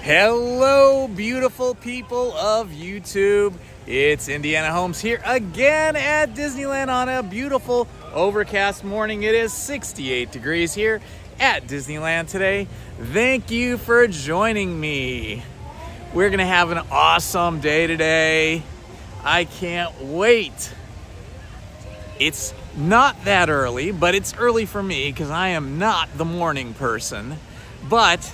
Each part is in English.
Hello, beautiful people of YouTube. It's Indiana Holmes here again at Disneyland on a beautiful overcast morning. It is 68 degrees here at Disneyland today. Thank you for joining me. We're gonna have an awesome day today. I can't wait. It's not that early, but it's early for me because I am not the morning person. But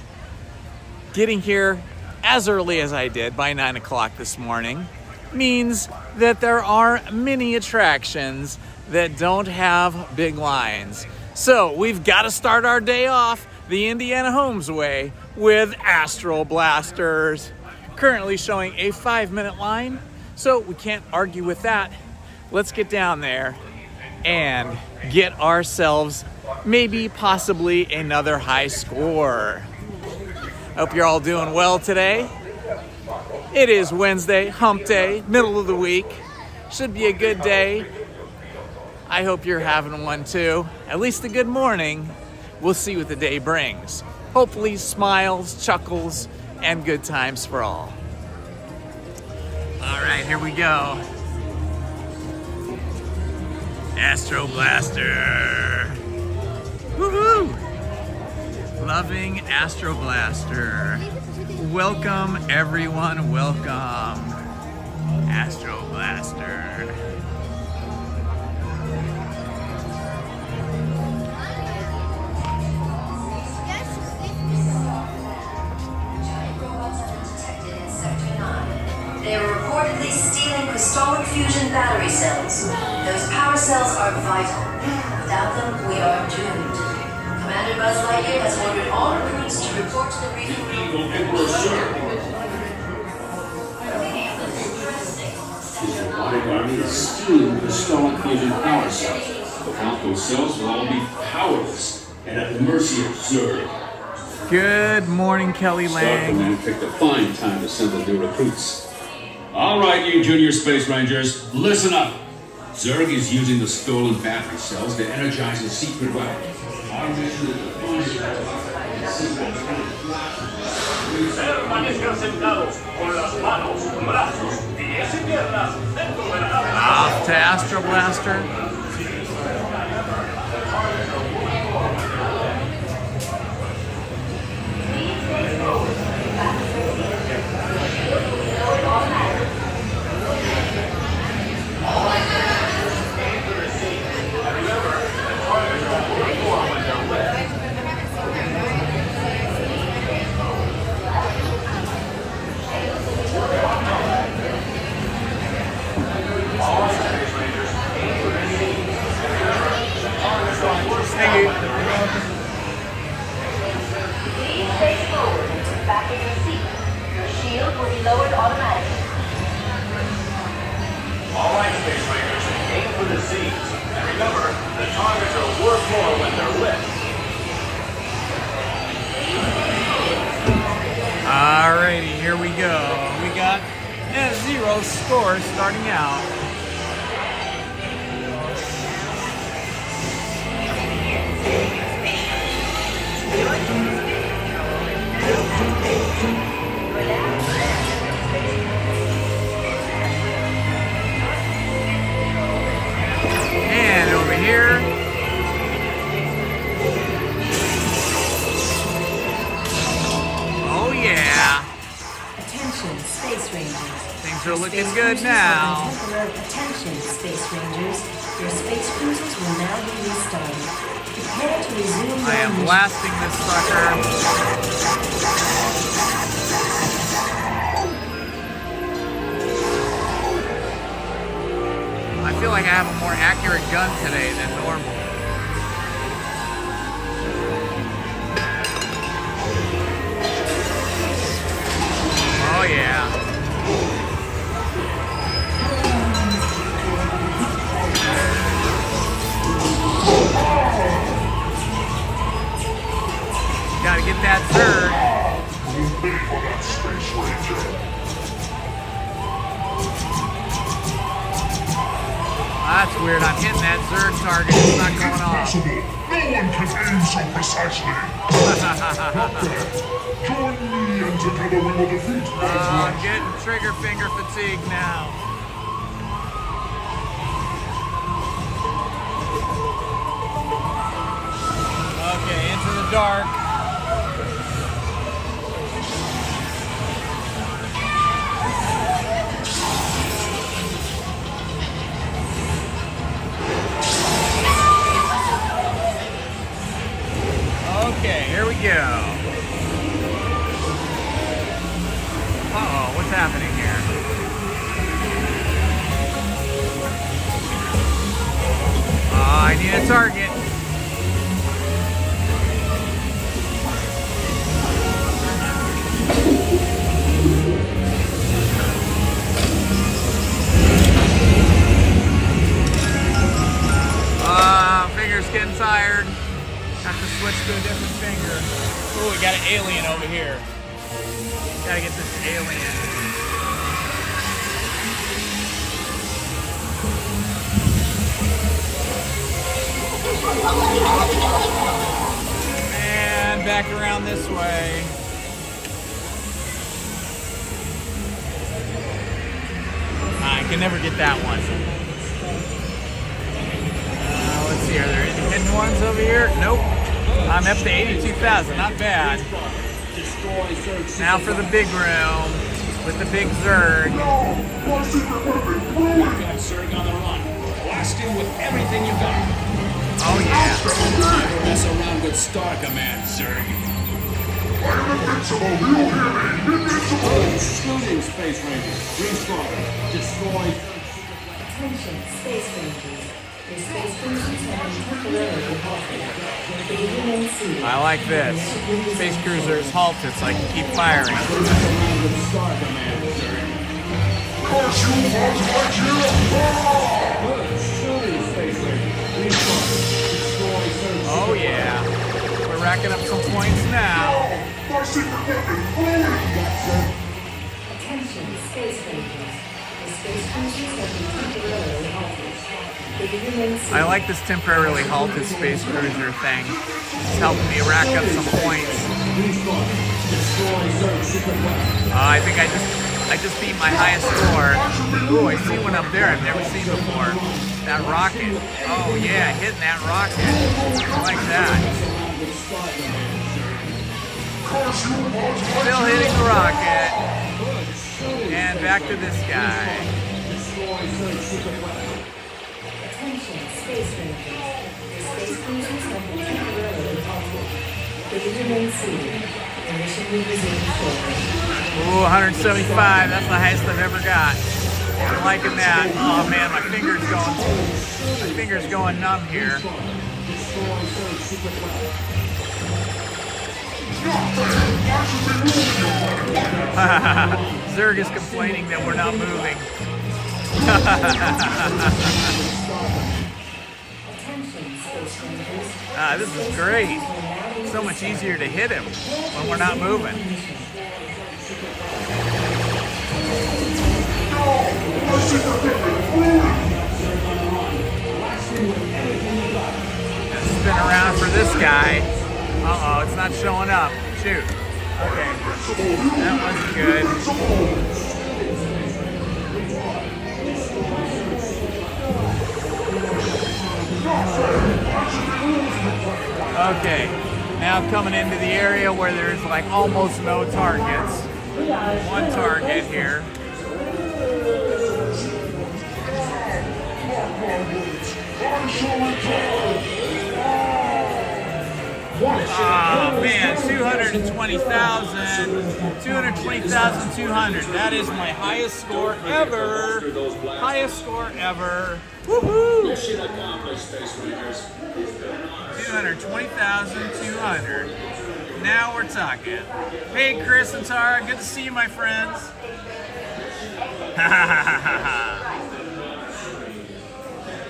getting here as early as I did by 9 o'clock this morning means that there are many attractions that don't have big lines. So we've got to start our day off the Indiana Holmes way with Astro Blasters. Currently showing a 5-minute line, so we can't argue with that. Let's get down there and get ourselves maybe possibly another high score. Hope you're all doing well today. It is Wednesday, hump day, middle of the week. Should be a good day. I hope you're having one too. At least a good morning. We'll see what the day brings. Hopefully smiles, chuckles, and good times for all. All right, here we go. Astro Blaster. Woohoo! Loving Astro Blaster. Welcome everyone, welcome. Astro Blaster. They are reportedly stealing crystalline fusion battery cells. Those power cells are vital. Without them, we are doomed. Commander Buzz Lightyear has ordered all recruits to report to the briefing room. His robotic army is stealing crystalline fusion power cells. Without those cells, we'll all be powerless and at the mercy of Zurg. Good morning, Kelly Star Lang. Command picked a fine time to assemble new recruits. All right, you junior space rangers, listen up. Zurg is using the stolen battery cells to energize his secret weapon. Our mission is to find Ser permanezcan sentados con las manos, brazos, pies y piernas dentro de la nave. Off to Astro Blaster. Back in your seat. Your shield will be lowered automatically. All right, Space Rangers, aim for the seas. And remember, the targets are worth more when they're lit. Alrighty, here we go. We got a 0 score starting out. And over here. Oh yeah. Attention, Space Rangers. Things are looking Space good cruisers now. have been temporary. Attention, Space Rangers. Your space cruisers will now be restarted. Prepare to resume I am your blasting this sucker. I feel like I have a more accurate gun today than normal. Oh yeah. Gotta get that third. That's weird. I'm hitting that third target. It's not going off. No one can aim so precisely. Join me and I'm getting trigger finger fatigue now. Okay, into the dark. Okay, here we go. Uh-oh, what's happening here? I need a target. Finger's getting tired. Have to switch to a different finger. Oh, we got an alien over here. Gotta get this alien. And back around this way. I can never get that one. Let's see, are there any hidden ones over here? Nope. I'm up to 82,000, not bad. Now for the big room with the big Zerg. Zerg on the run. Blast him with everything you got. Oh yeah. Never mess around with Star Command, Zerg. Shooting Space Rangers. Respawn. Destroy. Attention, Space Rangers. Your space cruisers have been temporarily halted. They remain seated. I like this. Space cruiser is halted so I can keep firing. Oh yeah. We're racking up some points now. Attention, Space Rangers. The space cruisers have been temporarily halted. I like this temporarily halted space cruiser thing. It's helping me rack up some points. I think I just beat my highest score. Ooh, I see one up there I've never seen before. That rocket. Oh yeah, hitting that rocket. I like that. Still hitting the rocket. And back to this guy. Attention, Space Rangers. Your space cruisers have been temporarily halted. They remain seated. Your mission will resume shortly. Ooh, 175. That's the highest I've ever got. I'm liking that. Oh man, my finger's going numb here. Zerg is complaining that we're not moving. This is great. So much easier to hit him when we're not moving. Let's spin around for this guy. Uh-oh, it's not showing up. Shoot. Okay. That wasn't good. Okay, now coming into the area where there's like almost no targets. One target here. Oh man, 220,200. That is my highest score ever. Highest score ever. Woohoo! 220,200. Now we're talking. Hey, Chris and Tara, good to see you, my friends.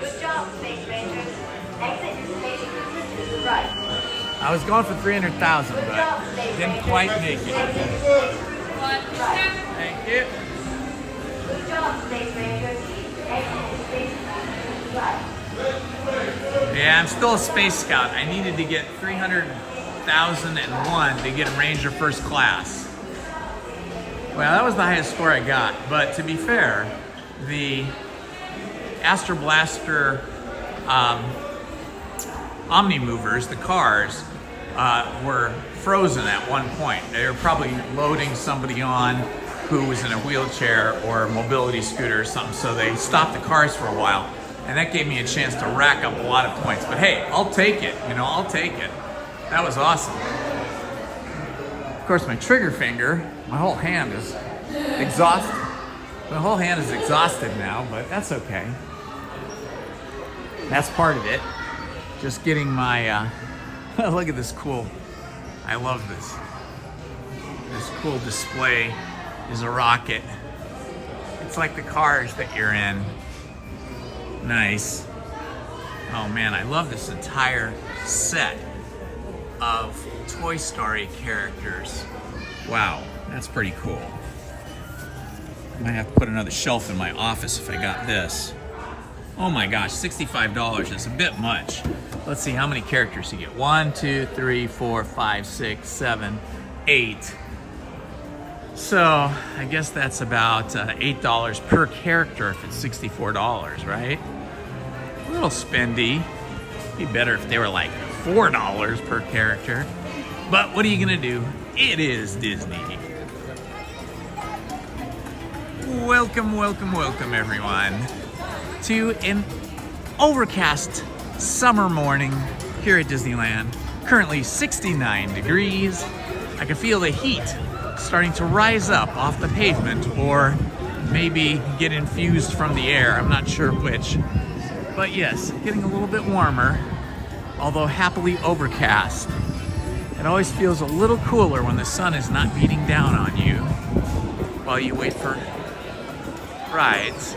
Good job, Space Rangers. Exit your space cruisers to the right. I was going for 300,000, but didn't quite make it. Thank you. Good job, Space Rangers. Exit your space cruisers to the right. Yeah, I'm still a space scout. I needed to get 300,001 to get Ranger First Class. Well, that was the highest score I got, but to be fair, the Astro Blaster Omni-movers, the cars, were frozen at one point. They were probably loading somebody on who was in a wheelchair or a mobility scooter or something, so they stopped the cars for a while, and that gave me a chance to rack up a lot of points. But hey, I'll take it, you know, I'll take it. That was awesome. Of course, my trigger finger, my whole hand is exhausted. My whole hand is exhausted now, but that's okay. That's part of it. Just getting my, look at this cool, I love this. This cool display is a rocket. It's like the cars that you're in. Nice. Oh man, I love this entire set of Toy Story characters. Wow, that's pretty cool. I might have to put another shelf in my office if I got this. Oh my gosh, $65 is a bit much. Let's see how many characters you get. 1, 2, 3, 4, 5, 6, 7, 8. So I guess that's about $8 per character if it's $64, right? A little spendy. Be better if they were like $4 per character. But what are you gonna do? It is Disney. Welcome, welcome, welcome everyone to an overcast summer morning here at Disneyland. Currently 69 degrees. I can feel the heat starting to rise up off the pavement, or maybe get infused from the air. I'm not sure which. But yes, getting a little bit warmer, although happily overcast. It always feels a little cooler when the sun is not beating down on you while you wait for rides.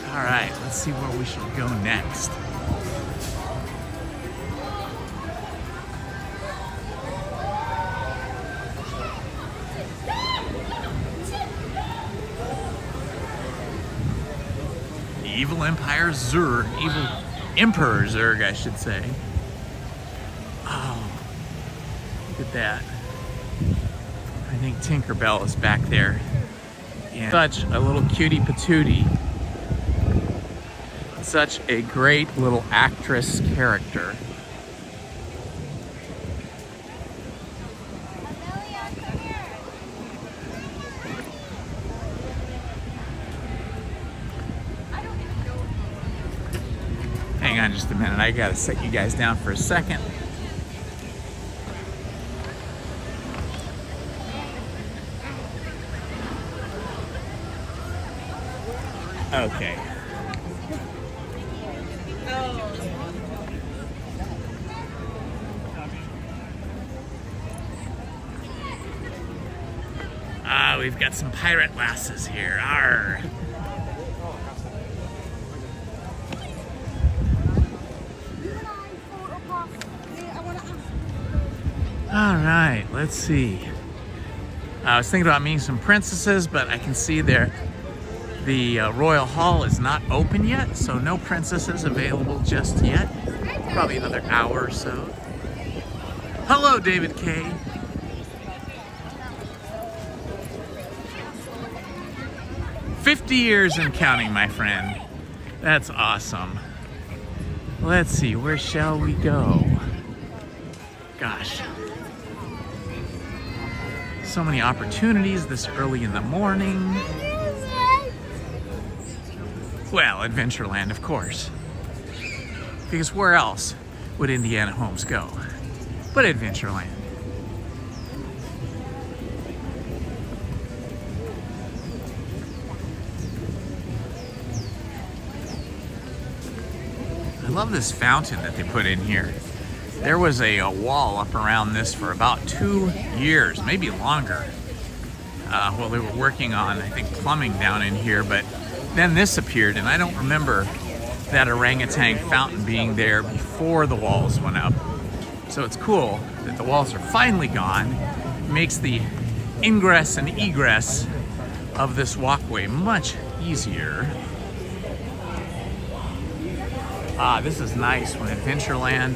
All right, let's see where we should go next. Evil Empire Zurg, Evil Emperor Zurg, I should say. Oh, look at that. I think Tinkerbell is back there. And such a little cutie patootie. Such a great little actress character. Hang on just a minute, I gotta set you guys down for a second. Okay. We've got some pirate lasses here. Arr. All right, let's see. I was thinking about meeting some princesses, but I can see there the Royal Hall is not open yet, so no princesses available just yet. Probably another hour or so. Hello, David K. "50 years and counting, my friend." That's awesome. Let's see, where shall we go? Gosh. So many opportunities this early in the morning. Well, Adventureland, of course. Because where else would Indiana Holmes go but Adventureland? I love this fountain that they put in here. There was a wall up around this for about 2 years, maybe longer. Well, they were working on, I think, plumbing down in here, but then this appeared, and I don't remember that orangutan fountain being there before the walls went up. So it's cool that the walls are finally gone. It makes the ingress and egress of this walkway much easier. This is nice when Adventureland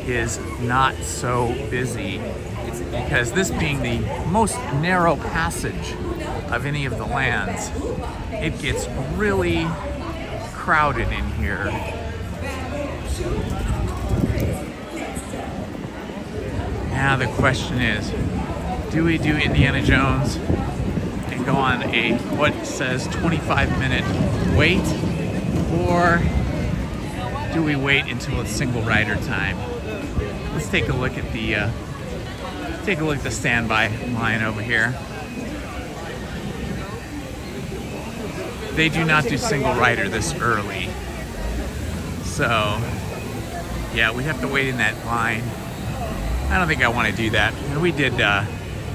is not so busy because this being the most narrow passage of any of the lands, it gets really crowded in here. Now the question is, do we do Indiana Jones and go on a what says 25-minute wait, or do we wait until it's single rider time? Let's take a look at the standby line over here. They do not do single rider this early, so yeah, we have to wait in that line. I don't think I want to do that. And we did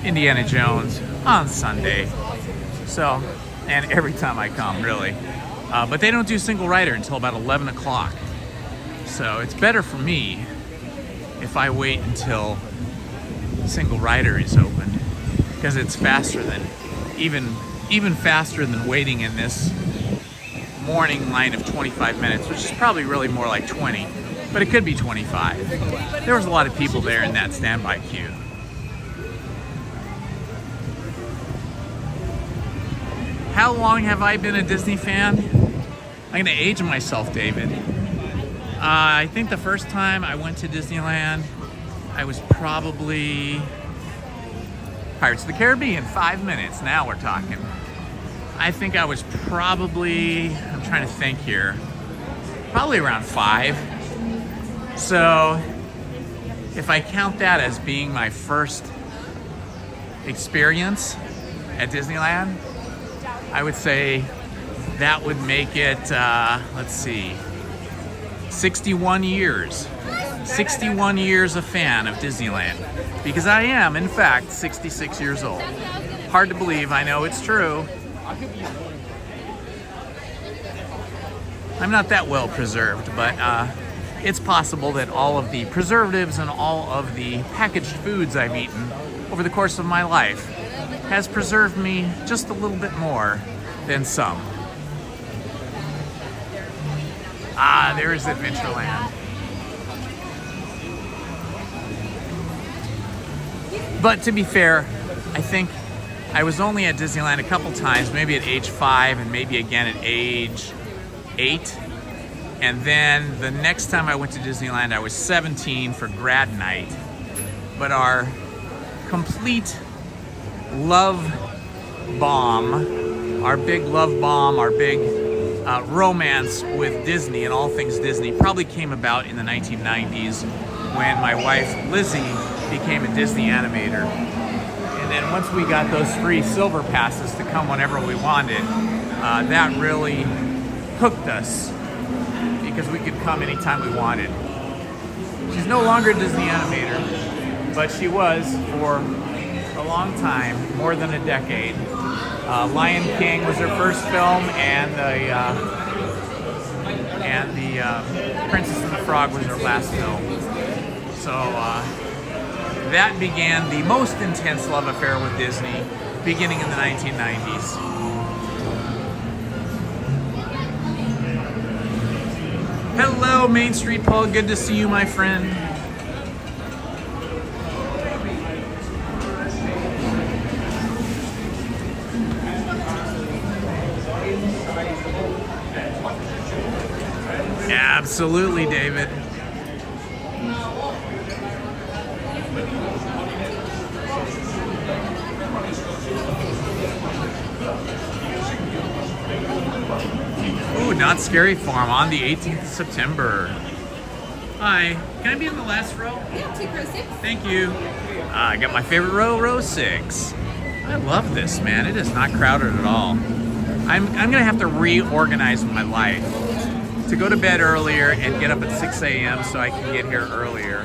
Indiana Jones on Sunday, so, and every time I come, really. But they don't do single rider until about 11 o'clock. So it's better for me if I wait until single rider is open, because it's faster than, even faster than waiting in this morning line of 25 minutes, which is probably really more like 20. But it could be 25. There was a lot of people there in that standby queue. How long have I been a Disney fan? I'm gonna age myself, David. I think the first time I went to Disneyland, I was probably Pirates of the Caribbean, 5 minutes. Now we're talking. I think I was probably, I'm trying to think here, probably around 5. So if I count that as being my first experience at Disneyland, I would say that would make it, let's see, 61 years. 61 years a fan of Disneyland, because I am, in fact, 66 years old. Hard to believe, I know it's true. I'm not that well preserved, but it's possible that all of the preservatives and all of the packaged foods I've eaten over the course of my life has preserved me just a little bit more than some. Ah, there is Adventureland. But to be fair, I think I was only at Disneyland a couple times, maybe at age 5 and maybe again at age 8. And then the next time I went to Disneyland, I was 17 for grad night. But our complete love bomb, our big love bomb, our big romance with Disney and all things Disney probably came about in the 1990s when my wife Lizzie became a Disney animator. And then once we got those free silver passes to come whenever we wanted, that really hooked us, because we could come anytime we wanted. She's no longer a Disney animator, but she was for a long time, more than a decade. Lion King was her first film, and the Princess and the Frog was her last film. So that began the most intense love affair with Disney, beginning in the 1990s. Hello, Main Street Paul. Good to see you, my friend. Absolutely, David. Ooh, Not Scary Farm on the 18th of September. Hi, can I be in the last row? Yeah, take row 6. Thank you. I got my favorite row, row 6. I love this, man. It is not crowded at all. I'm gonna have to reorganize my life to go to bed earlier and get up at 6 a.m. so I can get here earlier.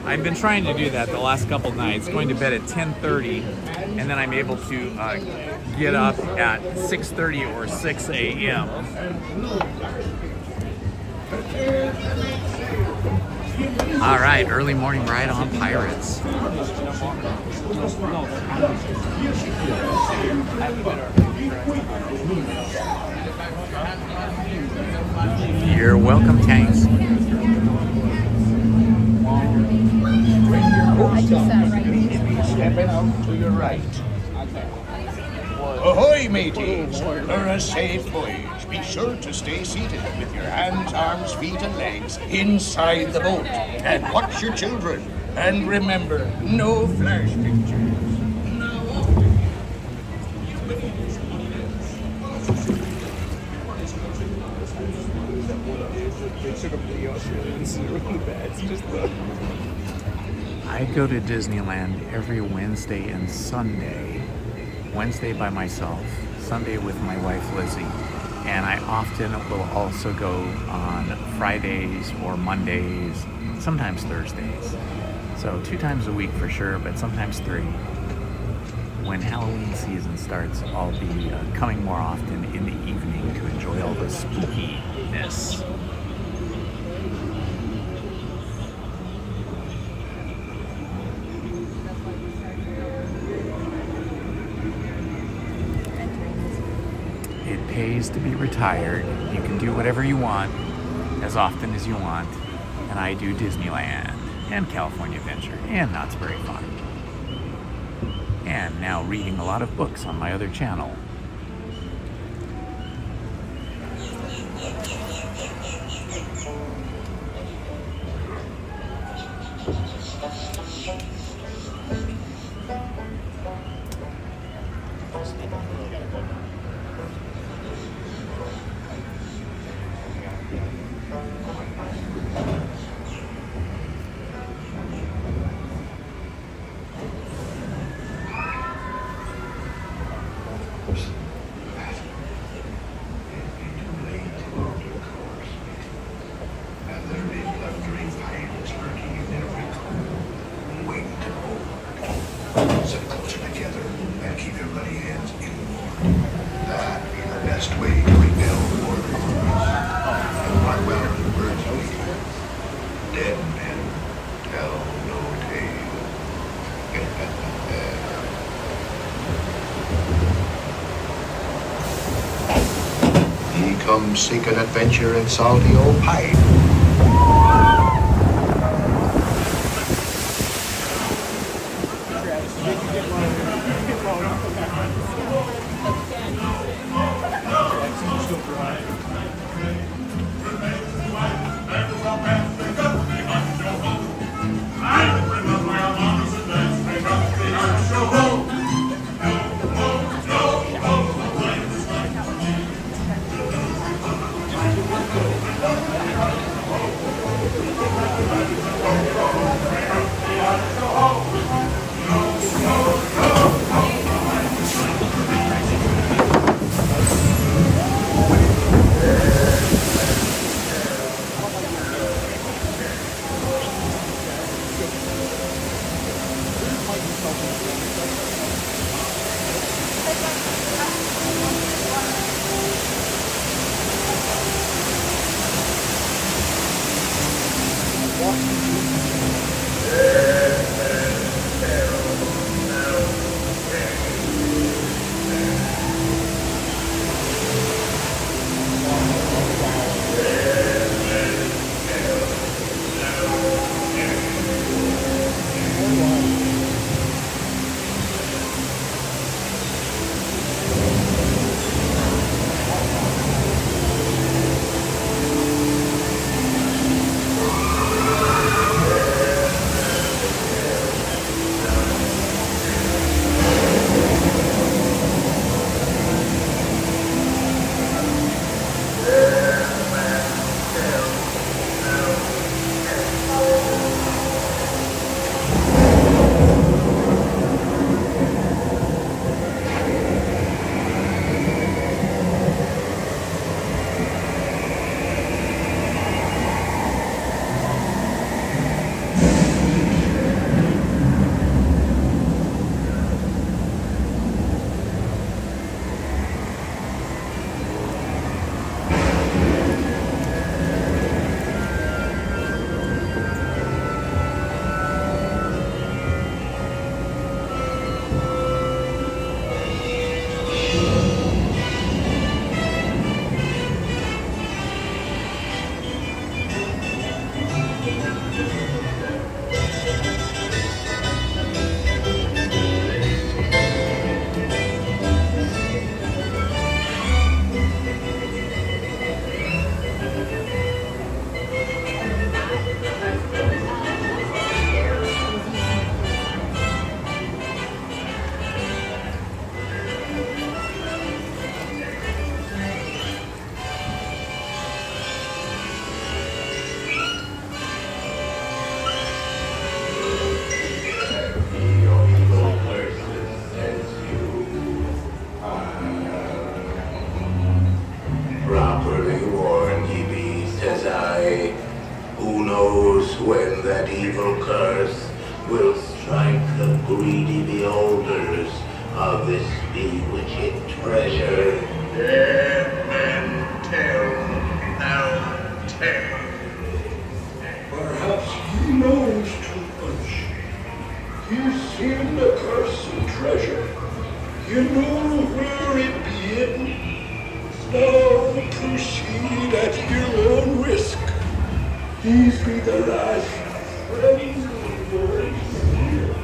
I've been trying to do that the last couple nights, going to bed at 10:30, and then I'm able to get up at 6:30 or 6 a.m. All right, early morning ride on Pirates. You're welcome, Tanks. Stepping out to your right. Ahoy, mateys! For a safe voyage, be sure to stay seated with your hands, arms, feet, and legs inside the boat. And watch your children. And remember, no flash pictures. I go to Disneyland every Wednesday and Sunday. Wednesday by myself, Sunday with my wife Lizzie, and I often will also go on Fridays or Mondays, sometimes Thursdays. So 2 times a week for sure, but sometimes 3. When Halloween season starts, I'll be coming more often in the evening to enjoy all the spookiness. It pays to be retired. You can do whatever you want, as often as you want, and I do Disneyland and California Adventure and Knott's Berry Farm. And now reading a lot of books on my other channel. Come seek an adventure in salty old pipe. will strike the greedy beholders of this bewitched treasure. Dead men tell, now tell. Perhaps he knows too much. He's seen the cursed treasure. You know where it be hidden. Now proceed at your own risk. These be the last friends of yours here.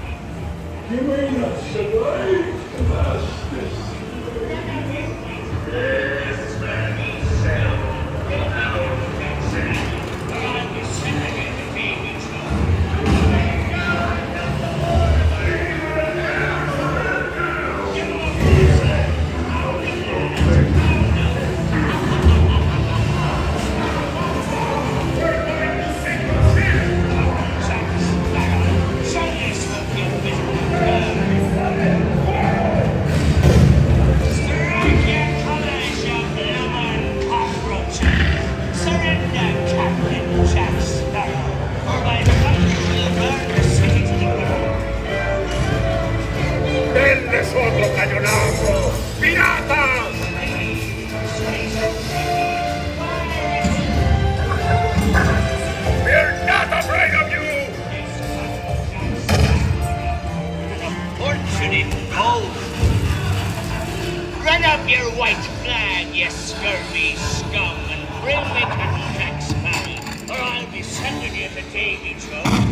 You may not survive to pass this. Dead men tell, now tell. ¡Otro cañonazo! ¡Piratas! We're not afraid of you! Fortune in gold! Run up your white flag, you scurvy scum, and bring me Captain Jack Sparrow, or I'll be sending you to Davy Jones.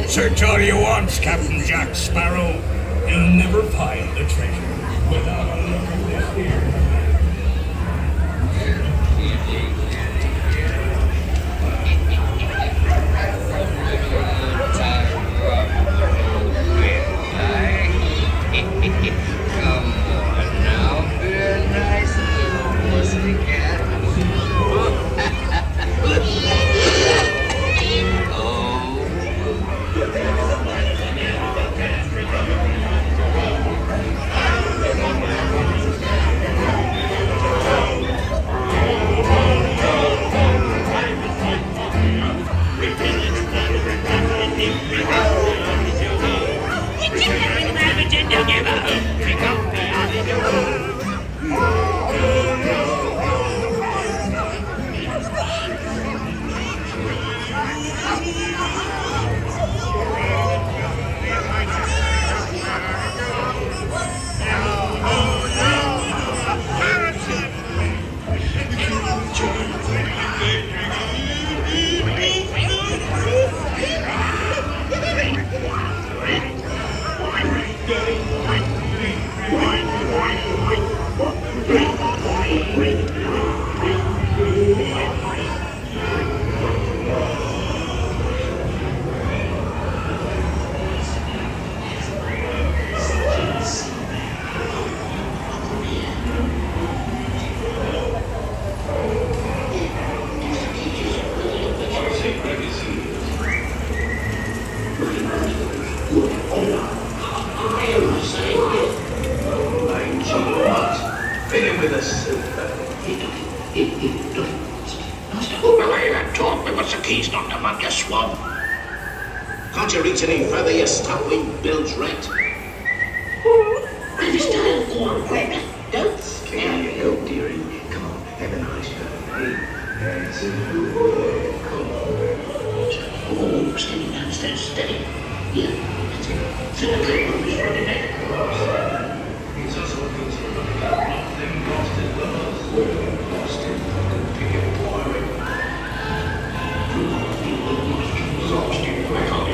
Search all you want, Captain Jack Sparrow. You'll never find the treasure without a look at this here. Come on now, be a nice little pussycat. Fill him with a silver. Don't relay that talk. But what's the keys knocked them up, you swab? Can't you reach any further, you stumbling bilge rat? Grab his tail. Go on, grab it. Don't scare Can you me. help, dearie? Come on, have a nice birthday. That's it. Yeah, come on. Oh, steady now, steady. Yeah, that's it. Sit the table, Miss Renee. He's also nothing lost in love. We're lost in the big boy. Lost in my heart.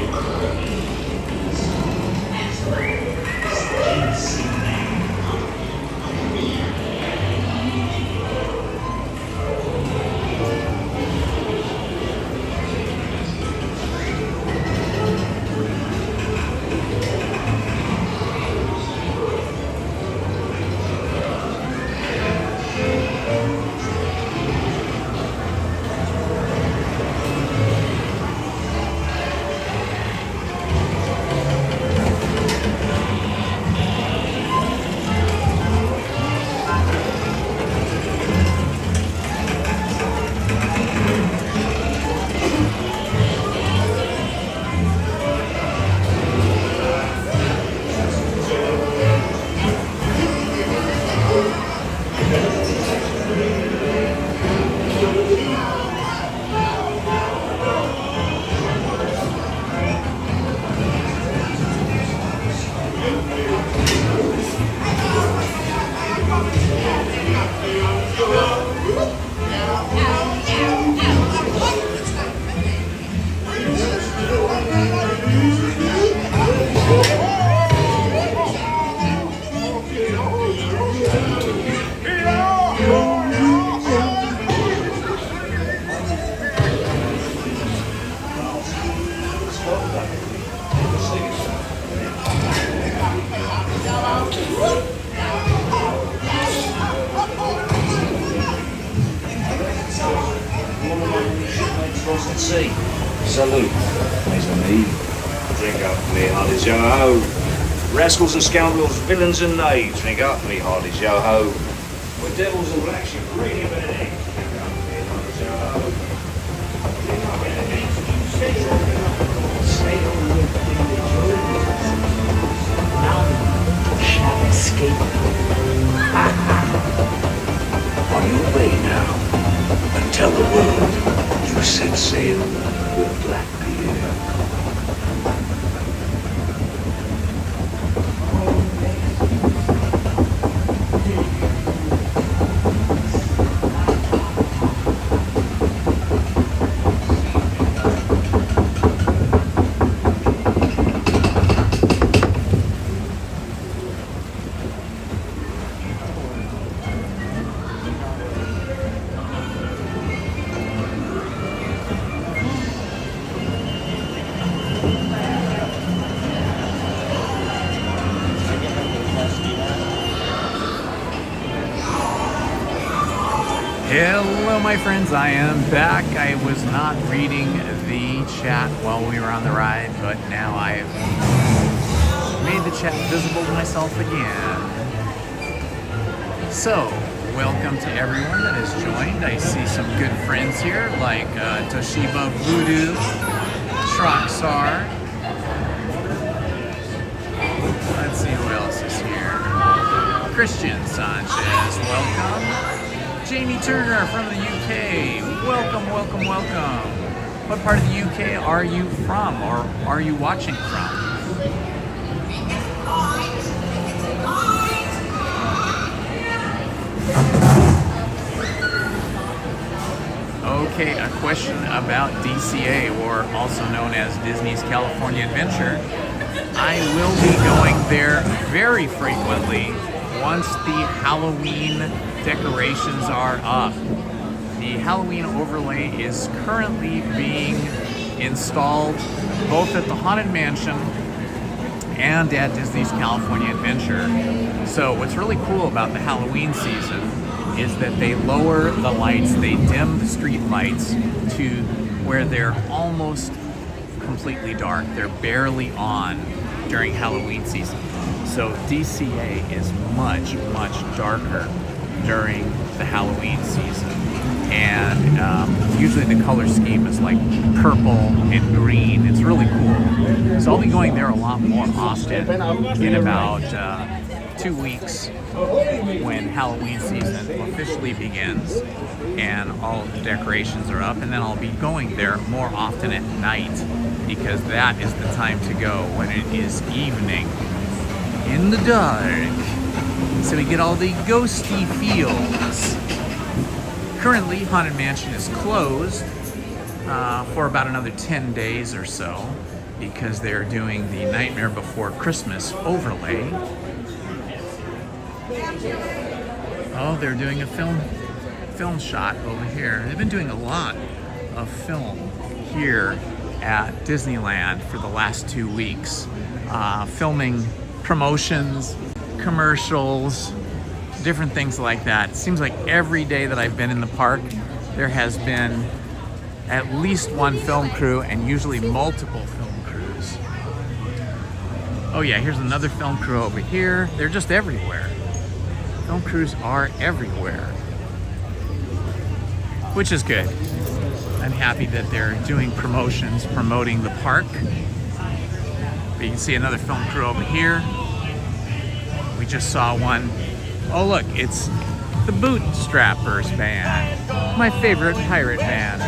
Let's see. Salute, mes amis. Drink up, me hearties, yo-ho. Rascals and scoundrels, villains and knaves. Drink up, me hearties, yo-ho. We're devils and black ship, radium and an egg. Drink up, me hearties, yo-ho. Drink up, me hearties, stay on with None shall escape. On your way now, and tell the world you set sail with Blackbeard. Hello, my friends. I am back. I was not reading the chat while we were on the ride, but now I have made the chat visible to myself again. So, welcome to everyone that has joined. I see some good friends here, like Toshiba Voodoo, Shroxar. Let's see who else is here. Christian Sanchez, welcome. Jamie Turner from the UK, welcome, welcome, welcome. What part of the UK are you from, or are you watching from? Okay, a question about DCA, or also known as Disney's California Adventure. I will be going there very frequently once the Halloween decorations are up. The Halloween overlay is currently being installed both at the Haunted Mansion and at Disney's California Adventure. So what's really cool about the Halloween season is that they lower the lights, they dim the street lights to where they're almost completely dark. They're barely on during Halloween season. So DCA is much, much darker during the Halloween season. And usually the color scheme is like purple and green. It's really cool. So I'll be going there a lot more often in about 2 weeks when Halloween season officially begins and all of the decorations are up. And then I'll be going there more often at night because that is the time to go when it is evening in the dark. So we get all the ghosty feels. Currently, Haunted Mansion is closed for about another 10 days or so because they're doing the Nightmare Before Christmas overlay. Oh, they're doing a film shot over here. They've been doing a lot of film here at Disneyland for the last 2 weeks, filming promotions, commercials, different things like that. It seems like every day that I've been in the park, there has been at least one film crew and usually multiple film crews. Oh yeah, here's another film crew over here. They're just everywhere. Film crews are everywhere, which is good. I'm happy that they're doing promotions, promoting the park. But you can see another film crew over here. We just saw one. Oh look, it's the Bootstrappers band, my favorite pirate band.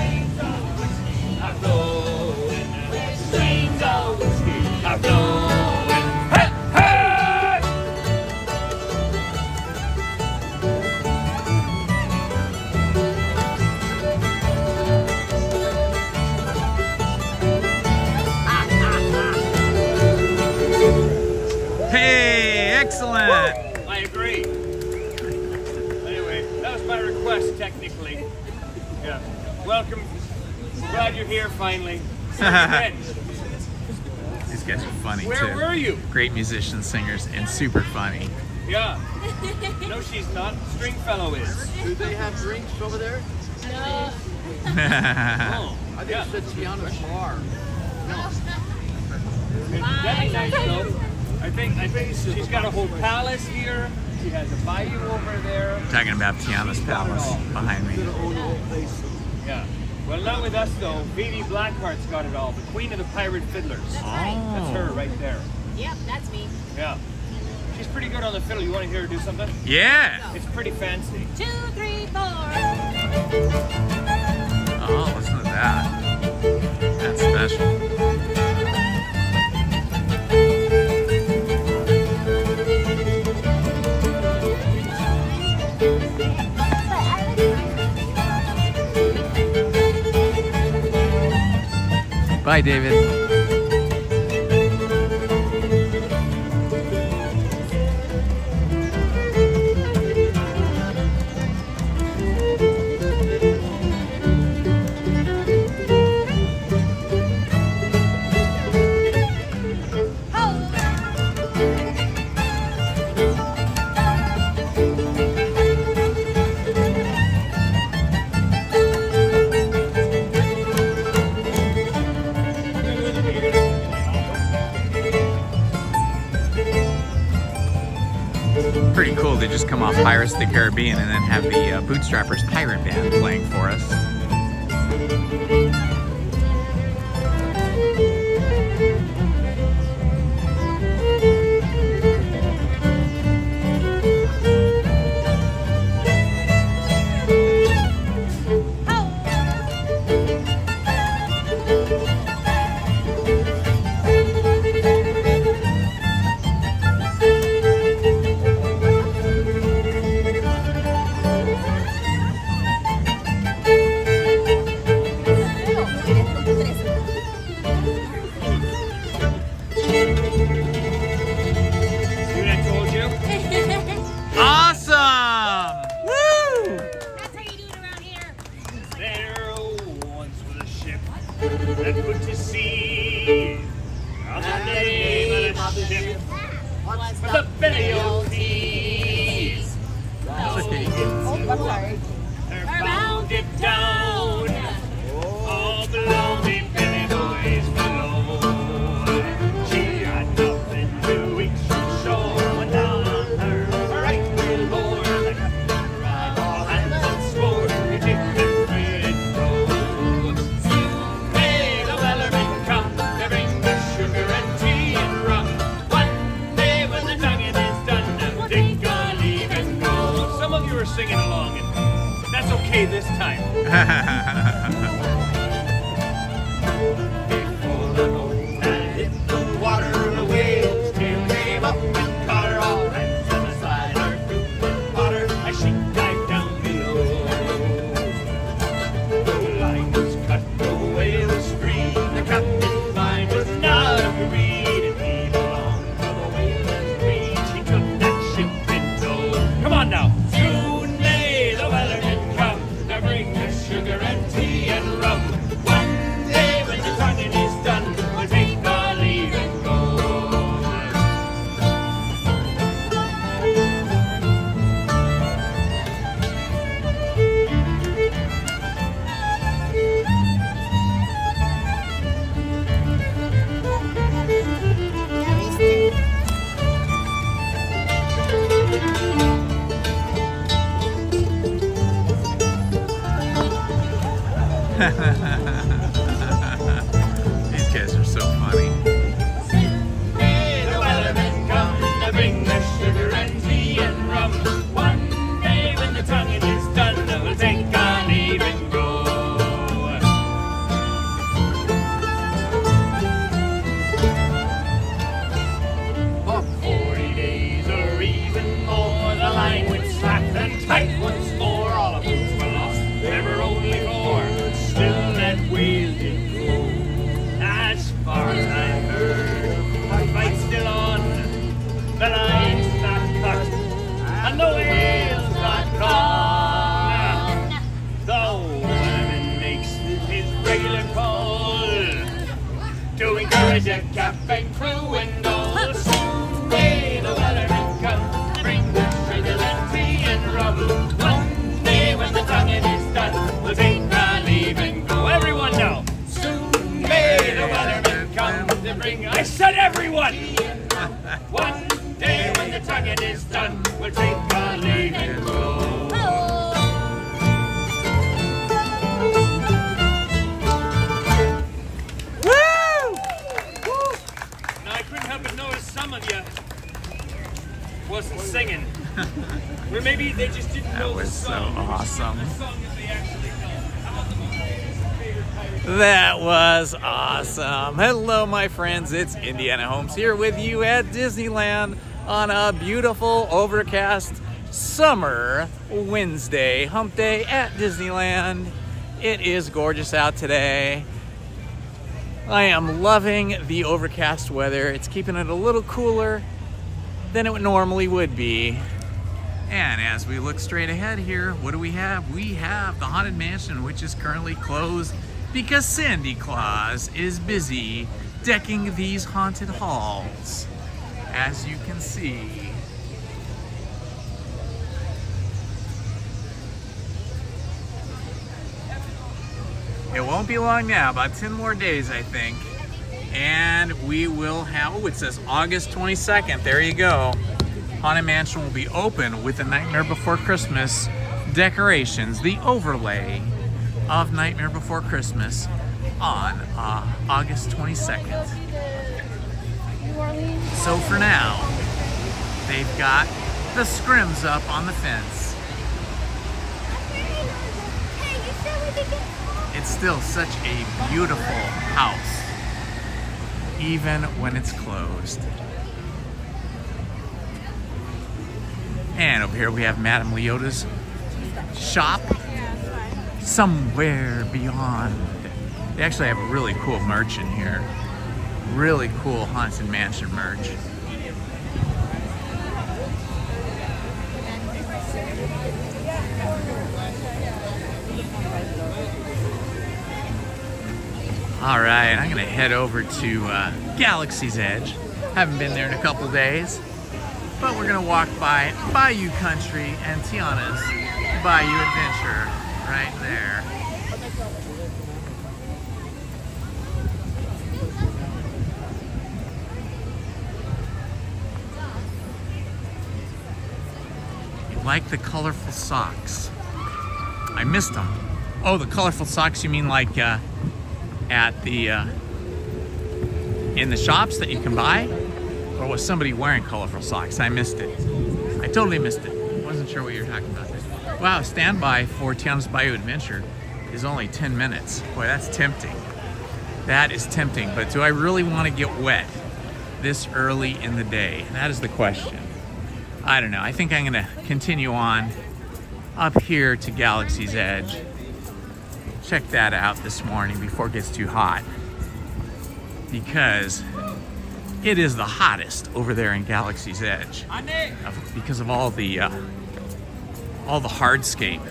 Hey, excellent! I agree. Anyway, that was my request, technically. Yeah. Welcome. Glad you're here finally. These guys are funny too. Where were you? Great musicians, singers, and super funny. Yeah. No, she's not. Stringfellow is. Do they have drinks over there? No. Oh, I think it said Tiana's bar. That'd be nice though. I think she's got a whole palace here. She has a bayou over there. Talking about Tiana's palace behind me. Yeah. Well, not with us though. Vivi Blackheart's got it all. The queen of the pirate fiddlers. That's her right there. Yep, that's me. Yeah. She's pretty good on the fiddle. You want to hear her do something? Yeah. It's pretty fancy. 2, 3, 4. Oh, listen to that. That's special. Bye, David. Pretty cool. They just come off Pirates of the Caribbean and then have the Bootstrappers Pirate Band playing for us. were singing along, and that's okay this time. Before the boat had hit the water, the waves came up and caught her all hands on the side. Her through the water as she dived down below. The line was cut, the whale was free. The captain's mind was not agreed. If he belonged to the whale and greed, she took that ship in tow. Come on now. Soon may the weathermen come to bring us sugar and tea and rum. One day when the tonguing is done, we'll take our leave and go. These guys are so funny. May the weathermen come to bring us sugar and tea and rum. One day when the tonguing is done, we'll take our leave and go. For 40 days or even more, the line went slack and tight once more. All of us were lost, there were only four. Still that whale did go. As far as I heard, the fight's still on. The line's not cut, and the whale's not gone. The weatherman makes his regular call to encourage the cap and crew and all. Soon may the weatherman come, bring the sugar and tea and rum. One day when the tonguing is done, we'll take our leave and go. Everyone now. Soon may the weatherman come to bring. I said everyone. One day when the tonguing is done, we'll take our leave and go. Woo! Now I couldn't help but notice some of you wasn't singing. Or maybe they just didn't know the was so song. awesome. The song that they actually know. How about the most favorite pirate? That was awesome. Hello, my friends. It's Indiana Holmes here with you at Disneyland on a beautiful, overcast summer Wednesday hump day at Disneyland. It is gorgeous out today. I am loving the overcast weather. It's keeping it a little cooler than it normally would be. And as we look straight ahead here, what do we have? We have the Haunted Mansion, which is currently closed because Sandy Claus is busy decking these haunted halls, as you can see. It won't be long now, about 10 more days, I think. And we will have, oh, it says August 22nd. There you go. Haunted Mansion will be open with the Nightmare Before Christmas decorations, the overlay of Nightmare Before Christmas on August 22nd. So for now, they've got the scrims up on the fence. It's still such a beautiful house, even when it's closed. And over here we have Madame Leota's shop, Somewhere Beyond. They actually have really cool merch in here. Really cool Haunted Mansion merch. All right, I'm gonna head over to Galaxy's Edge. Haven't been there in a couple days, but we're gonna walk by Bayou Country and Tiana's Bayou Adventure right there. You like the colorful socks? I missed them. Oh, the colorful socks, you mean like at the in the shops that you can buy, or was somebody wearing colorful socks? I missed it. I totally missed it. Wasn't wasn't sure what you were talking about there. Wow, standby for Tiana's Bayou Adventure is only 10 minutes. Boy, that's tempting. That is tempting, but do I really want to get wet this early in the day? That is the question. I don't know. I think I'm going to continue on up here to Galaxy's Edge. Check that out this morning before it gets too hot, because it is the hottest over there in Galaxy's Edge because of all the hardscape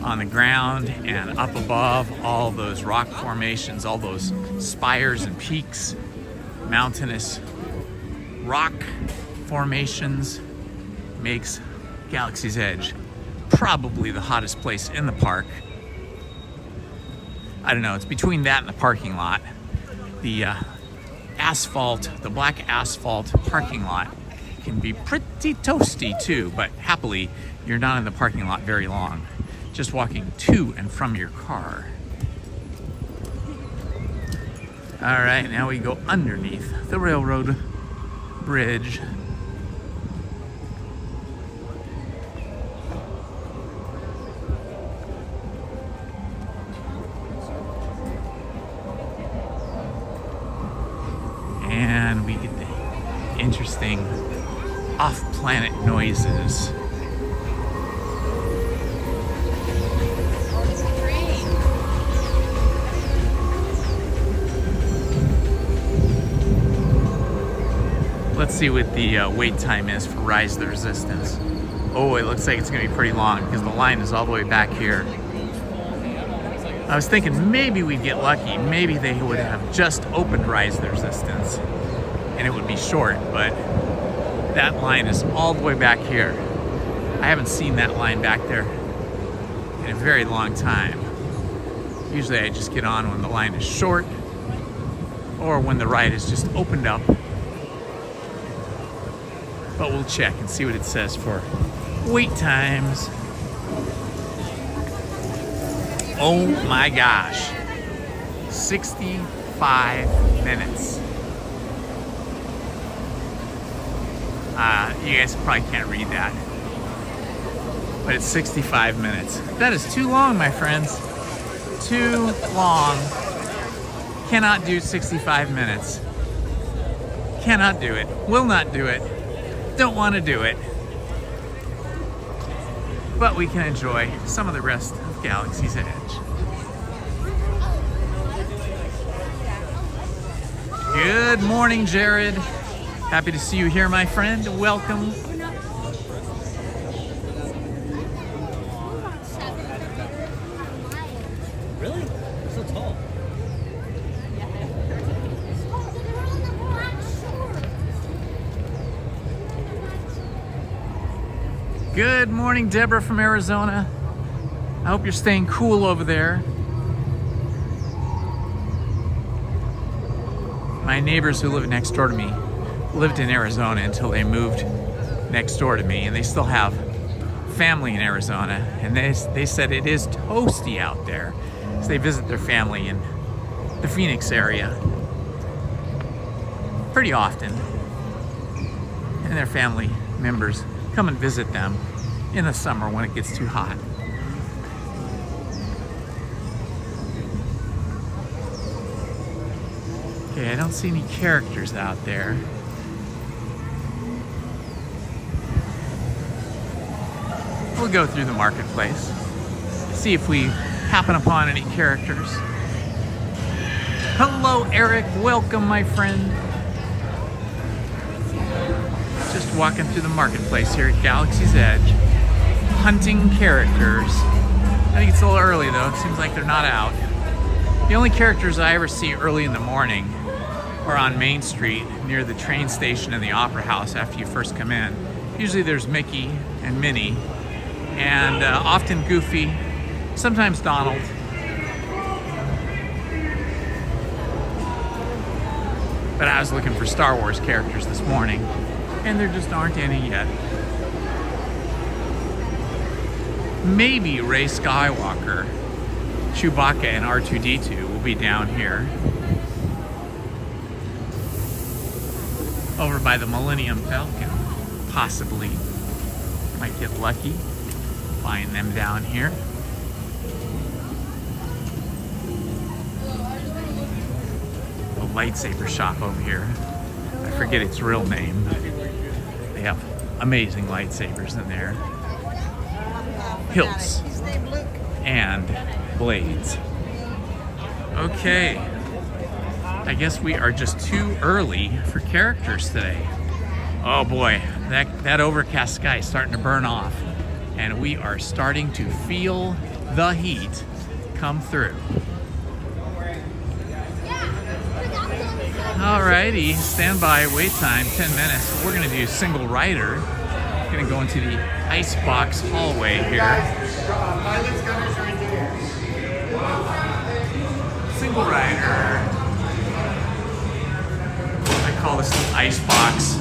on the ground and up above, all those rock formations, all those spires and peaks, mountainous rock formations, makes Galaxy's Edge probably the hottest place in the park. I don't know, it's between that and the parking lot. The asphalt, the black asphalt parking lot can be pretty toasty too, but happily you're not in the parking lot very long, just walking to and from your car. All right, now we go underneath the railroad bridge. And we get the interesting off-planet noises. Let's see what the wait time is for Rise of the Resistance. Oh, it looks like it's gonna be pretty long because the line is all the way back here. I was thinking maybe we'd get lucky. Maybe they would have just opened Rise of the Resistance and it would be short, but that line is all the way back here. I haven't seen that line back there in a very long time. Usually I just get on when the line is short or when the ride is just opened up. But we'll check and see what it says for wait times. Oh my gosh, 65 minutes. You guys probably can't read that, but it's 65 minutes. That is too long, my friends. Too long. Cannot do 65 minutes. Cannot do it. Will not do it. Don't want to do it. But we can enjoy some of the rest of Galaxy's Edge. Good morning, Jared. Happy to see you here, my friend. Welcome. Really? You're so tall. Good morning, Deborah from Arizona. I hope you're staying cool over there. My neighbors who live next door to me lived in Arizona until they moved next door to me, and they still have family in Arizona, and they said it is toasty out there. So they visit their family in the Phoenix area pretty often, and their family members come and visit them in the summer when it gets too hot. Okay, I don't see any characters out there. We'll go through the marketplace, see if we happen upon any characters. Hello, Eric. Welcome, my friend. Just walking through the marketplace here at Galaxy's Edge, hunting characters. I think it's a little early though. It seems like they're not out. The only characters I ever see early in the morning are on Main Street near the train station and the Opera House after you first come in. Usually there's Mickey and Minnie, and often Goofy, sometimes Donald. But I was looking for Star Wars characters this morning, and there just aren't any yet. Maybe Rey Skywalker, Chewbacca, and R2-D2 will be down here. Over by the Millennium Falcon, possibly. Might get lucky. Find them down here. A lightsaber shop over here. I forget its real name. They have amazing lightsabers in there. Hilts and blades. Okay. I guess we are just too early for characters today. Oh boy, that overcast sky is starting to burn off, and we are starting to feel the heat come through. Alrighty, stand by, wait time, 10 minutes. We're gonna do single rider. Gonna go into the icebox hallway here. Single rider. I call this the icebox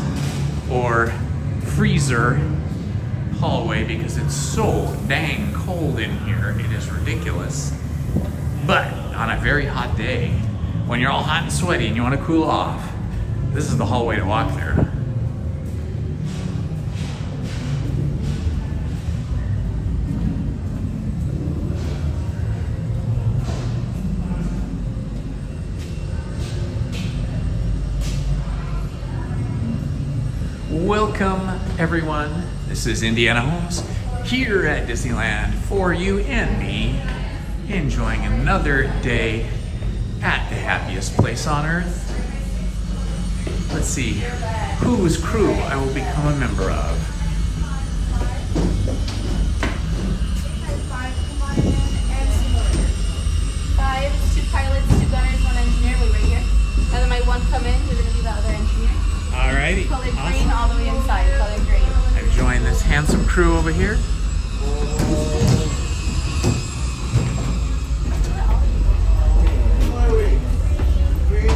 or freezer hallway because it's so dang cold in here. It is ridiculous. But on a very hot day, when you're all hot and sweaty and you want to cool off, this is the hallway to walk there. Welcome, everyone. This is Indiana Holmes here at Disneyland for you and me, enjoying another day at the happiest place on earth. Let's see whose crew I will become a member of. Five, 2 pilots, 2 gunners, 1 engineer. Wait right here. And then my 1 come in. You're gonna be the other engineer. Alrighty. Color Awesome. green all the way inside. Color green. I've joined this handsome crew over here.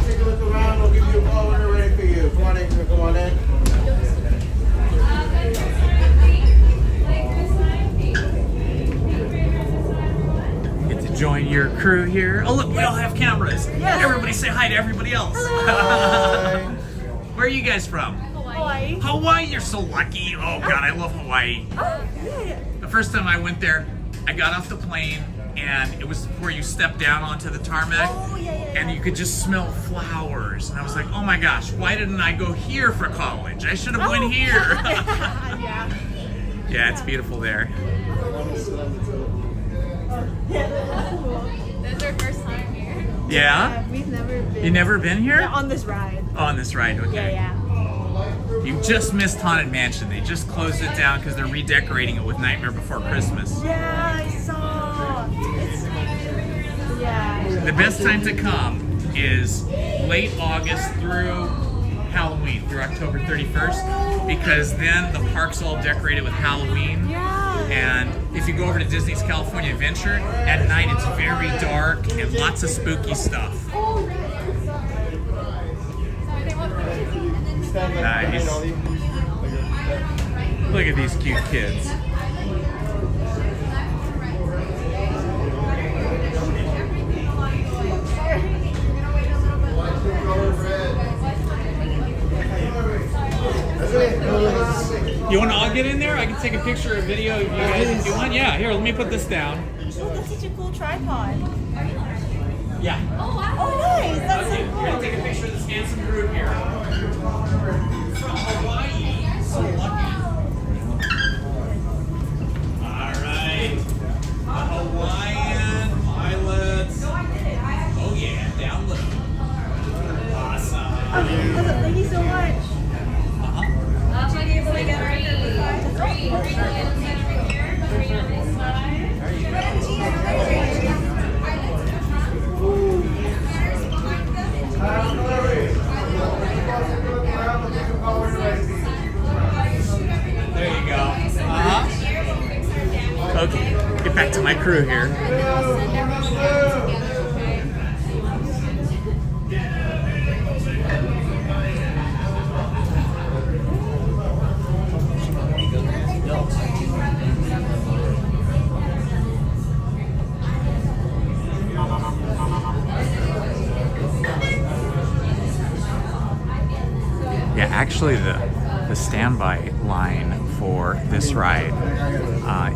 Take a look around. We'll give you a call when we're ready for you. Come on in. Come on in. Get to join your crew here. Oh look, we all have cameras. Yes. Everybody say hi to everybody else. Where are you guys from? Hawaii. Hawaii, you're so lucky. Oh God, I love Hawaii. The first time I went there, I got off the plane and it was where you step down onto the tarmac and you could just smell flowers. And I was like, oh my gosh, why didn't I go here for college? I should have went here. Yeah, it's beautiful there. This is our first time here. Yeah? We've never been. You never been here? On this ride. Oh, on this ride, okay. Yeah. You just missed Haunted Mansion. They just closed it down because they're redecorating it with Nightmare Before Christmas. Yeah, I saw. Yeah. The best time to come is late August through Halloween, through October 31st, because then the park's all decorated with Halloween. And if you go over to Disney's California Adventure, at night it's very dark and lots of spooky stuff. Nice. Look at these cute kids. You want to all get in there? I can take a picture or video of you guys if you want. Yeah, here, let me put this down. Oh, that's such a cool tripod. Yeah. Oh, wow. Oh, nice. That's so cool. We're going to take a picture of this handsome group here. From Hawaii. So lucky. All right. The Hawaiian pilots. Oh, yeah. Down low. Awesome. Thank you so much. There you go. Okay, get back to my crew here. Yeah, actually the standby line for this ride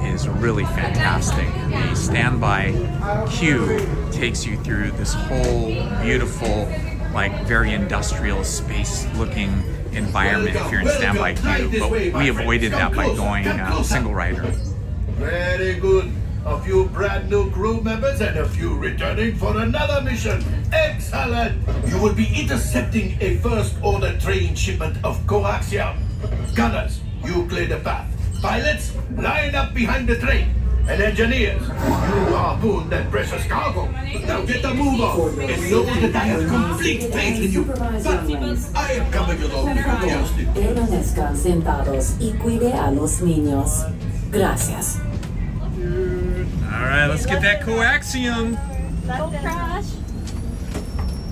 is really fantastic. The standby queue takes you through this whole beautiful, like very industrial space-looking environment if you're in standby queue, but we avoided that by going single rider. Very good. A few brand new crew members and a few returning for another mission. Excellent! You will be intercepting a first order train shipment of coaxium. Gunners, you clear the path. Pilots, line up behind the train. And engineers, you harpoon that precious cargo. Now get the move on and know that I have complete faith in you. But I am coming along with you, Justin. Permanezcan sentados y cuide a los niños. Gracias. All right, let's get that coaxium. Don't crash.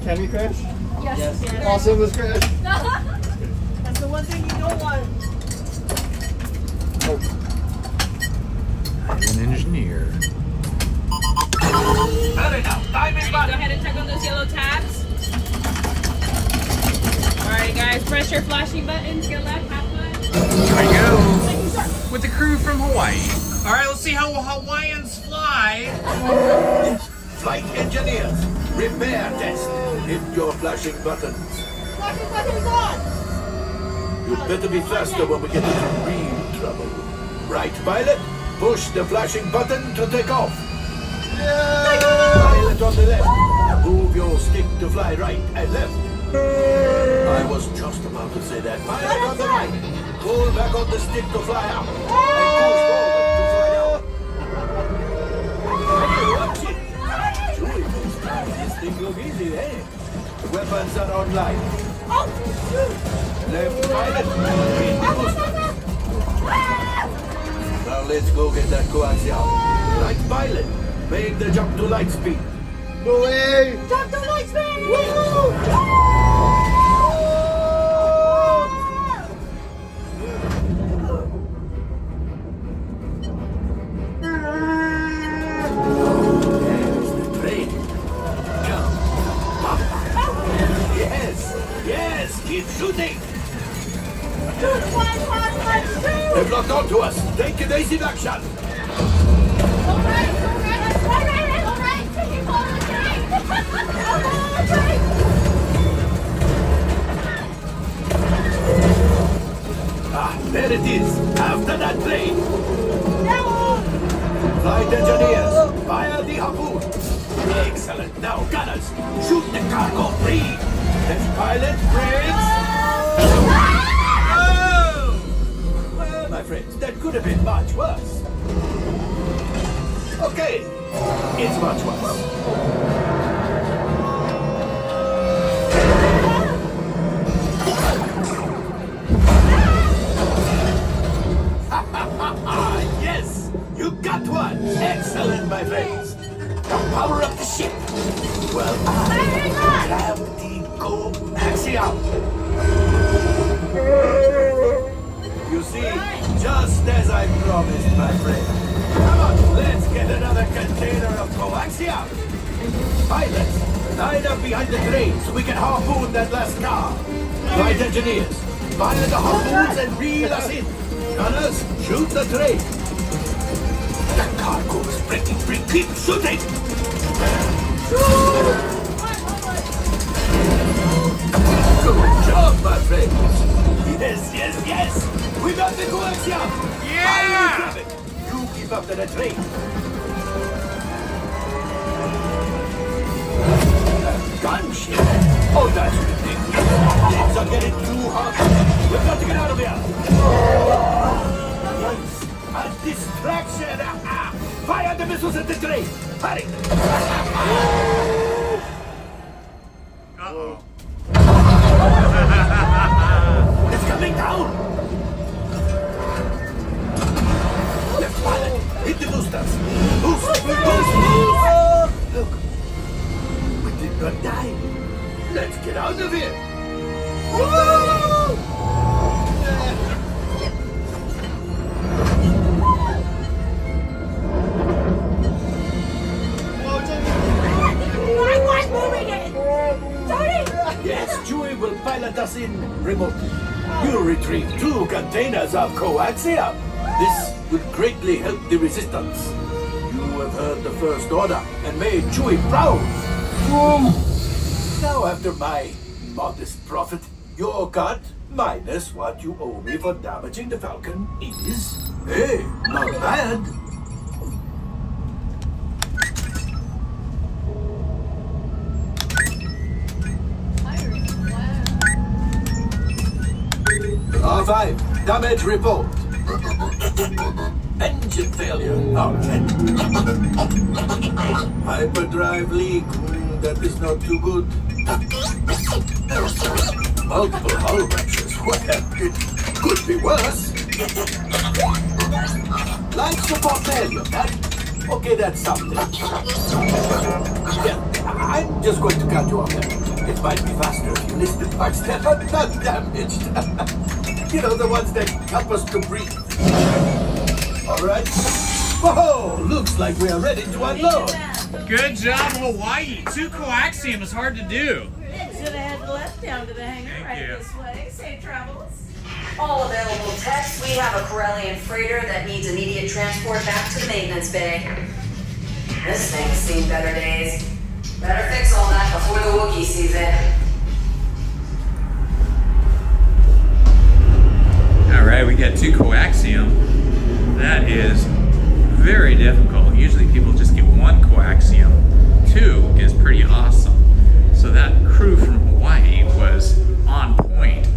Can we crash? Yes. Awesome, let's crash. That's the one thing you don't want. I'm an engineer. Hurry now, time is Go running. ahead and check on those yellow tabs. Alright guys, press your flashing buttons, get left, half foot. There we go. With the crew from Hawaii. All right, let's see how Hawaiians fly. Flight engineers, repair test. Hit your flashing buttons. Flashing buttons on! You'd better be faster when we get into real trouble. Right, pilot? Push the flashing button to take off. Pilot on the left. Move your stick to fly right and left. I was just about to say that. Pilot on the right. Pull back on the stick to fly up. And push forward to fly out. Hey, watch it. Chewie, this thing look easy, eh? Weapons are online. Left pilot. Hit the booster. Now let's go get that coaxium. Right pilot. Make the jump to light speed. No way! Jump to light speed! There's the train. Jump. Yes, keep shooting. They've locked onto us. Take evasive action. Ah, there it is. After that train. Flight engineers, fire the harpoon. Excellent. Now, gunners, shoot the cargo free. Let's pilot brakes. Well, my friends, that could have been much worse. Okay, it's much worse. Yes, you got one. Excellent, my friends. Now power up the ship. Well, I grab the coaxium. You see, just as I promised, my friend. Come on, let's get another container of coaxium. Pilots, line up behind the train so we can harpoon that last car. Flight engineers, fire the harpoons and reel us in. Gunners, shoot the train. The cargo is breaking free. Keep shooting. Good job, my friends. Yes. We got the coaxium. I will grab it. You keep up to the train. Gunship? Oh, that's ridiculous. Things are getting too hot. We've got to get out of here. Yes, a distraction. Fire the missiles at the train. Hurry. Uh-oh. It's coming down. Left pilot, hit the boosters. Boost. Look, we did not die. Let's get out of here. Yes, Chewie will pilot us in remotely. You retrieve 2 containers. containers of coaxium. This would greatly help the resistance. You have heard the First Order and made Chewie proud. Now, after my modest profit, your cut, minus what you owe me for damaging the Falcon, is... Hey, not bad. R5, damage report. Engine failure. Alright. Hyperdrive leak. That is not too good. Multiple hull ruptures. Well, it could be worse. Life support failure. Okay, that's something. Yeah, I'm just going to cut you off there. It might be faster if you list the parts that are not damaged. You know, the ones that help us to breathe. Alright. Whoa! Looks like we are ready to unload. Good job, Hawaii. 2 coaxium is hard to do. Should have had left down to the hangar. Thank Right you. this way. Safe travels. All available techs, we have a Corellian freighter that needs immediate transport back to the maintenance bay. This thing's seen better days. Better fix all that before the Wookiee sees it. All right, we got 2 coaxium. That is very difficult. Usually people just get 1 coaxium. 2 is pretty awesome. So that crew from Hawaii was on point.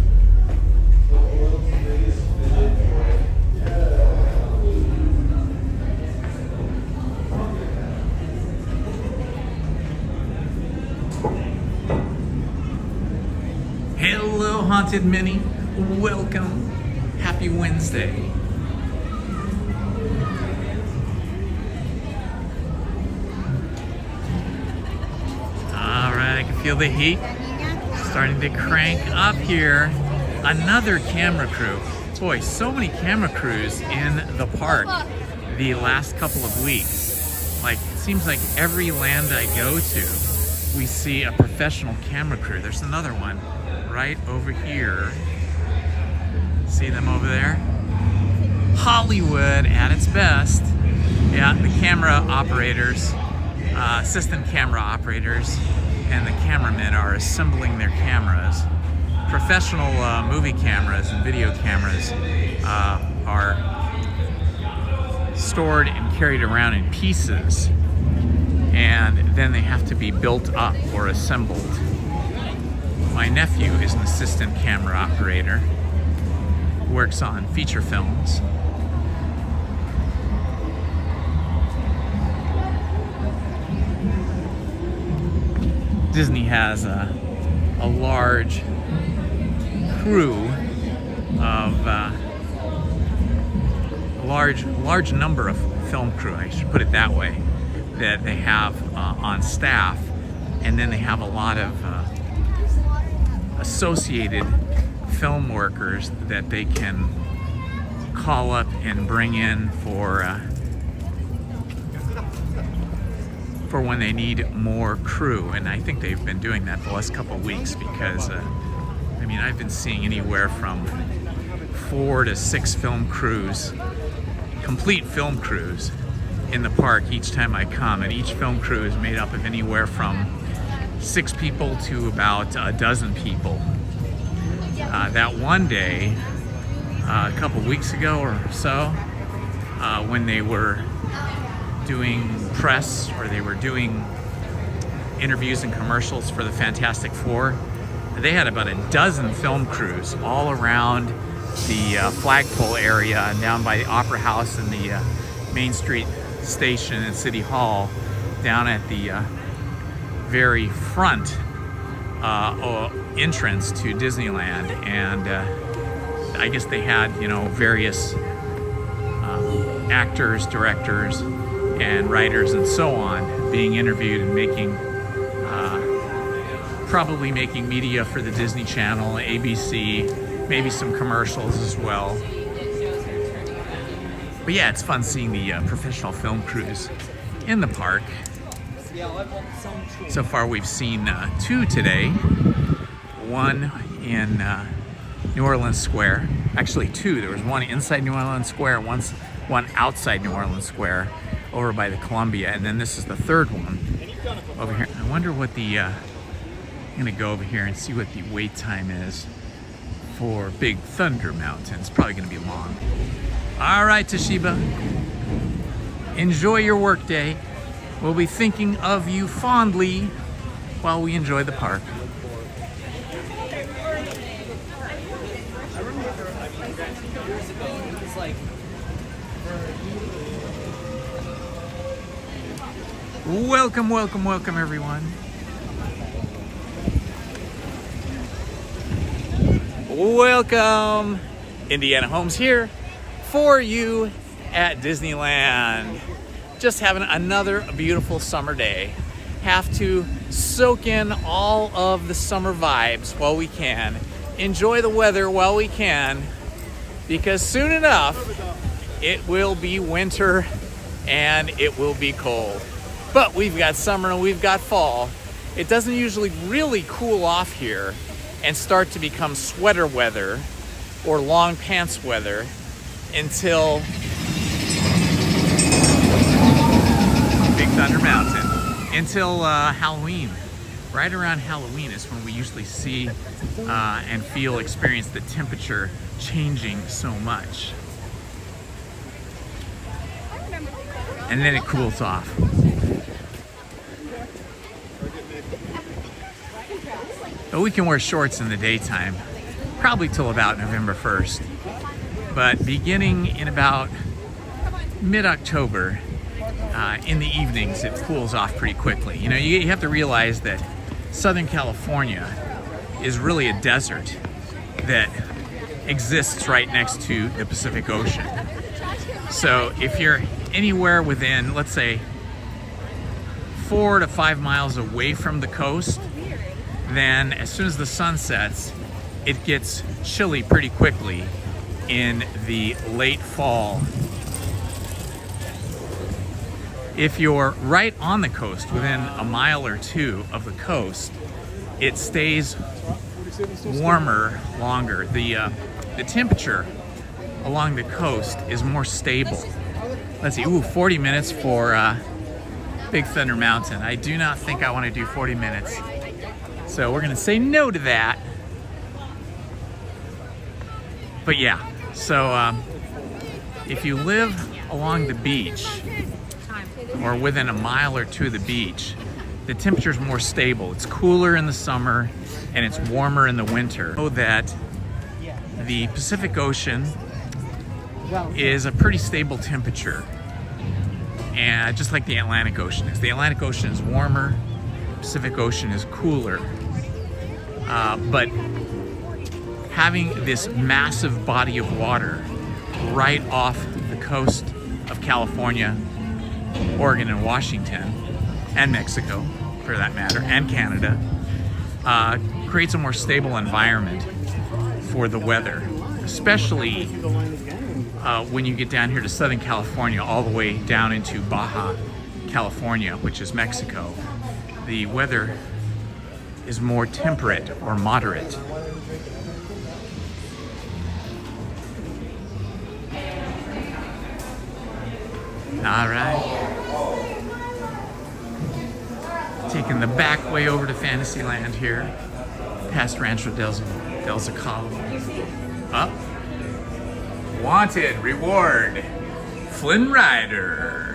Hello, Haunted Minnie. Welcome. Happy Wednesday. All right, I can feel the heat starting to crank up here. Another camera crew. Boy, so many camera crews in the park the last couple of weeks. Like, it seems like every land I go to, we see a professional camera crew. There's another one right over here. See them over there? Hollywood at its best. Yeah, the camera operators, assistant camera operators, and the cameramen are assembling their cameras. Professional movie cameras and video cameras are stored and carried around in pieces, and then they have to be built up or assembled. My nephew is an assistant camera operator, works on feature films. Disney has a large crew of a large number of film crew, I should put it that way, that they have on staff, and then they have a lot of associated film workers that they can call up and bring in for when they need more crew. And I think they've been doing that the last couple of weeks, because I mean, I've been seeing anywhere from 4 to 6 film crews, complete film crews, in the park each time I come, and each film crew is made up of anywhere from 6 people to about a dozen people. That one day, a couple weeks ago or so, when they were doing press, or they were doing interviews and commercials for the Fantastic Four, they had about a dozen film crews all around the flagpole area and down by the Opera House and the Main Street Station and City Hall, down at the very front entrance to Disneyland. And I guess they had, you know, various actors, directors, and writers and so on being interviewed and making probably making media for the Disney Channel, ABC, maybe some commercials as well. But yeah, it's fun seeing the professional film crews in the park. So far we've seen 2 today. One in New Orleans Square. Actually two, there was one inside New Orleans Square, one outside New Orleans Square over by the Columbia, and then this is the third one over here. I wonder what the, I'm gonna go over here and see what the wait time is for Big Thunder Mountain. It's probably gonna be long. All right, Toshiba, enjoy your work day. We'll be thinking of you fondly while we enjoy the park. Welcome, welcome, welcome, everyone. Welcome. Indiana Holmes here for you at Disneyland. Just having another beautiful summer day. Have to soak in all of the summer vibes while we can. Enjoy the weather while we can, because soon enough it will be winter and it will be cold. But we've got summer and we've got fall. It doesn't usually really cool off here and start to become sweater weather or long pants weather until Big Thunder Mountain, until Halloween. Right around Halloween is when we usually see and experience the temperature changing so much. And then it cools off. But we can wear shorts in the daytime, probably till about November 1st. But beginning in about mid-October, in the evenings, it cools off pretty quickly. You know, you have to realize that Southern California is really a desert that exists right next to the Pacific Ocean. So if you're anywhere within, let's say, 4 to 5 miles away from the coast, then as soon as the sun sets, it gets chilly pretty quickly in the late fall. If you're right on the coast, within a mile or two of the coast, it stays warmer longer. The temperature along the coast is more stable. Let's see, 40 minutes for Big Thunder Mountain. I do not think I want to do 40 minutes. So we're gonna say no to that. But yeah, so if you live along the beach or within a mile or two of the beach, the temperature's more stable. It's cooler in the summer and it's warmer in the winter. So that the Pacific Ocean is a pretty stable temperature, and just like the Atlantic Ocean is. The Atlantic Ocean is warmer, Pacific Ocean is cooler. But having this massive body of water right off the coast of California, Oregon, and Washington, and Mexico, for that matter, and Canada, creates a more stable environment for the weather, especially when you get down here to Southern California, all the way down into Baja California, which is Mexico. The weather is more temperate or moderate. All right. Taking the back way over to Fantasyland here, past Rancho del Zacalo. Up. Wanted reward, Flynn Rider.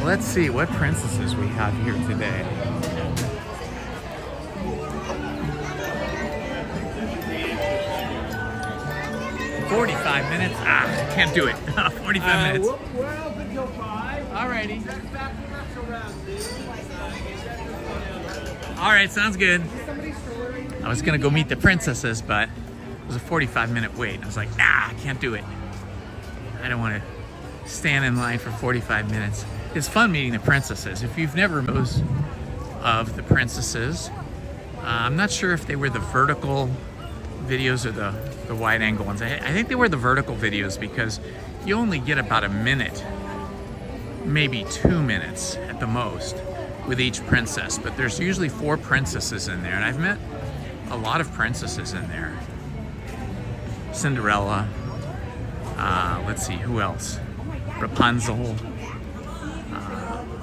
Let's see what princesses we have here today. "45 minutes? Can't do it. 45 minutes. Alrighty. Alright, sounds good. I was gonna go meet the princesses, but it was a 45-minute wait. I was like, I can't do it. I don't want to stand in line for 45 minutes. It's fun meeting the princesses. If you've never met those of the princesses, I'm not sure if they were the vertical videos or the wide angle ones. I think they were the vertical videos, because you only get about a minute maybe 2 minutes at the most with each princess, but there's usually 4 princesses in there, and I've met a lot of princesses in there. Cinderella, let's see, who else? Rapunzel,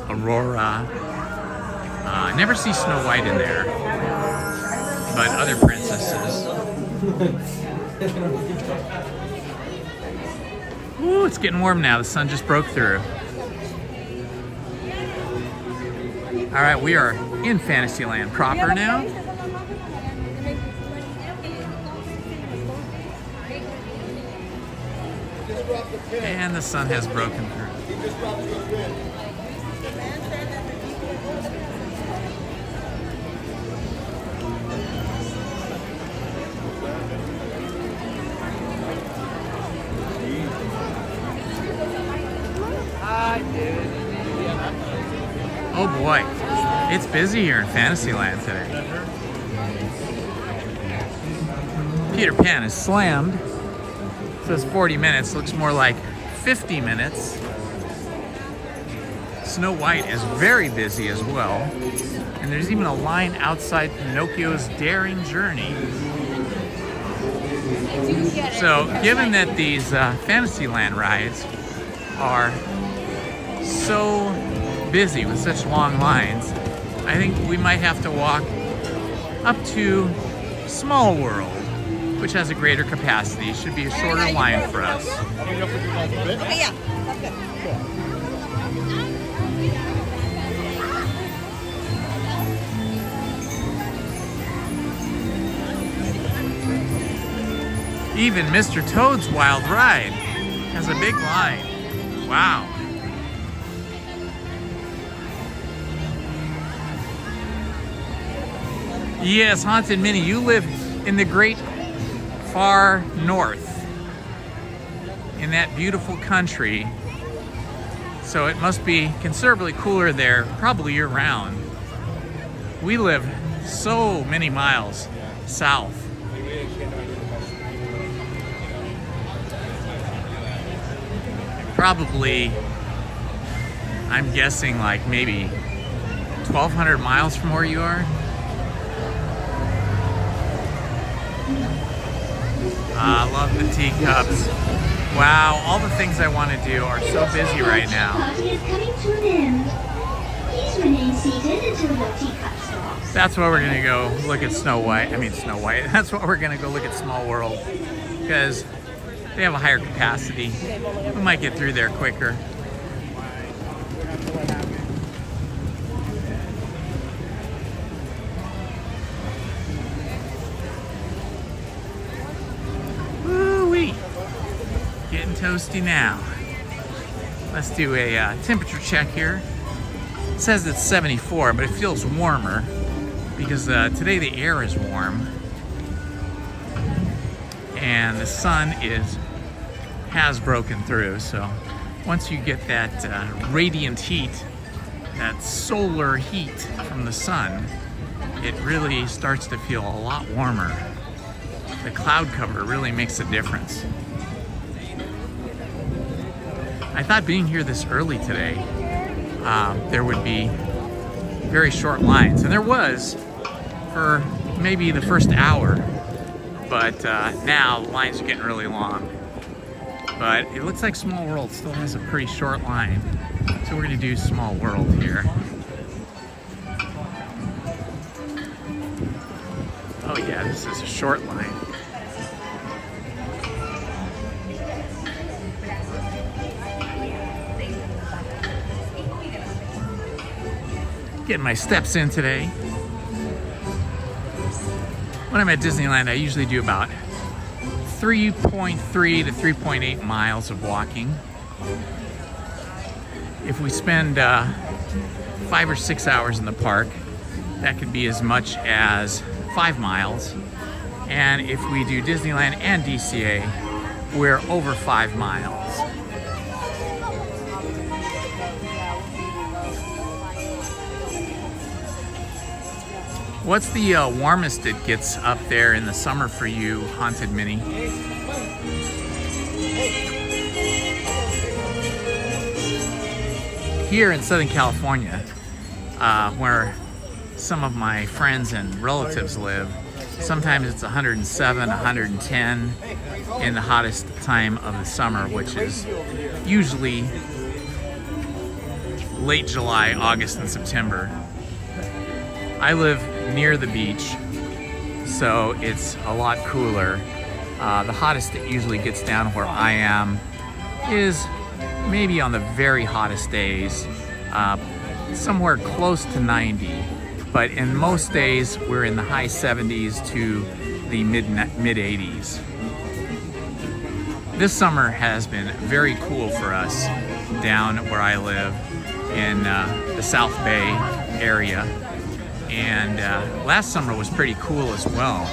Aurora. I never see Snow White in there, but other princesses. Ooh, it's getting warm now. The sun just broke through. All right, we are in Fantasyland proper now. And the sun has broken through. Oh boy, it's busy here in Fantasyland today. Peter Pan is slammed. It says 40 minutes, looks more like 50 minutes. Snow White is very busy as well. And there's even a line outside Pinocchio's Daring Journey. So, given that these Fantasyland rides are so busy with such long lines, I think we might have to walk up to Small World, which has a greater capacity. Should be a shorter line for us. Okay, yeah, that's good. Even Mr. Toad's Wild Ride has a big line. Wow. Yes, Haunted Minnie, you live in the great far north, in that beautiful country. So it must be considerably cooler there, probably year round. We live so many miles south. Probably, I'm guessing like maybe 1,200 miles from where you are. I love the teacups. Wow, all the things I want to do are so busy right now. Party is coming to an end. Please remain seated until your teacup stops. That's why we're gonna go look at Snow White. That's why we're gonna go look at Small World, because they have a higher capacity. We might get through there quicker. Woo-wee. Getting toasty now. Let's do a temperature check here. It says it's 74, but it feels warmer because today the air is warm and the sun has broken through. So once you get that radiant heat, that solar heat from the sun, it really starts to feel a lot warmer. The cloud cover really makes a difference. I thought being here this early today, there would be very short lines, and there was for maybe the first hour, but now the lines are getting really long. But it looks like Small World still has a pretty short line, so we're gonna do Small World here. Oh yeah, this is a short line. Getting my steps in today. When I'm at Disneyland, I usually do about 3.3 to 3.8 miles of walking. If we spend 5 or 6 hours in the park, that could be as much as 5 miles. And if we do Disneyland and DCA, we're over 5 miles. What's the warmest it gets up there in the summer for you, Haunted Minnie? here in Southern California, where some of my friends and relatives live, sometimes it's 107, 110 in the hottest time of the summer, which is usually late July, August, and September. I live near the beach, so it's a lot cooler. The hottest it usually gets down where I am is maybe on the very hottest days, somewhere close to 90. But in most days, we're in the high 70s to the mid 80s. This summer has been very cool for us down where I live in the South Bay area. And last summer was pretty cool as well.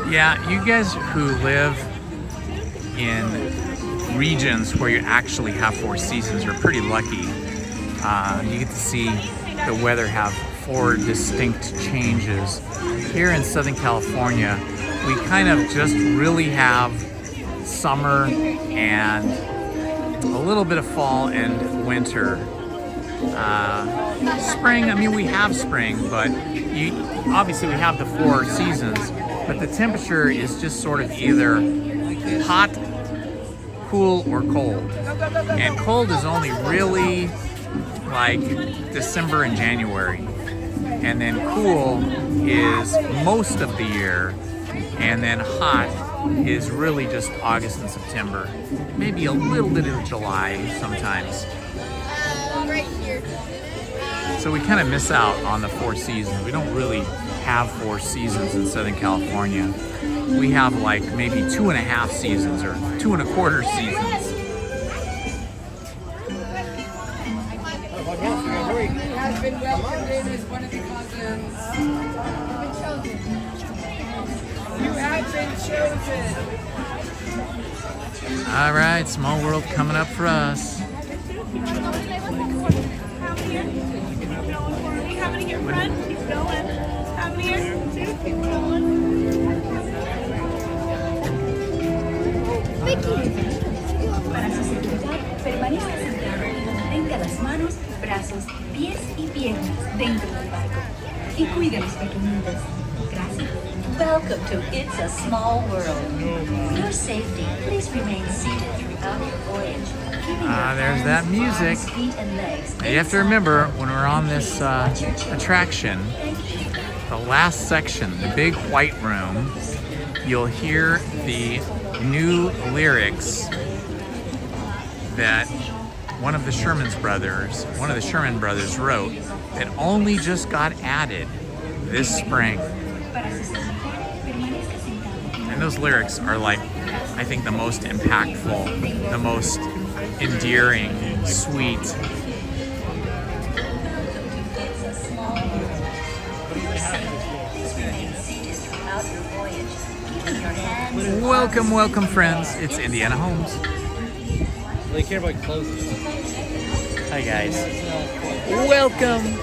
Yeah, you guys who live in regions where you actually have 4 seasons are pretty lucky. You get to see the weather have 4 distinct changes. Here in Southern California, we kind of just really have summer and a little bit of fall and winter. Spring, I mean, we have spring, but obviously we have the 4 seasons. But the temperature is just sort of either hot, cool, or cold. And cold is only really like December and January. And then cool is most of the year. And then hot is really just August and September. Maybe a little bit of July sometimes. Right here. So we kind of miss out on the 4 seasons. We don't really have 4 seasons in Southern California. We have like maybe 2.5 seasons or 2.25 seasons. He has been welcomed in as one of the cousins. You have been chosen. All right, Small World coming up for us. How many here front? Keep going. How many here? 2, keep going. Para su seguridad, permanezca sentado y mantenga las manos, brazos, pies y piernas dentro del barco. Y cuide a los pequeñitos. Gracias. Welcome to It's a Small World. For your safety, please remain seated throughout your voyage. There's that music. Now you have to remember, when we're on this attraction, the last section, the big white room, you'll hear the new lyrics that one of the Sherman brothers wrote that only just got added this spring. And those lyrics are like, I think, the most impactful, the most endearing, sweet. Welcome, welcome, friends. It's Indiana Holmes. They care about clothes. Hi, guys. Welcome.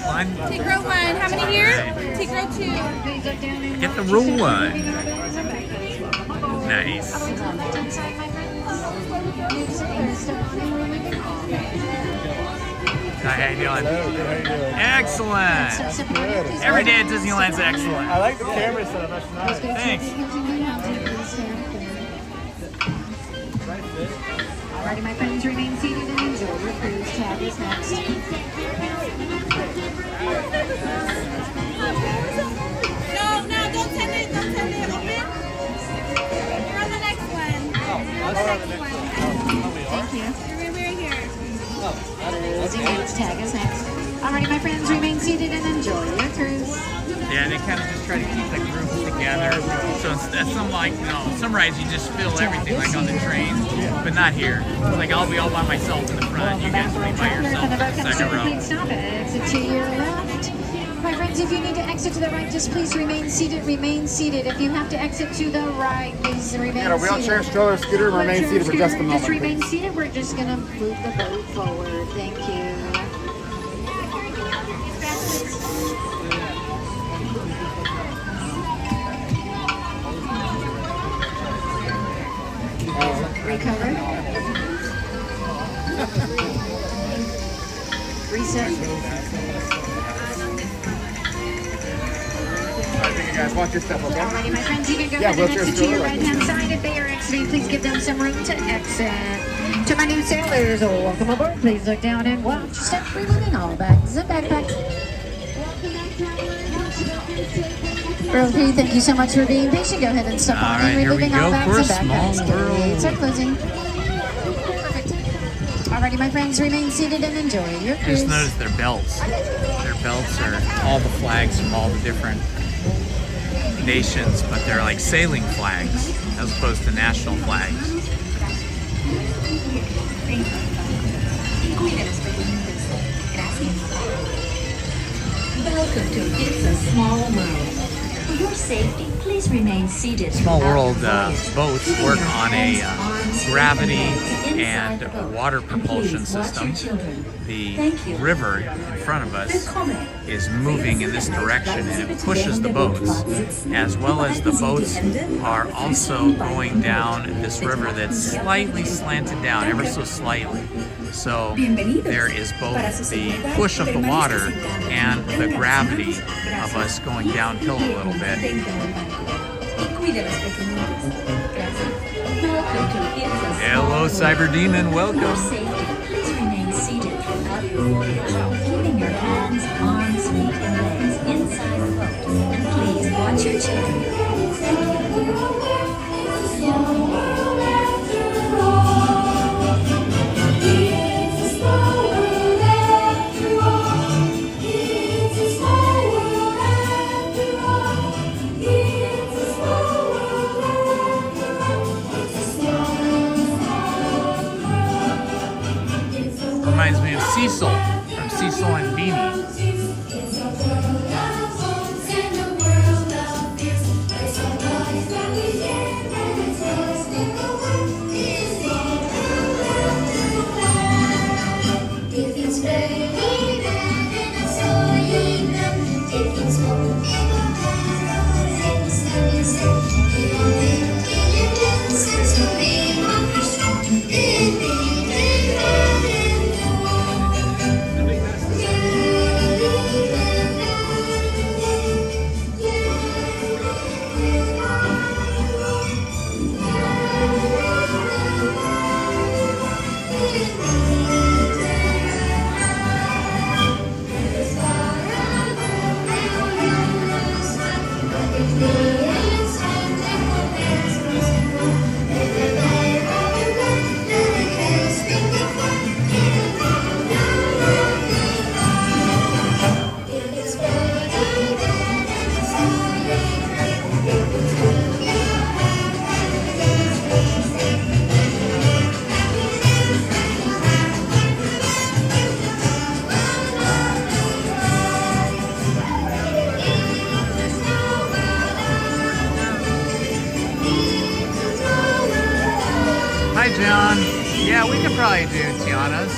One. Take row 1. How many here? Take row 2. Get the row 1. Nice. Hi, how you doing? Excellent. Every day at Disneyland's excellent. I like the camera setup. That's nice. Thanks. Alrighty, my friends, remain seated and enjoy your cruise. Tab is next. No, don't send it. Don't send it. Open. You're on the next one. Thank you. We're here. Lizzie Waits, tag us next. Alrighty, my friends, remain seated and enjoy your cruise. Yeah, they kind of just try to keep the group together. So instead, some rides you just fill everything like on the train, but not here. It's like I'll be all by myself in the front. You guys will be by yourself in the second row. Stop it. Exit to your left. My friends, if you need to exit to the right, just please remain seated. Remain seated. If you have to exit to the right, please remain seated. Got a wheelchair, stroller, scooter, remain seated for just a moment. Just remain seated. We're just going to move the boat forward. Thank you. Recover. Reset. Alright, guys, watch your step, okay? Alrighty, my friends, you can go ahead and exit to your right-hand side. If they are exiting, please give them some room to exit. To my new sailors, welcome aboard. Please look down and watch. Step removing all bags and backpacks. Girl 3, thank you so much for being patient. Go ahead and step on in, removing all bags and backpacks. Gates are closing. Perfect. Alrighty, my friends, remain seated and enjoy your cruise. Just notice their belts. Their belts are all the flags from all the different nations, but they're like sailing flags as opposed to national flags. Welcome to It's a Small World. For your safety, please remain seated. Small World boats work on a gravity and water propulsion system. The river in front of us is moving in this direction and it pushes the boats, as well as the boats are also going down this river that's slightly slanted down, ever so slightly. So there is both the push of the water and the gravity of us going downhill a little bit. Hello, Cyber Demon, welcome. Please remain seated throughout your voyage, keeping your hands, arms, feet, and legs inside the boat. And please watch your children. Thank Reminds me of Cecil from Cecil and Beanie. Hi, John. Yeah, we could probably do Tiana's.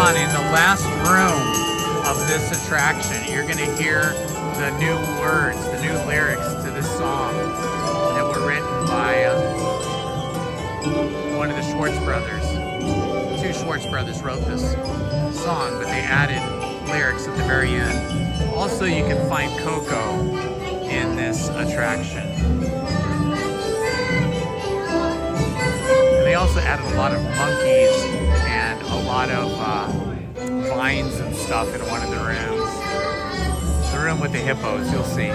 on in the last room of this attraction. You're going to hear the new words, the new lyrics to this song that were written by one of the Schwartz brothers. Two Schwartz brothers wrote this song, but they added lyrics at the very end. Also, you can find Coco in this attraction. And they also added a lot of monkeys and a lot of vines and stuff in one of the rooms. The room with the hippos, you'll see.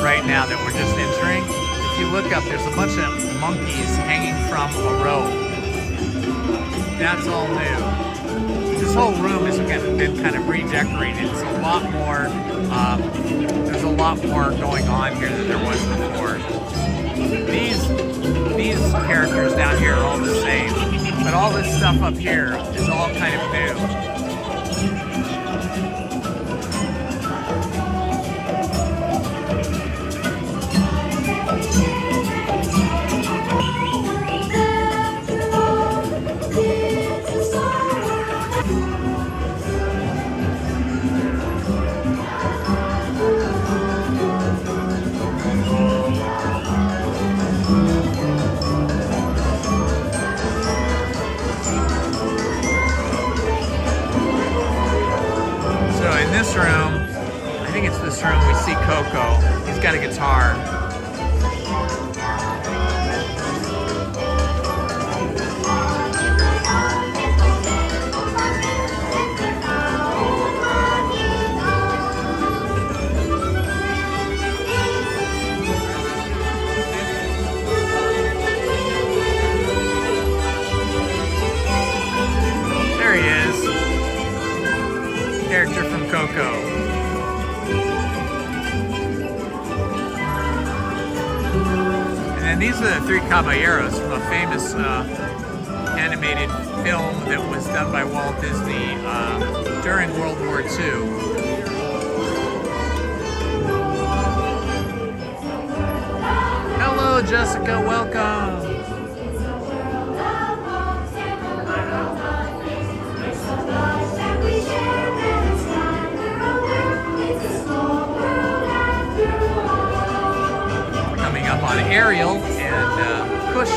Right now that we're just entering, if you look up, there's a bunch of monkeys hanging from a rope. That's all new. This whole room has been kind of redecorated. It's a lot more, there's a lot more going on here than there was before. These characters down here are all the same, but all this stuff up here is all kind of new. This room, I think it's this room, we see Coco. He's got a guitar. There he is. Character from Coco. And then these are the three caballeros from a famous animated film that was done by Walt Disney during World War II. Hello, Jessica, welcome. On Ariel and Push.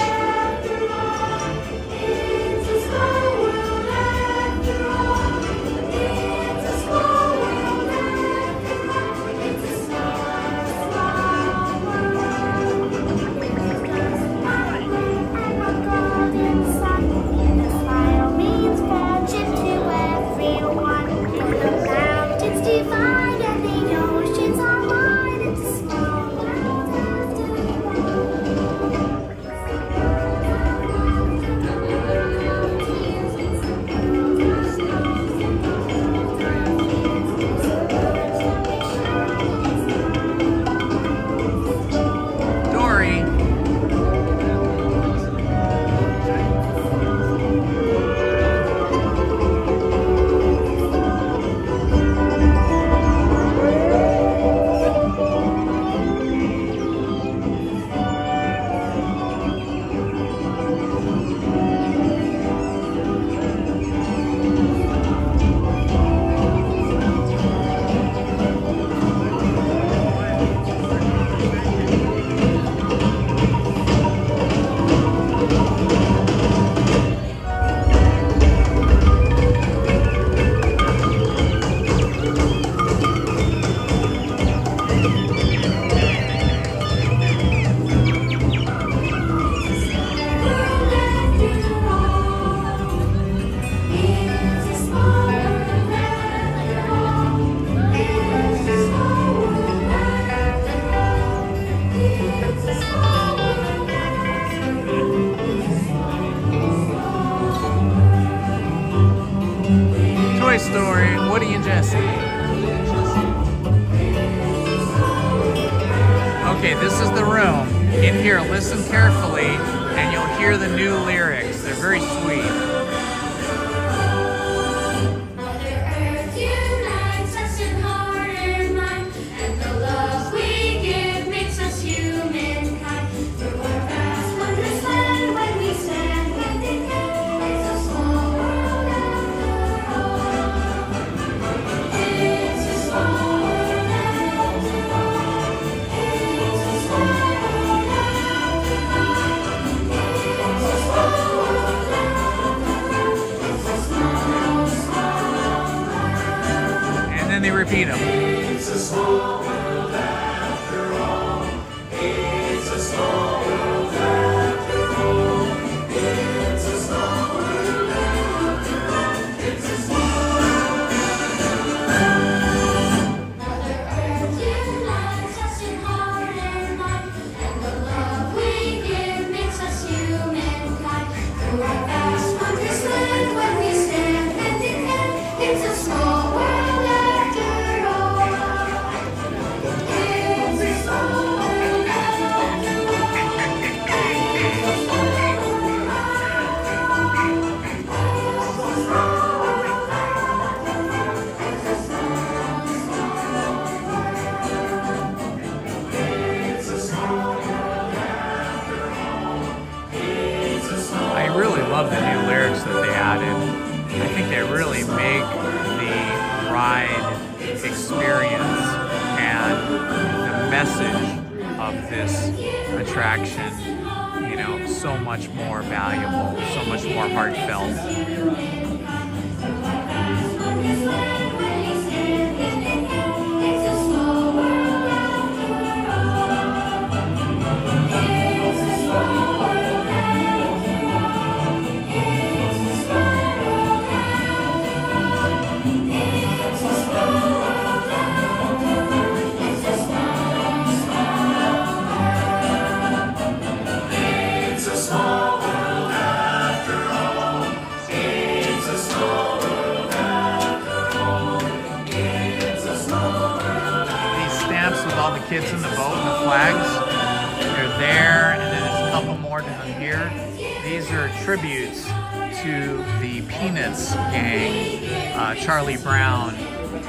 Story, Woody and Jesse. Okay, this is the room in here, listen carefully, and you'll hear the new lyrics. They're very sweet. They repeat them. It's a small world after all. It's a small world after all. It's a small world after all. It's a small world after all. Mother Earth unites us in heart and mind, and the love we give makes us humankind. Through our vast wondrous land, when we stand hand in hand, it's a small world. Love the new lyrics that they added. I think they really make the ride experience and the message of this attraction, you know, so much more valuable, so much more heartfelt. Kids in the boat and the flags, they're there, and then there's a couple more down here. These are tributes to the Peanuts gang, Charlie Brown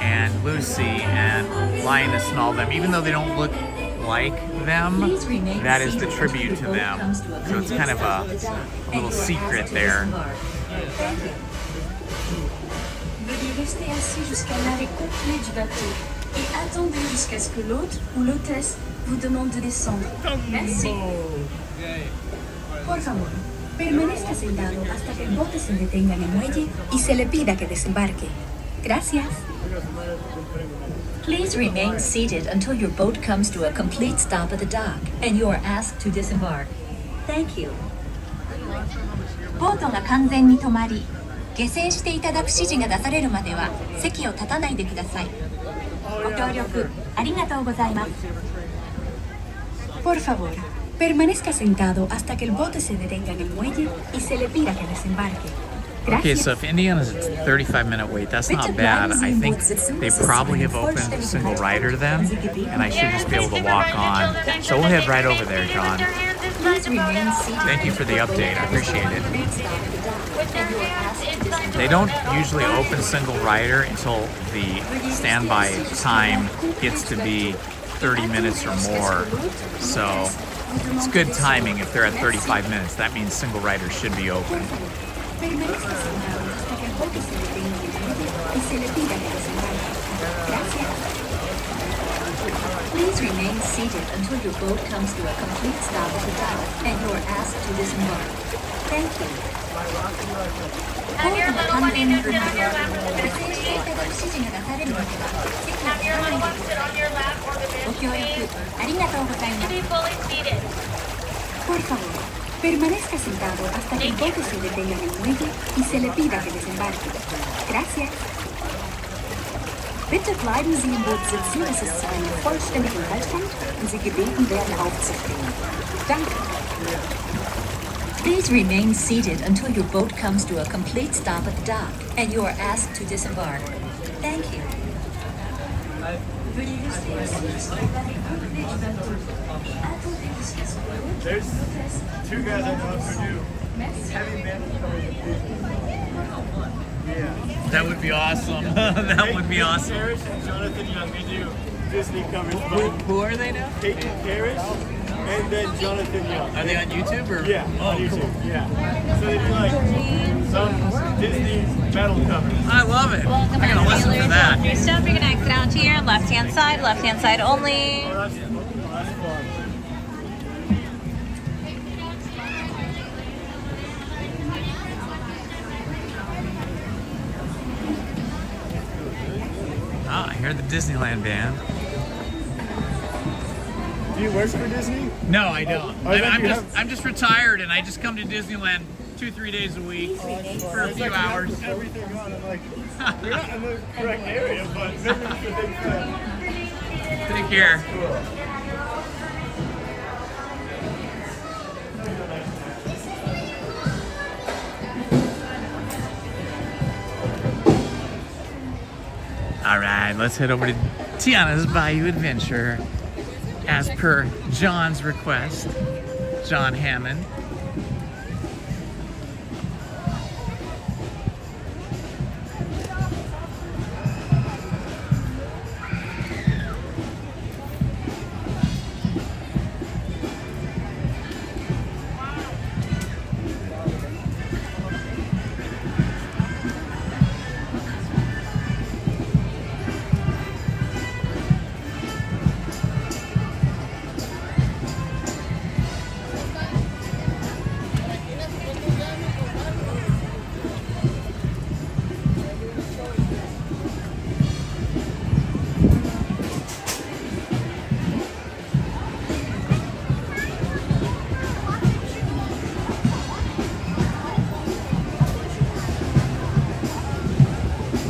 and Lucy and Linus and all of them. Even though they don't look like them, that is the tribute to them. So it's kind of a little secret there. Veuillez rester assis jusqu'à l'arrêt complet du bateau et attendez jusqu'à ce que l'hôte ou l'hôtesse vous demande de descendre. Merci. Por favor, permanezca sentado hasta que el bote se detenga en el muelle y se le pida que desembarque. Gracias. Please remain seated until your boat comes to a complete stop at the dock and you are asked to disembark. Thank you. ボートが完全に止まり、下船していただく指示が出されるまでは席を立たないでください。ご協力ありがとうございます。Por favor, permanezca sentado hasta que el bote se detenga en el muelle y se le pida que desembarque. Okay, so if Indiana's a 35-minute wait, that's not bad. I think they probably have opened a single rider then, and I should just be able to walk on. So we'll head right over there, John. Thank you for the update. I appreciate it. They don't usually open single rider until the standby time gets to be 30 minutes or more. So it's good timing if they're at 35 minutes. That means single rider should be open. Permanezca sentado hasta que el bote se detenga en el muelle y se le pida que desembarque. Gracias. Please remain seated until your boat comes to a complete stop at the dock and you are asked to disembark. Thank you. ボートが完全に止まり、下船していただく指示が出されるまでは席を立たないでください。ご協力ありがとうございます。Por favor, permanezca sentado hasta que el bote se detenga en el muelle y se le pida que desembarque. Gracias. Bitte bleiben Sie im Boot sitzen, bis es zu einem vollständigen Halt kommt und Sie gebeten werden aufzustehen. Danke. Please remain seated until your boat comes to a complete stop at the dock and you are asked to disembark. Thank you. Veuillez rester assis jusqu'à l'arrêt There's two guys I know who do heavy metal covers of Disney. Yeah. That would be awesome. That would be awesome. Parrish and Jonathan Young, they do Disney covers. Who are they now? Peyton Parrish and then Jonathan Young. Are they on YouTube or? Yeah, on YouTube. Yeah. So they do like some Disney metal covers. I love it. Welcome I'm gonna listen to that. Your stuff, you're gonna exit out to your left-hand side only. Oh, that's fun. Ah, I hear the Disneyland band. Do you work for Disney? No, I don't. Oh, I'm just retired, and I just come to Disneyland 2-3 days a week for a few hours. Everything on. I'm like, you're not in the correct area, but maybe it's a big fan. Take care. All right, let's head over to Tiana's Bayou Adventure as per John's request, John Hammond.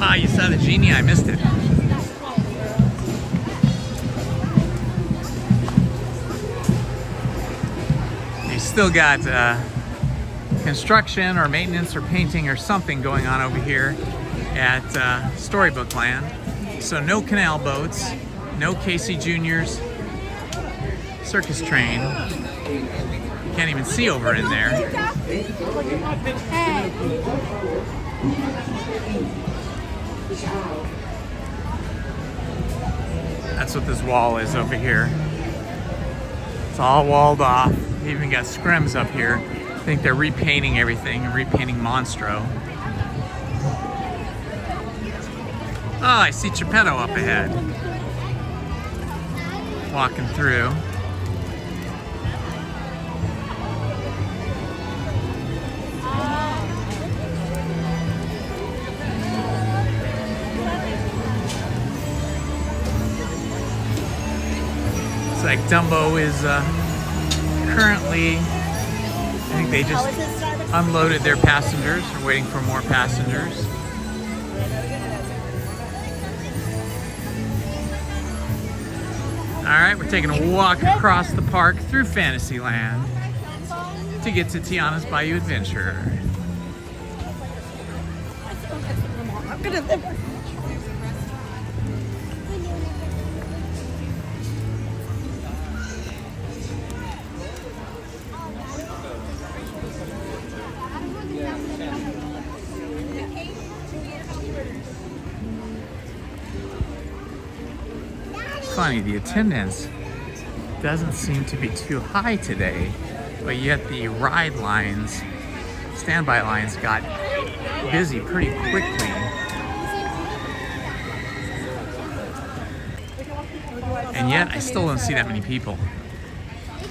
Ah, you saw the genie, I missed it. You still got construction or maintenance or painting or something going on over here at Storybook Land. So no canal boats, no Casey Jr.'s circus train. You can't even see over in there. That's what this wall is over here. It's all walled off. They even got scrims up here. I think they're repainting everything and repainting Monstro. Oh, I see Geppetto up ahead. Walking through. Looks like Dumbo is currently, I think they just unloaded their passengers. They're waiting for more passengers. All right, we're taking a walk across the park through Fantasyland to get to Tiana's Bayou Adventure. I'm gonna live. Funny, the attendance doesn't seem to be too high today, but yet the ride lines, standby lines, got busy pretty quickly. And yet I still don't see that many people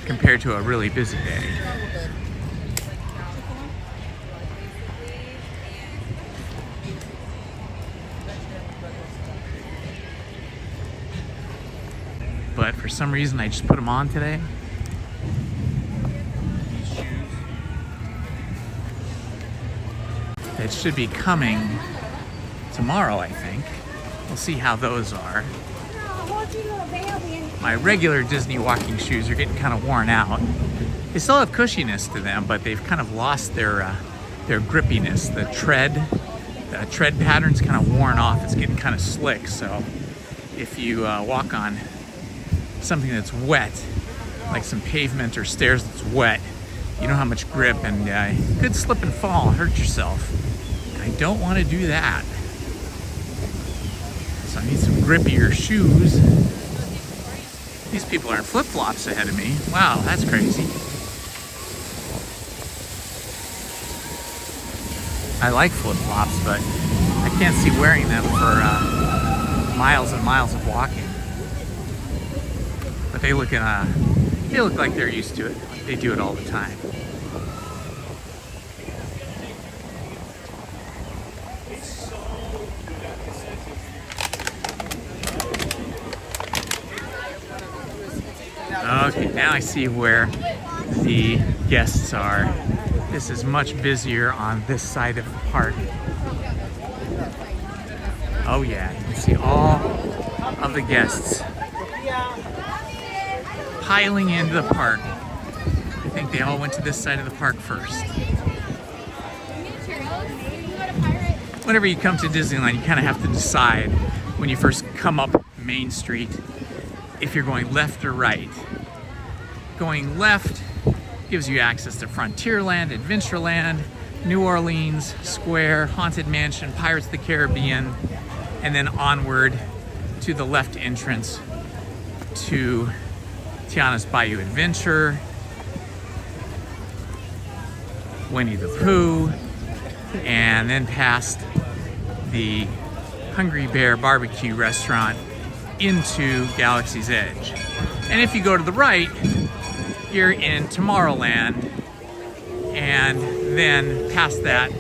compared to a really busy day. But for some reason I just put them on today. It should be coming tomorrow, I think. We'll see how those are. My regular Disney walking shoes are getting kind of worn out. They still have cushiness to them, but they've kind of lost their grippiness. The tread pattern's kind of worn off. It's getting kind of slick. So if you walk on something that's wet, like some pavement or stairs that's wet, you don't have much grip and you could slip and fall, hurt yourself. And I don't want to do that. So I need some grippier shoes. These people are in flip-flops ahead of me. Wow, that's crazy. I like flip-flops, but I can't see wearing them for miles and miles of walking. But they look like they're used to it. They do it all the time. Okay, now I see where the guests are. This is much busier on this side of the park. Oh yeah, you can see all of the guests piling into the park. I think they all went to this side of the park first. Whenever you come to Disneyland, you kind of have to decide when you first come up Main Street if you're going left or right. Going left gives you access to Frontierland, Adventureland, New Orleans Square, Haunted Mansion, Pirates of the Caribbean, and then onward to the left entrance to Tiana's Bayou Adventure, Winnie the Pooh, and then past the Hungry Bear Barbecue restaurant into Galaxy's Edge. And if you go to the right, you're in Tomorrowland, and then past that,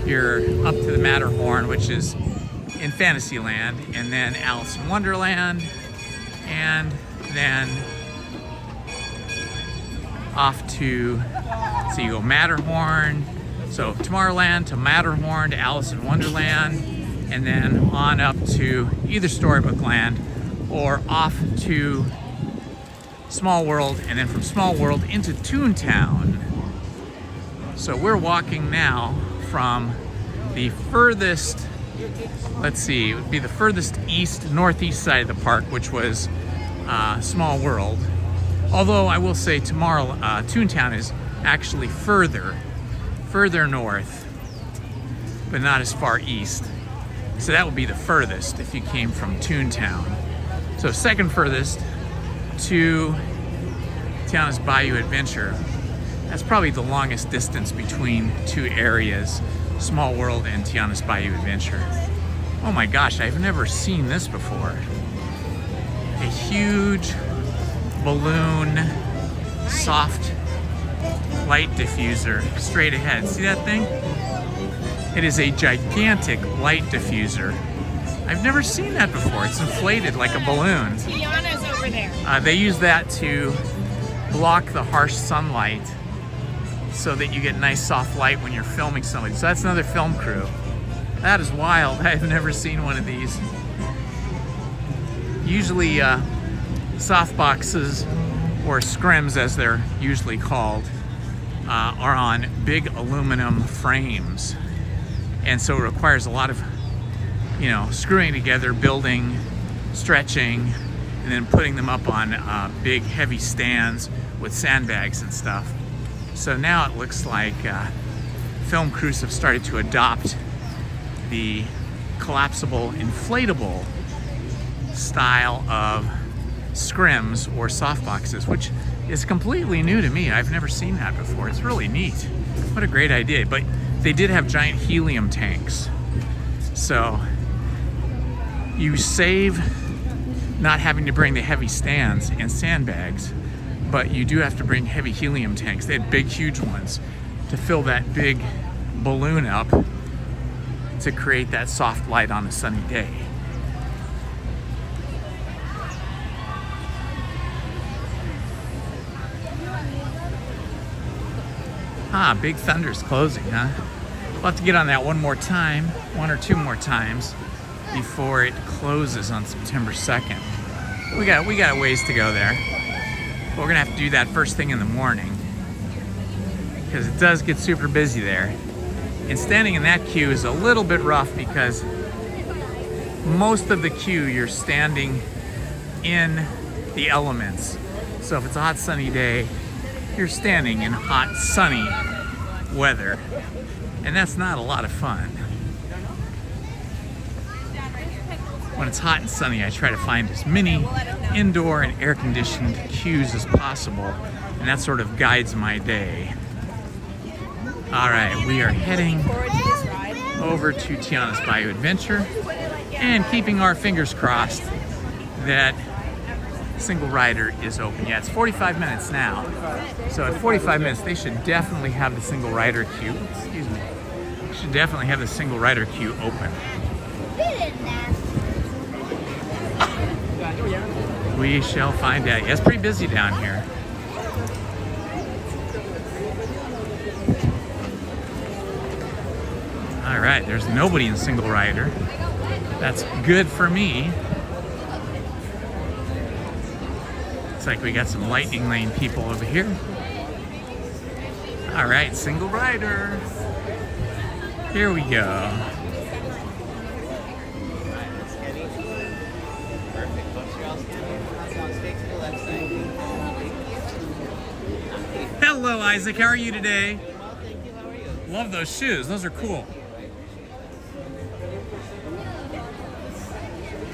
you're up to the Matterhorn, which is in Fantasyland, and then Alice in Wonderland, and then off to, so you go Matterhorn, so Tomorrowland to Matterhorn to Alice in Wonderland, and then on up to either Storybook Land or off to Small World, and then from Small World into Toontown. So we're walking now from the furthest, let's see, it would be the furthest northeast side of the park, which was Small World. Although I will say Toontown is actually further north, but not as far east. So that would be the furthest if you came from Toontown. So second furthest to Tiana's Bayou Adventure. That's probably the longest distance between two areas, Small World and Tiana's Bayou Adventure. Oh my gosh, I've never seen this before. A huge balloon, soft light diffuser straight ahead. See that thing? It is a gigantic light diffuser. I've never seen that before. It's inflated like a balloon. Tiana's over there. They use that to block the harsh sunlight so that you get nice soft light when you're filming somebody. So that's another film crew. That is wild. I've never seen one of these. Usually softboxes, or scrims as they're usually called, are on big aluminum frames. And so it requires a lot of, screwing together, building, stretching, and then putting them up on big heavy stands with sandbags and stuff. So now it looks like film crews have started to adopt the collapsible, inflatable style of scrims or softboxes, which is completely new to me. I've never seen that before. It's really neat. What a great idea. But they did have giant helium tanks. So you save not having to bring the heavy stands and sandbags, but you do have to bring heavy helium tanks. They had big, huge ones to fill that big balloon up to create that soft light on a sunny day. Big Thunder's closing, huh? We'll have to get on that one or two more times before it closes on September 2nd. We got a ways to go there. But we're gonna have to do that first thing in the morning because it does get super busy there. And standing in that queue is a little bit rough because most of the queue you're standing in the elements. So if it's a hot sunny day, you're standing in hot sunny weather, and that's not a lot of fun. When it's hot and sunny, I try to find as many indoor and air-conditioned queues as possible, and that sort of guides my day. All right, we are heading over to Tiana's Bayou Adventure and keeping our fingers crossed that single rider is open. Yeah, it's 45 minutes now. So at 45 minutes, they should definitely have the single rider queue. Excuse me. Should definitely have the single rider queue open. We shall find out. Yeah, it's pretty busy down here. All right, there's nobody in single rider. That's good for me. Looks like we got some lightning lane people over here. All right, single rider. Here we go. Hello, Isaac. How are you today? Love those shoes. Those are cool.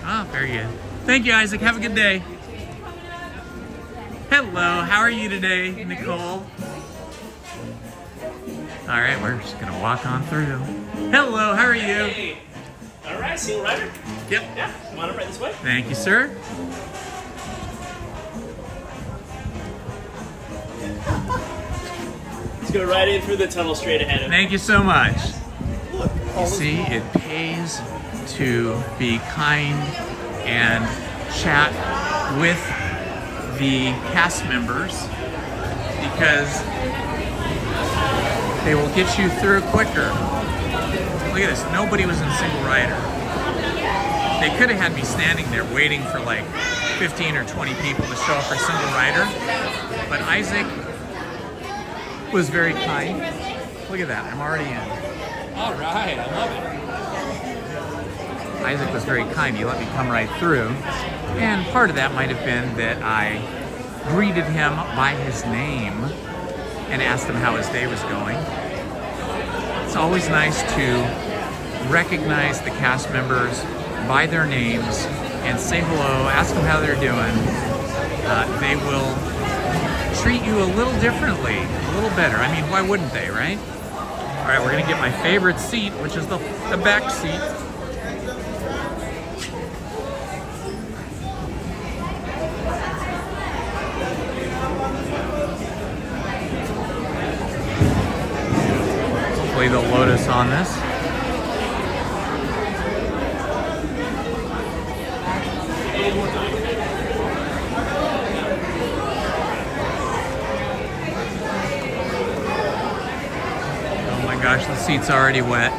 Ah, very good. Thank you, Isaac. Have a good day. Hello. How are you today, Nicole? All right, we're just gonna walk on through. Hello. How are you? Hey. All right, single rider. Yep. Yeah. Come on up right this way. Thank you, sir. Let's go right in through the tunnel straight ahead of Thank you so much. You see, it pays to be kind and chat with the cast members because they will get you through quicker. Look at this, nobody was in single rider. They could have had me standing there waiting for like 15 or 20 people to show up for single rider, but Isaac was very kind. Look at that, I'm already in. All right, I love it. Isaac was very kind, he let me come right through. And part of that might have been that I greeted him by his name and asked him how his day was going. It's always nice to recognize the cast members by their names and say hello, ask them how they're doing. They will treat you a little differently, a little better. I mean, why wouldn't they, right? All right, we're gonna get my favorite seat, which is the back seat. Hopefully they'll load us on this. Gosh, the seat's already wet.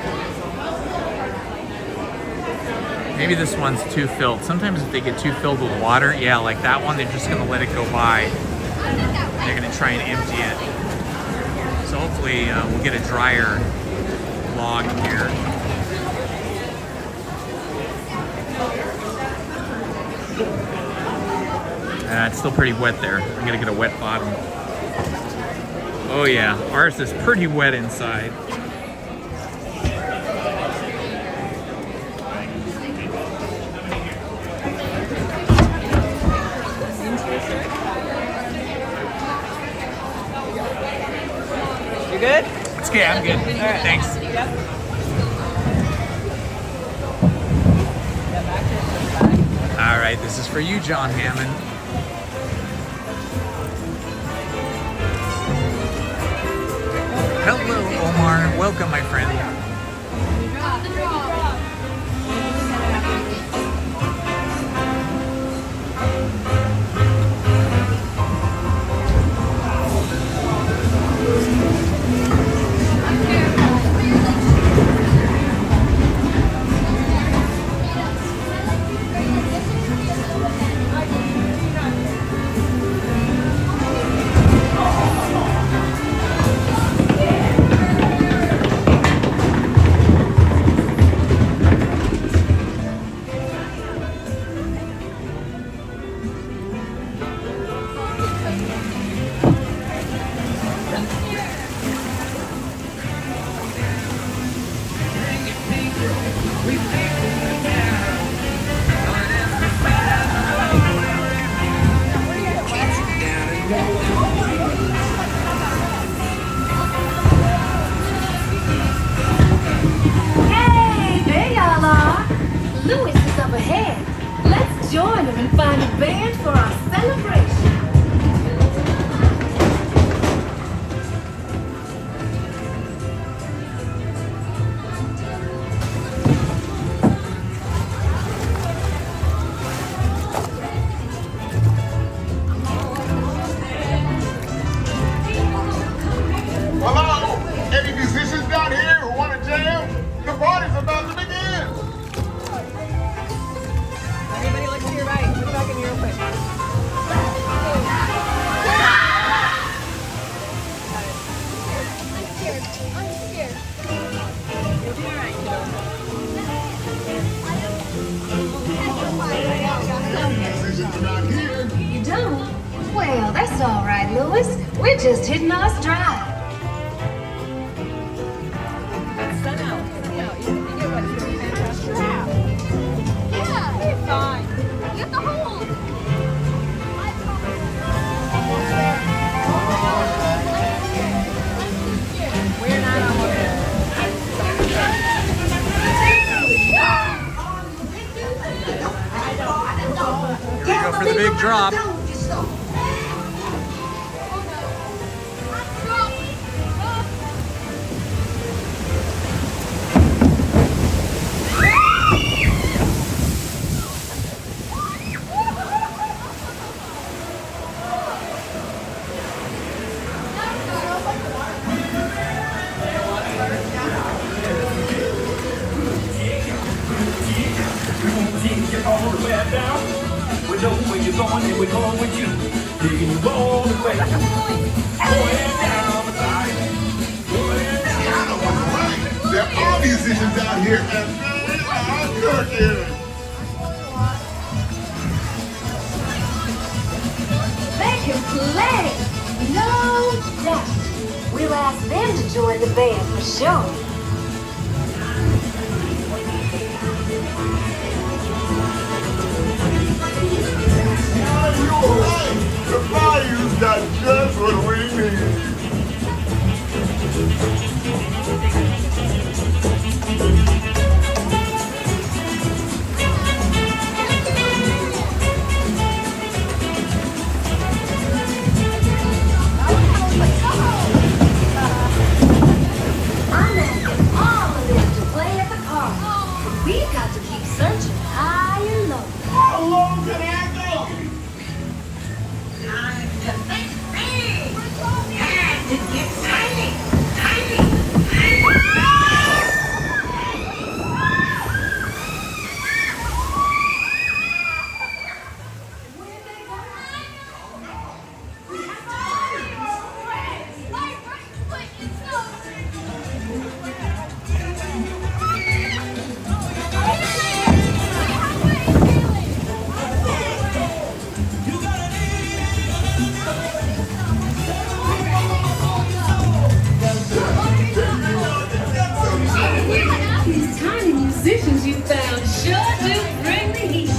Maybe this one's too filled. Sometimes if they get too filled with water, yeah, like that one, they're just gonna let it go by. They're gonna try and empty it. So hopefully we'll get a drier log here. It's still pretty wet there. I'm gonna get a wet bottom. Oh yeah, ours is pretty wet inside. You good? It's okay, I'm good. All right. Thanks. Yep. All right, this is for you, John Hammond. Hello, Omar. Welcome, my friend. Louis is up ahead. Let's join him and find a band for our celebration. Hello? Any musicians down here who want to jam? The party's about to begin. Everybody look to your right. Look back in here real quick. You don't? Well, that's all right, Louis. We're just hitting our stride. Sun out. You get what? You're doing fantastic. Yeah, you're fine. Get the hold. We're not on Here we go for the big drop. We know where you're going and we're going with you. Digging you all the way. Going down the line. Tiana was right. There are musicians out here and they are cooking. They can play, no doubt. We'll ask them to join the band for sure. You're right. The Bayou's got just what we need. I'm asking all of them to play at the party. But we've got to keep searching high and low. How long can I go? These tiny musicians you found sure do bring the heat.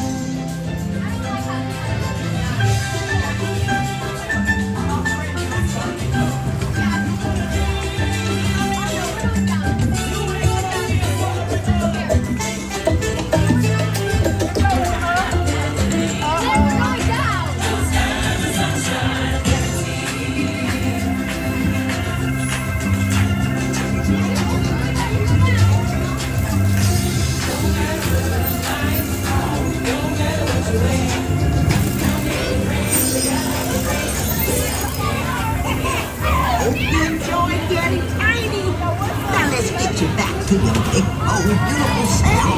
To your big, old, beautiful self.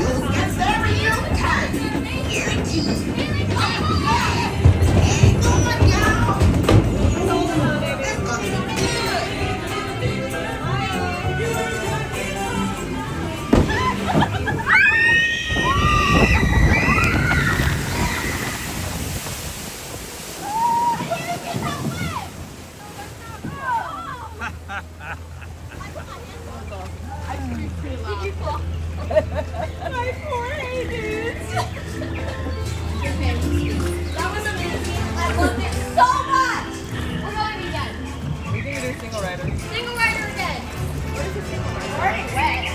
You'll get very tiny, guaranteed. My poor dudes. That was amazing. I loved it so much. We're going again. We can do single rider. Single rider again. What is a single rider? Already wet.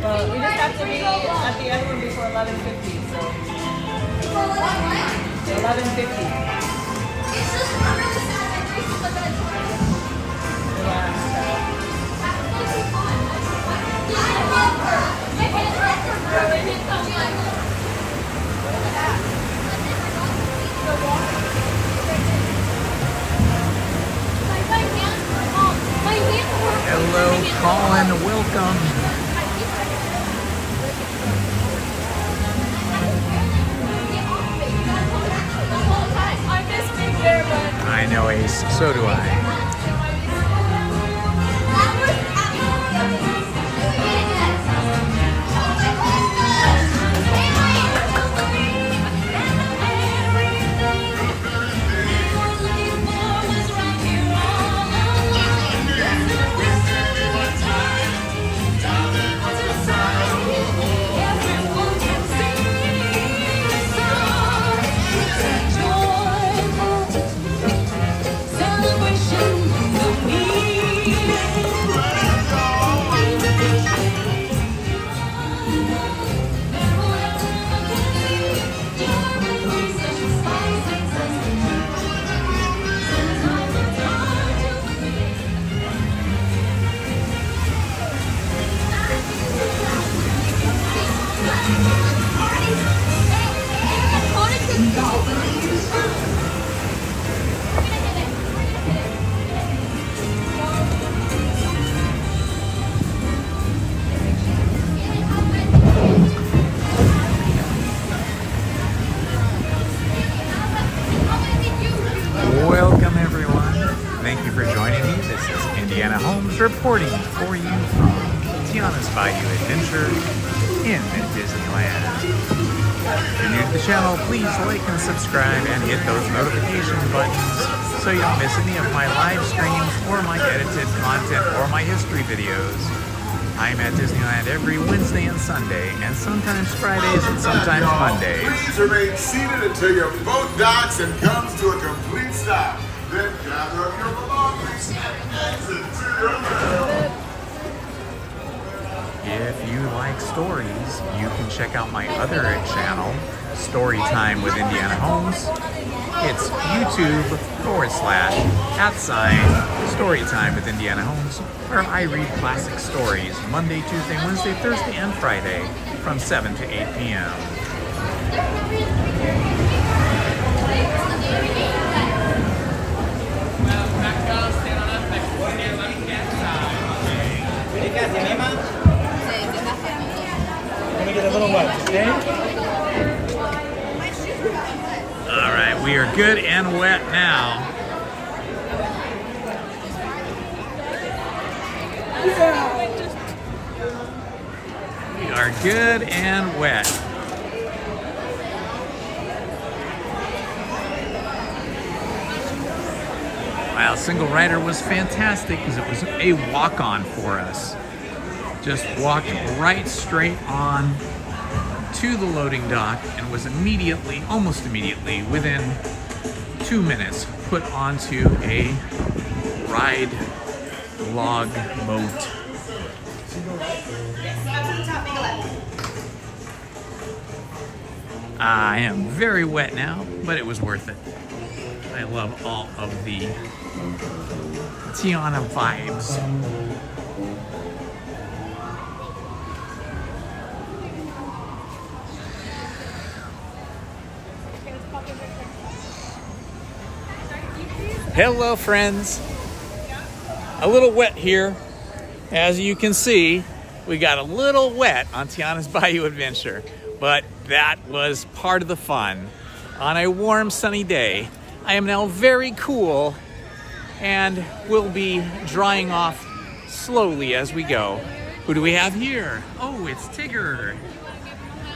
Well, we just have to be at the other one before 11:50. So. Before 11:50. 11:50. It's just I'm really sad that Grace is gonna join us. That's gonna be fun. I love her. I can't wait for her. I can't tell me I love her. Look at that. The water. My hand. My hand hurts. Hello, Colin. Welcome. I know, Ace. So do I. Welcome, everyone. Thank you for joining me. This is Indiana Holmes reporting for you from Tiana's Bayou Adventure in Disneyland. If you're new to the channel, please like and subscribe and hit those notification buttons so you don't miss any of my live streams or my edited content or my history videos. I'm at Disneyland every Wednesday and Sunday, and sometimes Fridays and sometimes Mondays. Please remain seated until your boat docks and comes to a complete stop. Then gather up your belongings and exit to your boat. If you like stories, you can check out my other channel, Storytime with Indiana Holmes. It's YouTube.com/@Storytime with Indiana Holmes, where I read classic stories Monday, Tuesday, Wednesday, Thursday, and Friday from 7 to 8 p.m. Let me get a little wet, okay? All right, we are good and wet now. We are good and wet. Wow, Single Rider was fantastic because it was a walk-on for us. Just walked right straight on to the loading dock and was immediately, almost immediately, within 2 minutes, put onto a ride log boat. I am very wet now, but it was worth it. I love all of the Tiana vibes. Hello, friends. A little wet here. As you can see, we got a little wet on Tiana's Bayou Adventure, but that was part of the fun. On a warm, sunny day, I am now very cool and will be drying off slowly as we go. Who do we have here? Oh, it's Tigger.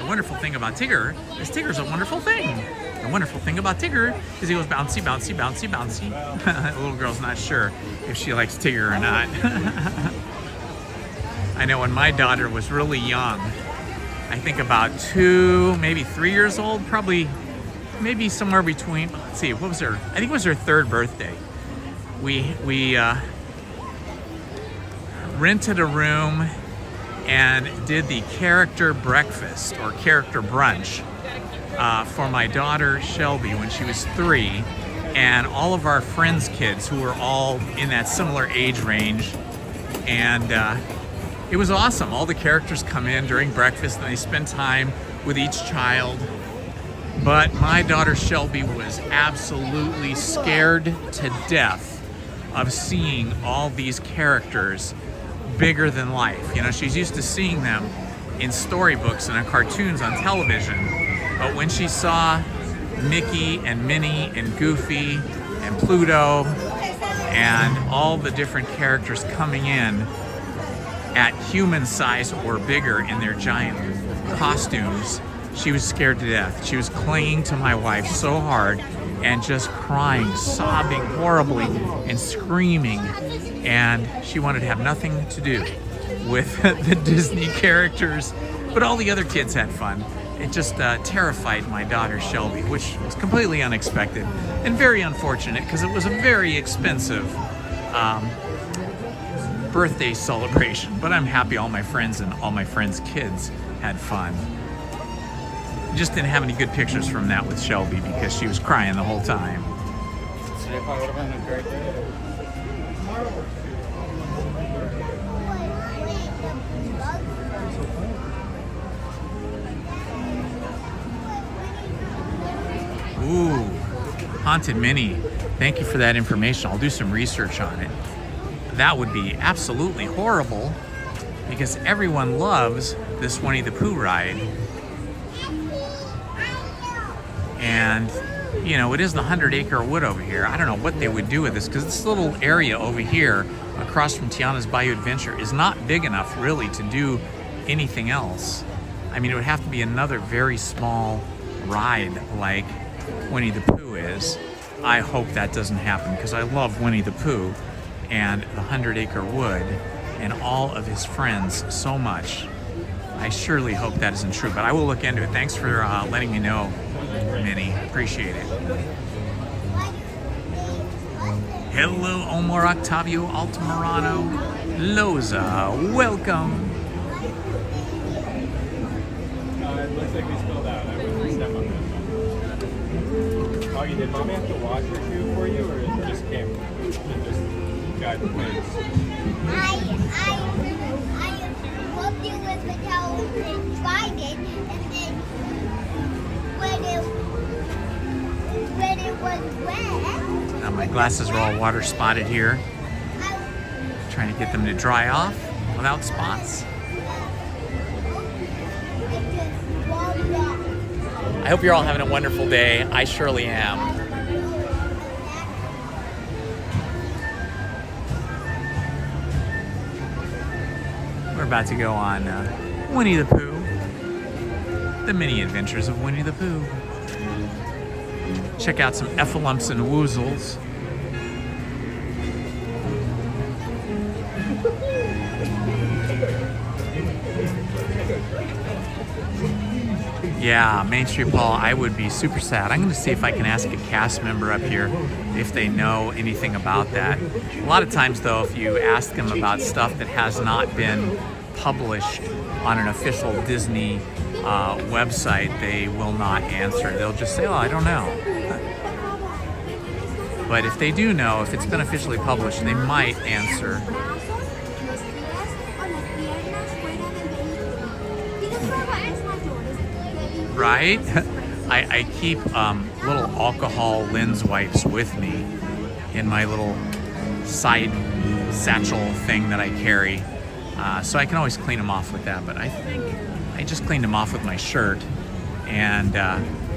The wonderful thing about Tigger is Tigger's a wonderful thing. The wonderful thing about Tigger is he goes bouncy, bouncy, bouncy, bouncy. The little girl's not sure if she likes Tigger or not. I know when my daughter was really young, I think about 2, maybe 3 years old, probably maybe somewhere between, let's see, what was her, I think it was her 3rd birthday. We rented a room and did the character breakfast or character brunch for my daughter Shelby when she was 3, and all of our friends' kids who were all in that similar age range. And it was awesome. All the characters come in during breakfast and they spend time with each child. But my daughter Shelby was absolutely scared to death of seeing all these characters bigger than life. You know, she's used to seeing them in storybooks and in cartoons on television. But when she saw Mickey and Minnie and Goofy and Pluto and all the different characters coming in at human size or bigger in their giant costumes, she was scared to death. She was clinging to my wife so hard and just crying, sobbing horribly and screaming. And she wanted to have nothing to do with the Disney characters, but all the other kids had fun. It just terrified my daughter Shelby, which was completely unexpected and very unfortunate because it was a very expensive birthday celebration. But I'm happy all my friends and all my friends' kids had fun. Just didn't have any good pictures from that with Shelby because she was crying the whole time. Ooh, Haunted Minnie. Thank you for that information. I'll do some research on it. That would be absolutely horrible because everyone loves this Winnie the Pooh ride. And, you know, it is the 100-acre wood over here. I don't know what they would do with this because this little area over here across from Tiana's Bayou Adventure is not big enough really to do anything else. I mean, it would have to be another very small ride like Winnie the Pooh is. I hope that doesn't happen because I love Winnie the Pooh and the 100-acre wood and all of his friends so much. I surely hope that isn't true, but I will look into it. Thanks for letting me know, Minnie. Appreciate it. Hello, Omar Octavio Altamirano. Loza, welcome. It looks like we spilled out. I wouldn't step on that. Oh, did mommy have to wash your shoe for you, or it just came? It just got placed? I rubbed it with the towel and dried it, and then when it was wet. Now my glasses are all water spotted here. Trying to get them to dry off without spots. I hope you're all having a wonderful day. I surely am. We're about to go on Winnie the Pooh. The mini adventures of Winnie the Pooh. Check out some effalumps and woozles. Yeah, Main Street Paul, I would be super sad. I'm going to see if I can ask a cast member up here if they know anything about that. A lot of times, though, if you ask them about stuff that has not been published on an official Disney website, they will not answer. They'll just say, oh, I don't know. But if they do know, if it's been officially published, they might answer. Right? I keep little alcohol lens wipes with me in my little side satchel thing that I carry. So I can always clean them off with that. But I think I just cleaned them off with my shirt. And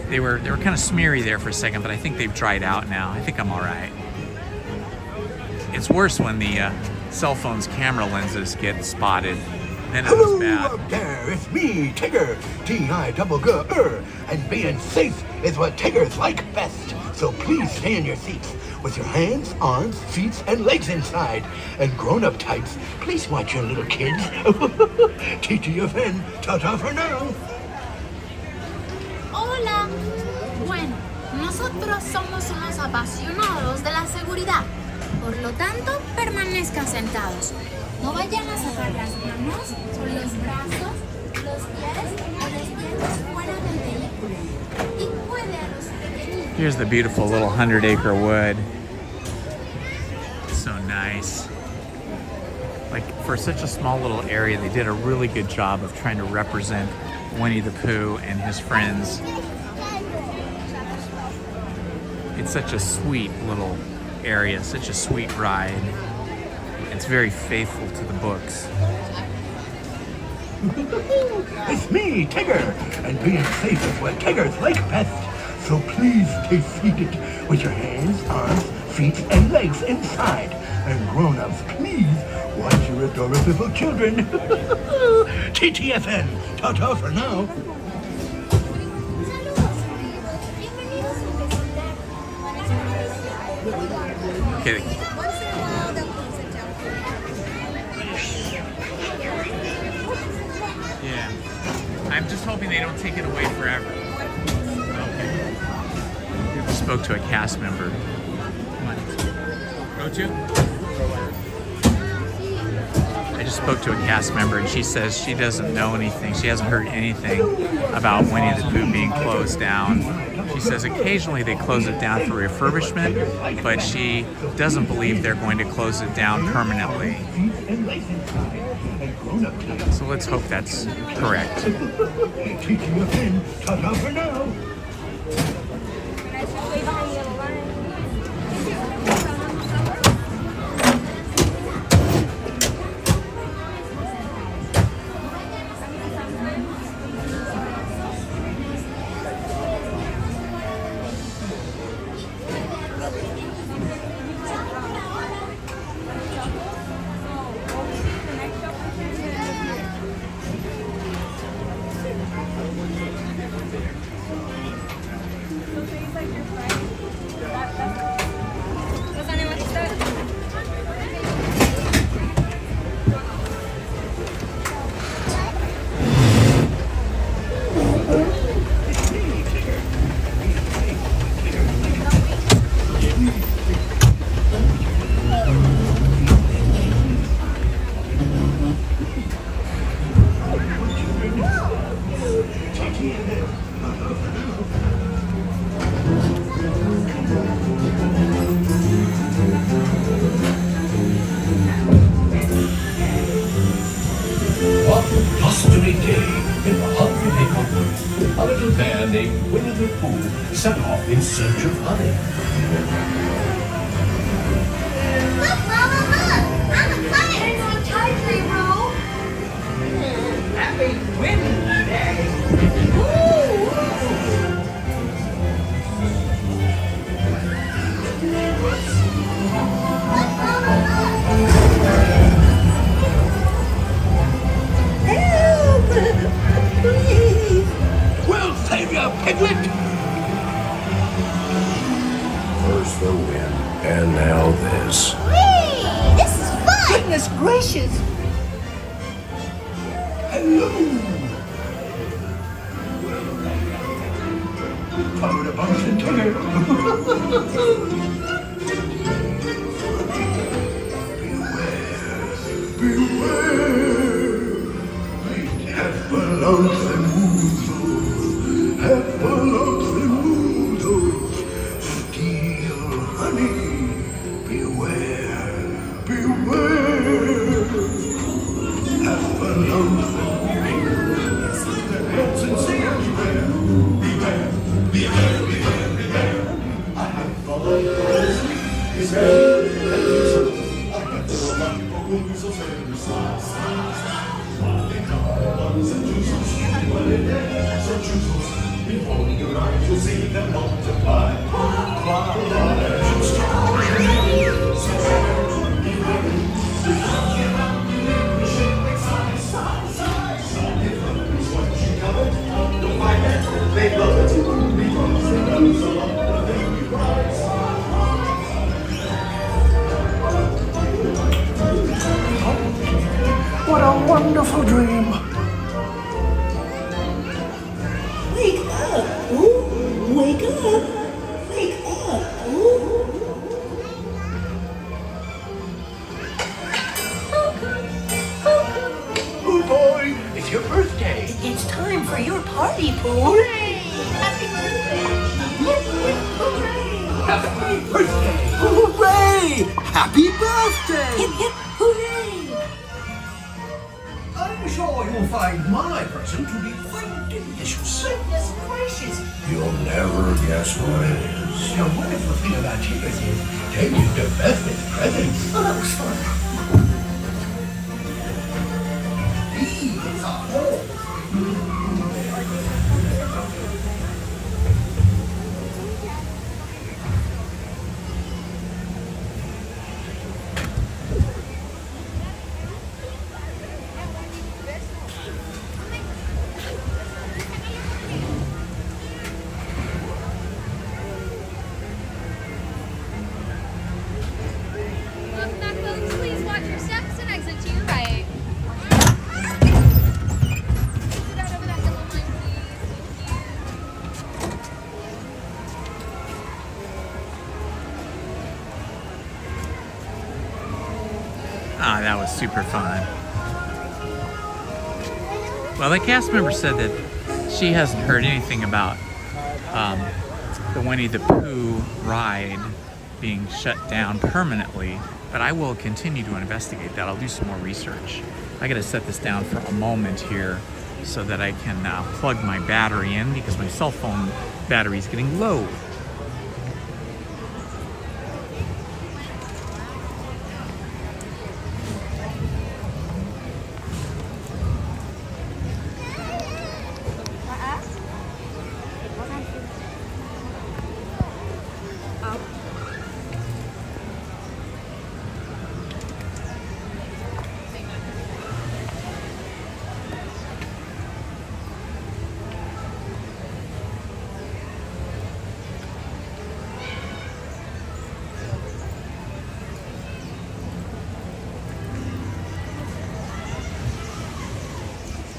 they were kind of smeary there for a second, but I think they've dried out now. I think I'm all right. It's worse when the cell phone's camera lenses get spotted. Then it was bad. Hello up there, it's me, Tigger, T-I-double-G-R, and being safe is what Tiggers like best. So please stay in your seats with your hands, arms, feet, and legs inside. And grown-up types, please watch your little kids. TTFN, ta-ta for now. Hola. Bueno, nosotros somos unos apasionados de la seguridad. Por lo tanto, permanezcan sentados. No vayan a sacar las manos o los brazos, los pies o las piernas fuera del vehículo. Y puede a los pequeñitos. Here's the beautiful little 100-acre wood. So nice. Like, for such a small little area, they did a really good job of trying to represent Winnie the Pooh and his friends. It's such a sweet little area, such a sweet ride. It's very faithful to the books. It's me, Tigger, and being safe is what Tiggers like best. So please stay seated with your hands, arms, feet, and legs inside. And grown-ups, please watch your adorable little children. TTFN, ta-ta for now. Okay. Yeah. I'm just hoping they don't take it away forever. Okay. We just spoke to a cast member. Come on. Go to? I just spoke to a cast member and she says she doesn't know anything. She hasn't heard anything about Winnie the Pooh being closed down. She says occasionally they close it down for refurbishment, but she doesn't believe they're going to close it down permanently. So let's hope that's correct. A little bear named Winnie the Pooh set off in search of honey. Look, Mama, look! I'm a planet on a tide tree, bro! Happy Wednesday! We'll save you, Piglet! First the wind, and now this. Whee! This is fun! Goodness gracious! Hello! Follow the bumps and Tigger. Beware! Heffalumps and woozles, heffalumps and woozles, steal honey. Beware, beware! Heffalumps and woozles, their heads and sails beware. Beware, beware, beware, beware! I have followed the beware! Behold your eyes, you'll see them multiply. They love it because they love so long, but then you rise. a dream. Wake up, Pooh. Wake up. Wake up, Pooh. Pooh boy, it's your birthday. It's time for your party, Pooh. Happy birthday. Happy birthday. Hooray! Happy birthday! Hip, hip, hooray. I'm sure you'll find my present to be quite delicious. Goodness gracious. You'll never guess what it is. The wonderful thing about chickens is they give the best presents. Oh, that was fun. These are Holmes. Welcome back, folks. Please watch your steps and exit to your right. Get out over that yellow line, please. Ah, that was super fun. Well, the cast member said that she hasn't heard anything about the Winnie the Pooh ride being shut down permanently, but I will continue to investigate that. I'll do some more research. I gotta set this down for a moment here so that I can plug my battery in because my cell phone battery is getting low.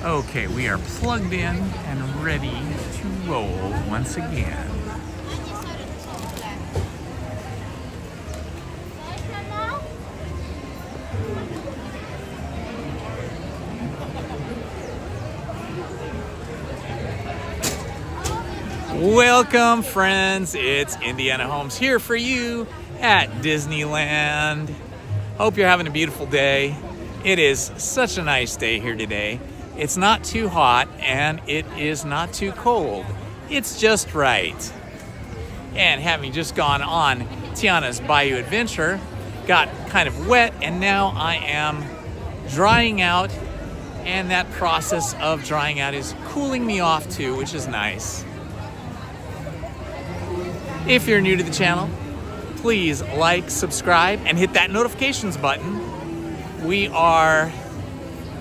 Okay, we are plugged in and ready to roll once again. Welcome, friends. It's Indiana Holmes here for you at Disneyland. Hope you're having a beautiful day. It is such a nice day here today. It's not too hot and it is not too cold. It's just right. And having just gone on Tiana's Bayou adventure, got kind of wet, and now I am drying out, and that process of drying out is cooling me off too, which is nice. If you're new to the channel, please like, subscribe, and hit that notifications button. We are,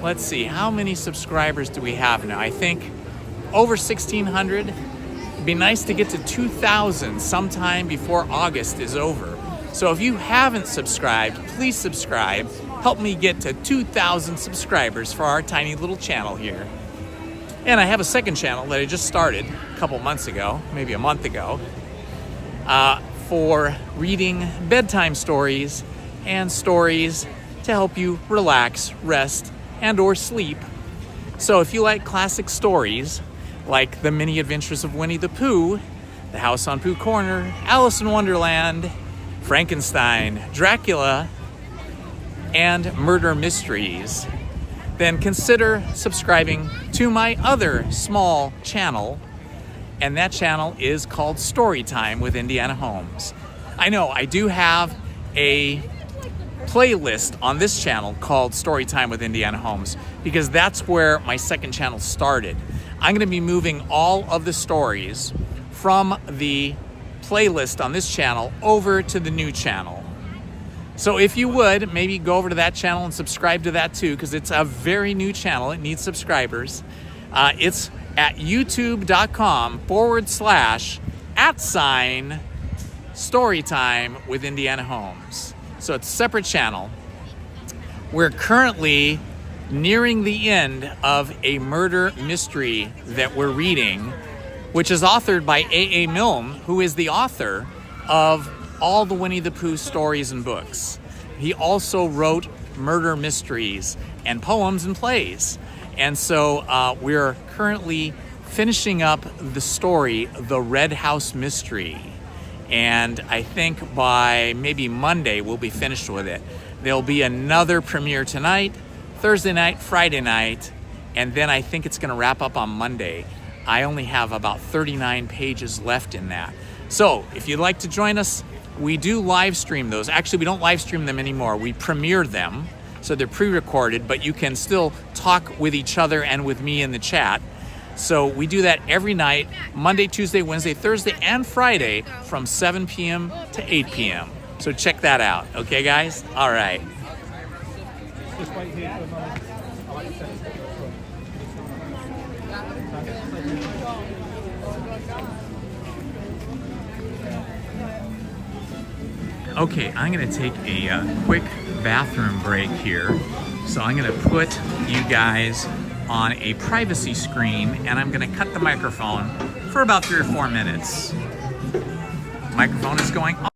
let's see, how many subscribers do we have now? I think over 1,600. It'd be nice to get to 2,000 sometime before August is over. So if you haven't subscribed, please subscribe. Help me get to 2,000 subscribers for our tiny little channel here. And I have a second channel that I just started a couple months ago, maybe a month ago, for reading bedtime stories and stories to help you relax, rest, and or sleep. So if you like classic stories like The Many Adventures of Winnie the Pooh, The House on Pooh Corner, Alice in Wonderland, Frankenstein, Dracula, and murder mysteries, then consider subscribing to my other small channel, and that channel is called Storytime with Indiana Holmes. I know I do have a playlist on this channel called Storytime with Indiana Holmes because that's where my second channel started. I'm going to be moving all of the stories from the playlist on this channel over to the new channel. So if you would, maybe go over to that channel and subscribe to that too, because it's a very new channel. It needs subscribers. It's at youtube.com/@Storytime with Indiana Holmes. So it's a separate channel. We're currently nearing the end of a murder mystery that we're reading, which is authored by A.A. Milne, who is the author of all the Winnie the Pooh stories and books. He also wrote murder mysteries and poems and plays. And so we're currently finishing up the story, The Red House Mystery. And I think by maybe Monday we'll be finished with it. There'll be another premiere tonight, Thursday night, Friday night, and then I think it's gonna wrap up on Monday. I only have about 39 pages left in that. So if you'd like to join us, we do live stream those. Actually, we don't live stream them anymore. We premiere them, so they're pre-recorded, but you can still talk with each other and with me in the chat. So we do that every night, Monday, Tuesday, Wednesday, Thursday, and Friday from 7 p.m. to 8 p.m. So check that out. Okay, guys? All right. Okay, I'm gonna take a quick bathroom break here. So I'm gonna put you guys on a privacy screen, and I'm gonna cut the microphone for about 3 or 4 minutes. Microphone is going on.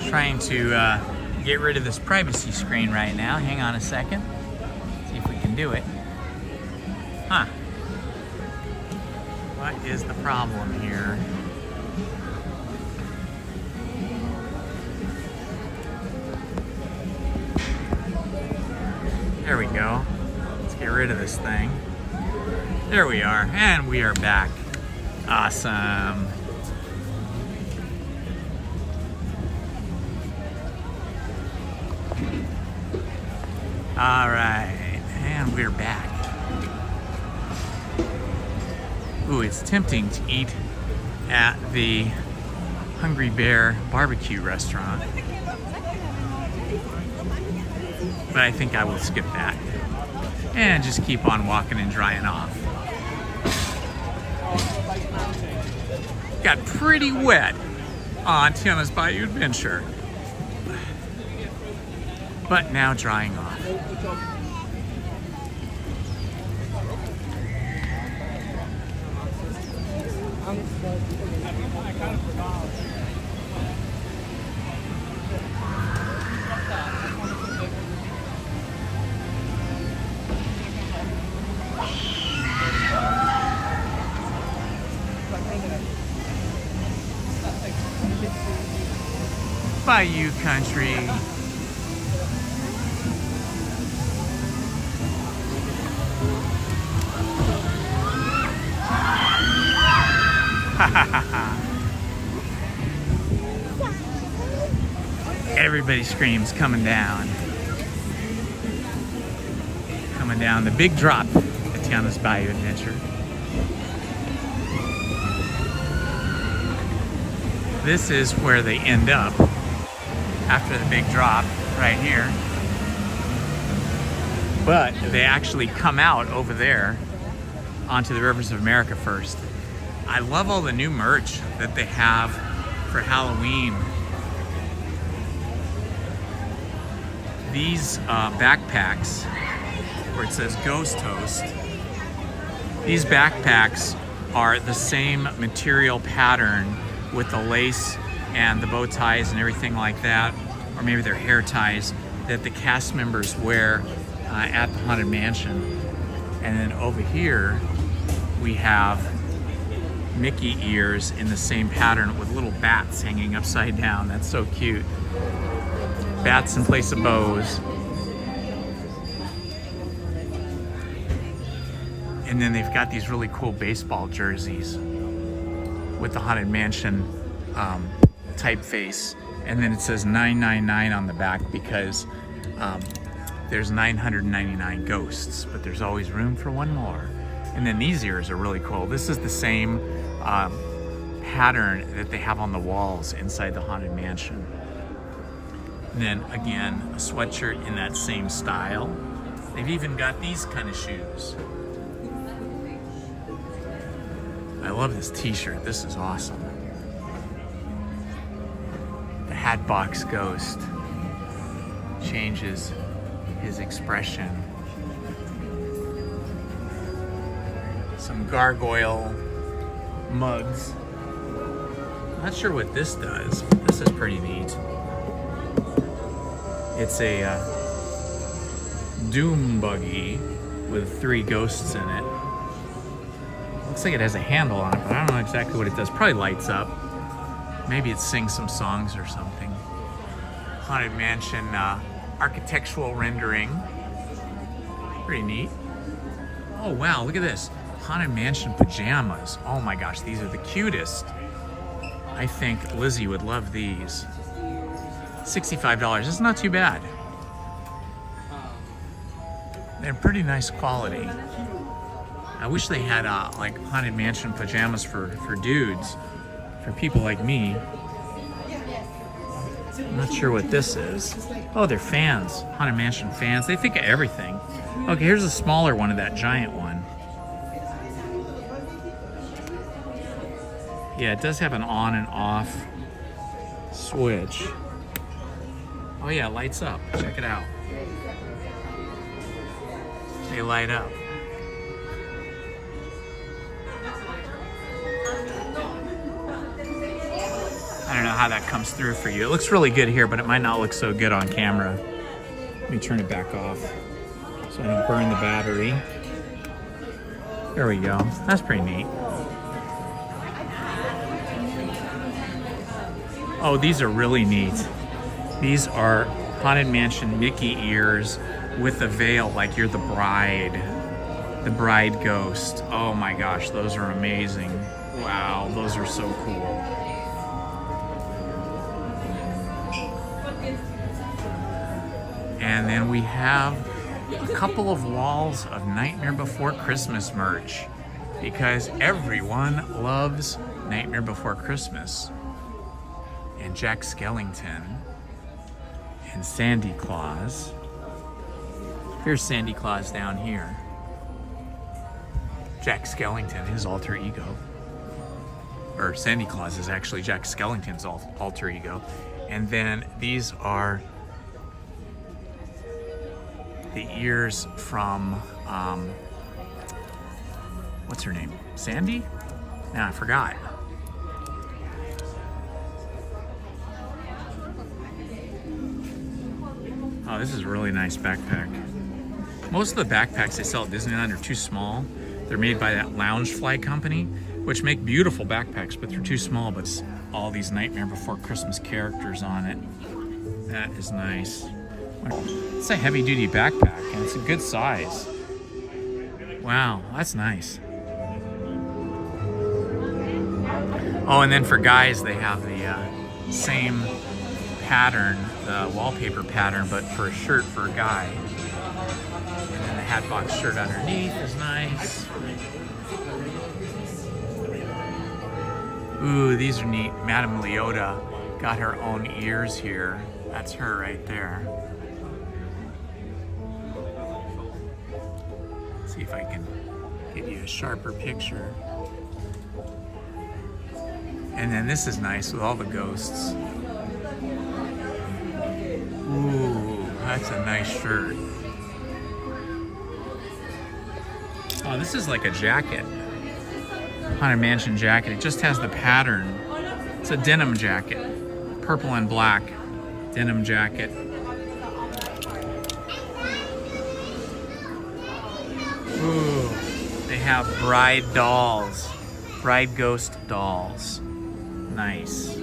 Trying to get rid of this privacy screen right now. Hang on a second. See if we can do it. Huh. What is the problem here? There we go. Let's get rid of this thing. There we are, and we are back. Awesome. All right, and we're back. Ooh, it's tempting to eat at the Hungry Bear barbecue restaurant, but I think I will skip that and just keep on walking and drying off. Got pretty wet on Tiana's Bayou adventure, but now drying off. Bayou country. Everybody screams coming down. Coming down the big drop at Tiana's Bayou Adventure. This is where they end up after the big drop right here. But they actually come out over there onto the rivers of America first. I love all the new merch that they have for Halloween. These backpacks, where it says Ghost Toast, these backpacks are the same material pattern with the lace and the bow ties and everything like that, or maybe they're hair ties, that the cast members wear at the Haunted Mansion. And then over here we have Mickey ears in the same pattern with little bats hanging upside down. That's so cute. Bats in place of bows. And then they've got these really cool baseball jerseys with the Haunted Mansion typeface. And then it says 999 on the back because there's 999 ghosts, but there's always room for one more. And then these ears are really cool. This is the same pattern that they have on the walls inside the Haunted Mansion. And then again, a sweatshirt in that same style. They've even got these kind of shoes. I love this t-shirt. This is awesome. The Hatbox Ghost changes his expression. Some gargoyle mugs. Not sure what this does, but this is pretty neat. It's a doom buggy with 3 ghosts in it. Looks like it has a handle on it, but I don't know exactly what it does. Probably lights up. Maybe it sings some songs or something. Haunted Mansion architectural rendering. Pretty neat. Oh wow, look at this. Haunted Mansion pajamas. Oh my gosh, these are the cutest. I think Lizzie would love these. $65. It's not too bad. They're pretty nice quality. I wish they had like Haunted Mansion pajamas for dudes, for people like me. I'm not sure what this is. Oh, they're fans. Haunted Mansion fans. They think of everything. Okay, here's a smaller one of that giant one. Yeah, it does have an on and off switch. Oh yeah, it lights up. Check it out. They light up. I don't know how that comes through for you. It looks really good here, but it might not look so good on camera. Let me turn it back off so I don't burn the battery. There we go. That's pretty neat. Oh, these are really neat. These are Haunted Mansion Mickey ears with a veil, like you're the bride ghost. Oh my gosh, those are amazing. Wow, those are so cool. And then we have a couple of walls of Nightmare Before Christmas merch, because everyone loves Nightmare Before Christmas. And Jack Skellington and Sandy Claus. Here's Sandy Claus down here. Jack Skellington, his alter ego. Or Sandy Claus is actually Jack Skellington's alter ego. And then these are the ears from, what's her name? Sandy? No, I forgot. Oh, this is a really nice backpack. Most of the backpacks they sell at Disneyland are too small. They're made by that Loungefly company, which make beautiful backpacks, but they're too small, but it's all these Nightmare Before Christmas characters on it. That is nice. It's a heavy-duty backpack, and it's a good size. Wow, that's nice. Oh, and then for guys, they have the same pattern, the wallpaper pattern, but for a shirt for a guy. And then the Hatbox shirt underneath is nice. Ooh, these are neat. Madame Leota got her own ears here. That's her right there. Let's see if I can give you a sharper picture. And then this is nice with all the ghosts. Ooh, that's a nice shirt. Oh, this is like a jacket. Haunted Mansion jacket. It just has the pattern. It's a denim jacket. Purple and black denim jacket. Ooh, they have bride dolls. Bride ghost dolls. Nice.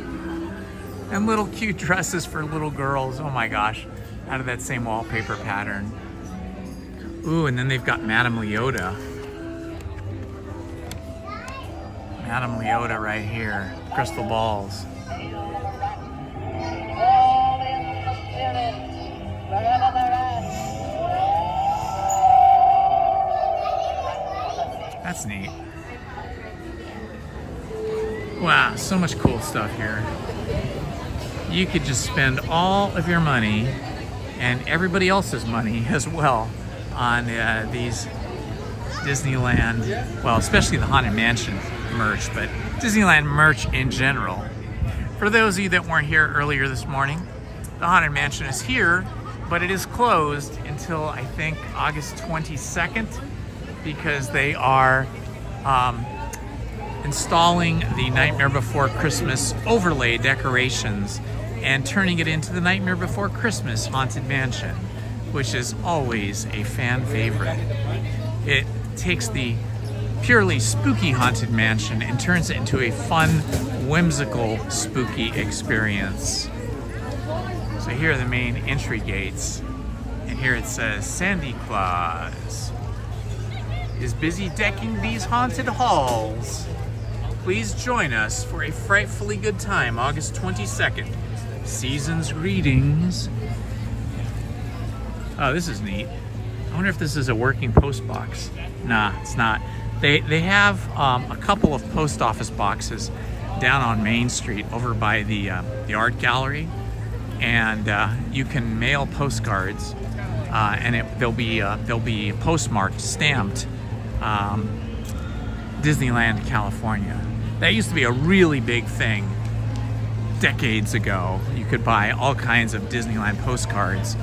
And little cute dresses for little girls. Oh my gosh. Out of that same wallpaper pattern. Ooh, and then they've got Madame Leota. Madame Leota right here. Crystal balls. That's neat. Wow, so much cool stuff here. You could just spend all of your money and everybody else's money as well on these Disneyland, well, especially the Haunted Mansion merch, but Disneyland merch in general. For those of you that weren't here earlier this morning, the Haunted Mansion is here, but it is closed until I think August 22nd because they are installing the Nightmare Before Christmas overlay decorations and turning it into the Nightmare Before Christmas Haunted Mansion, which is always a fan favorite. It takes the purely spooky Haunted Mansion and turns it into a fun, whimsical, spooky experience. So here are the main entry gates, and here it says Sandy Claus is busy decking these haunted halls. Please join us for a frightfully good time, August 22nd. Season's greetings. Oh, this is neat. I wonder if this is a working post box. Nah, it's not. They have a couple of post office boxes down on Main Street over by the art gallery, and you can mail postcards, and they'll be postmarked, stamped Disneyland, California. That used to be a really big thing decades ago. You could buy all kinds of Disneyland postcards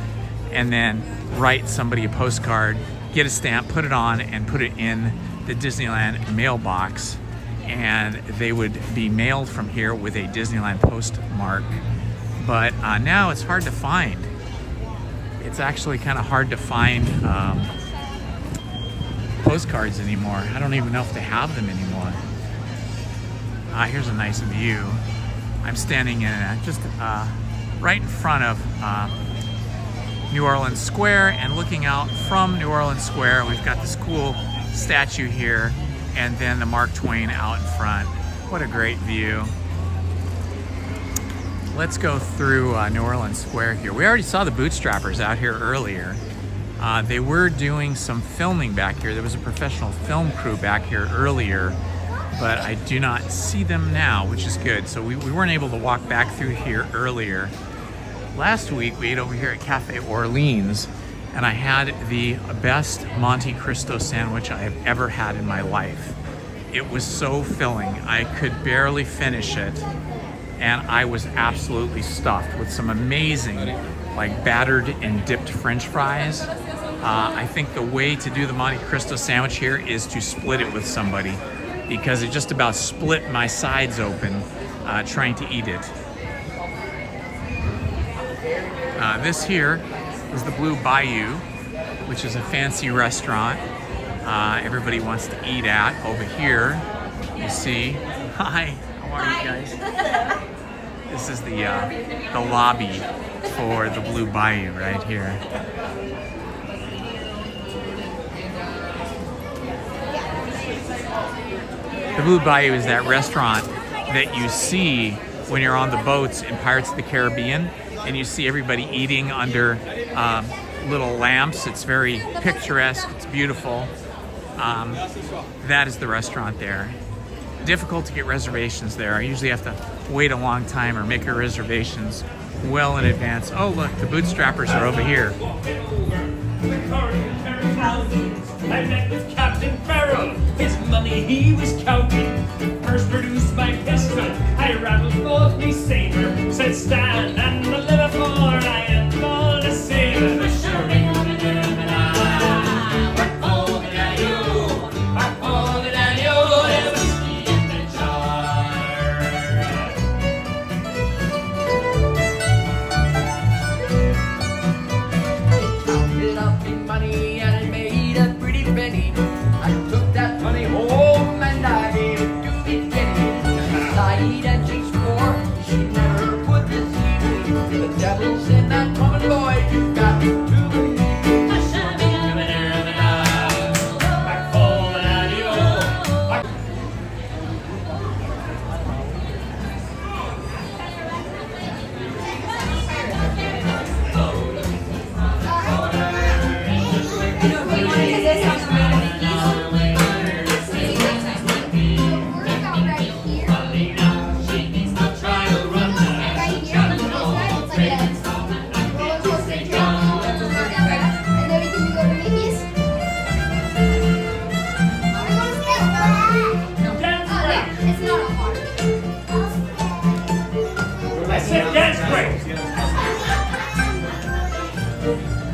and then write somebody a postcard, get a stamp, put it on, and put it in the Disneyland mailbox, and they would be mailed from here with a Disneyland postmark. But now it's hard to find. It's actually kind of hard to find postcards anymore. I don't even know if they have them anymore. Here's a nice view. I'm standing in just right in front of New Orleans Square, and looking out from New Orleans Square, we've got this cool statue here, and then the Mark Twain out in front. What a great view. Let's go through New Orleans Square here. We already saw the Bootstrappers out here earlier. They were doing some filming back here. There was a professional film crew back here earlier, but I do not see them now, which is good. So we weren't able to walk back through here earlier. Last week we ate over here at Cafe Orleans, and I had the best Monte Cristo sandwich I have ever had in my life. It was so filling. I could barely finish it, and I was absolutely stuffed with some amazing, like, battered and dipped French fries. I think the way to do the Monte Cristo sandwich here is to split it with somebody, because it just about split my sides open trying to eat it. This here is the Blue Bayou, which is a fancy restaurant everybody wants to eat at. Over here, you see, hi, how are you guys? This is the lobby for the Blue Bayou right here. The Blue Bayou is that restaurant that you see when you're on the boats in Pirates of the Caribbean, and you see everybody eating under little lamps. It's very picturesque. It's beautiful. That is the restaurant there. Difficult to get reservations there. I usually have to wait a long time or make your reservations well in advance. Oh, look, the bootstrappers are over here. I met with Captain Farrell. His money he was counting. First produced my pistol. I rattled both me saber. Said stand and deliver, for I am gonna save it.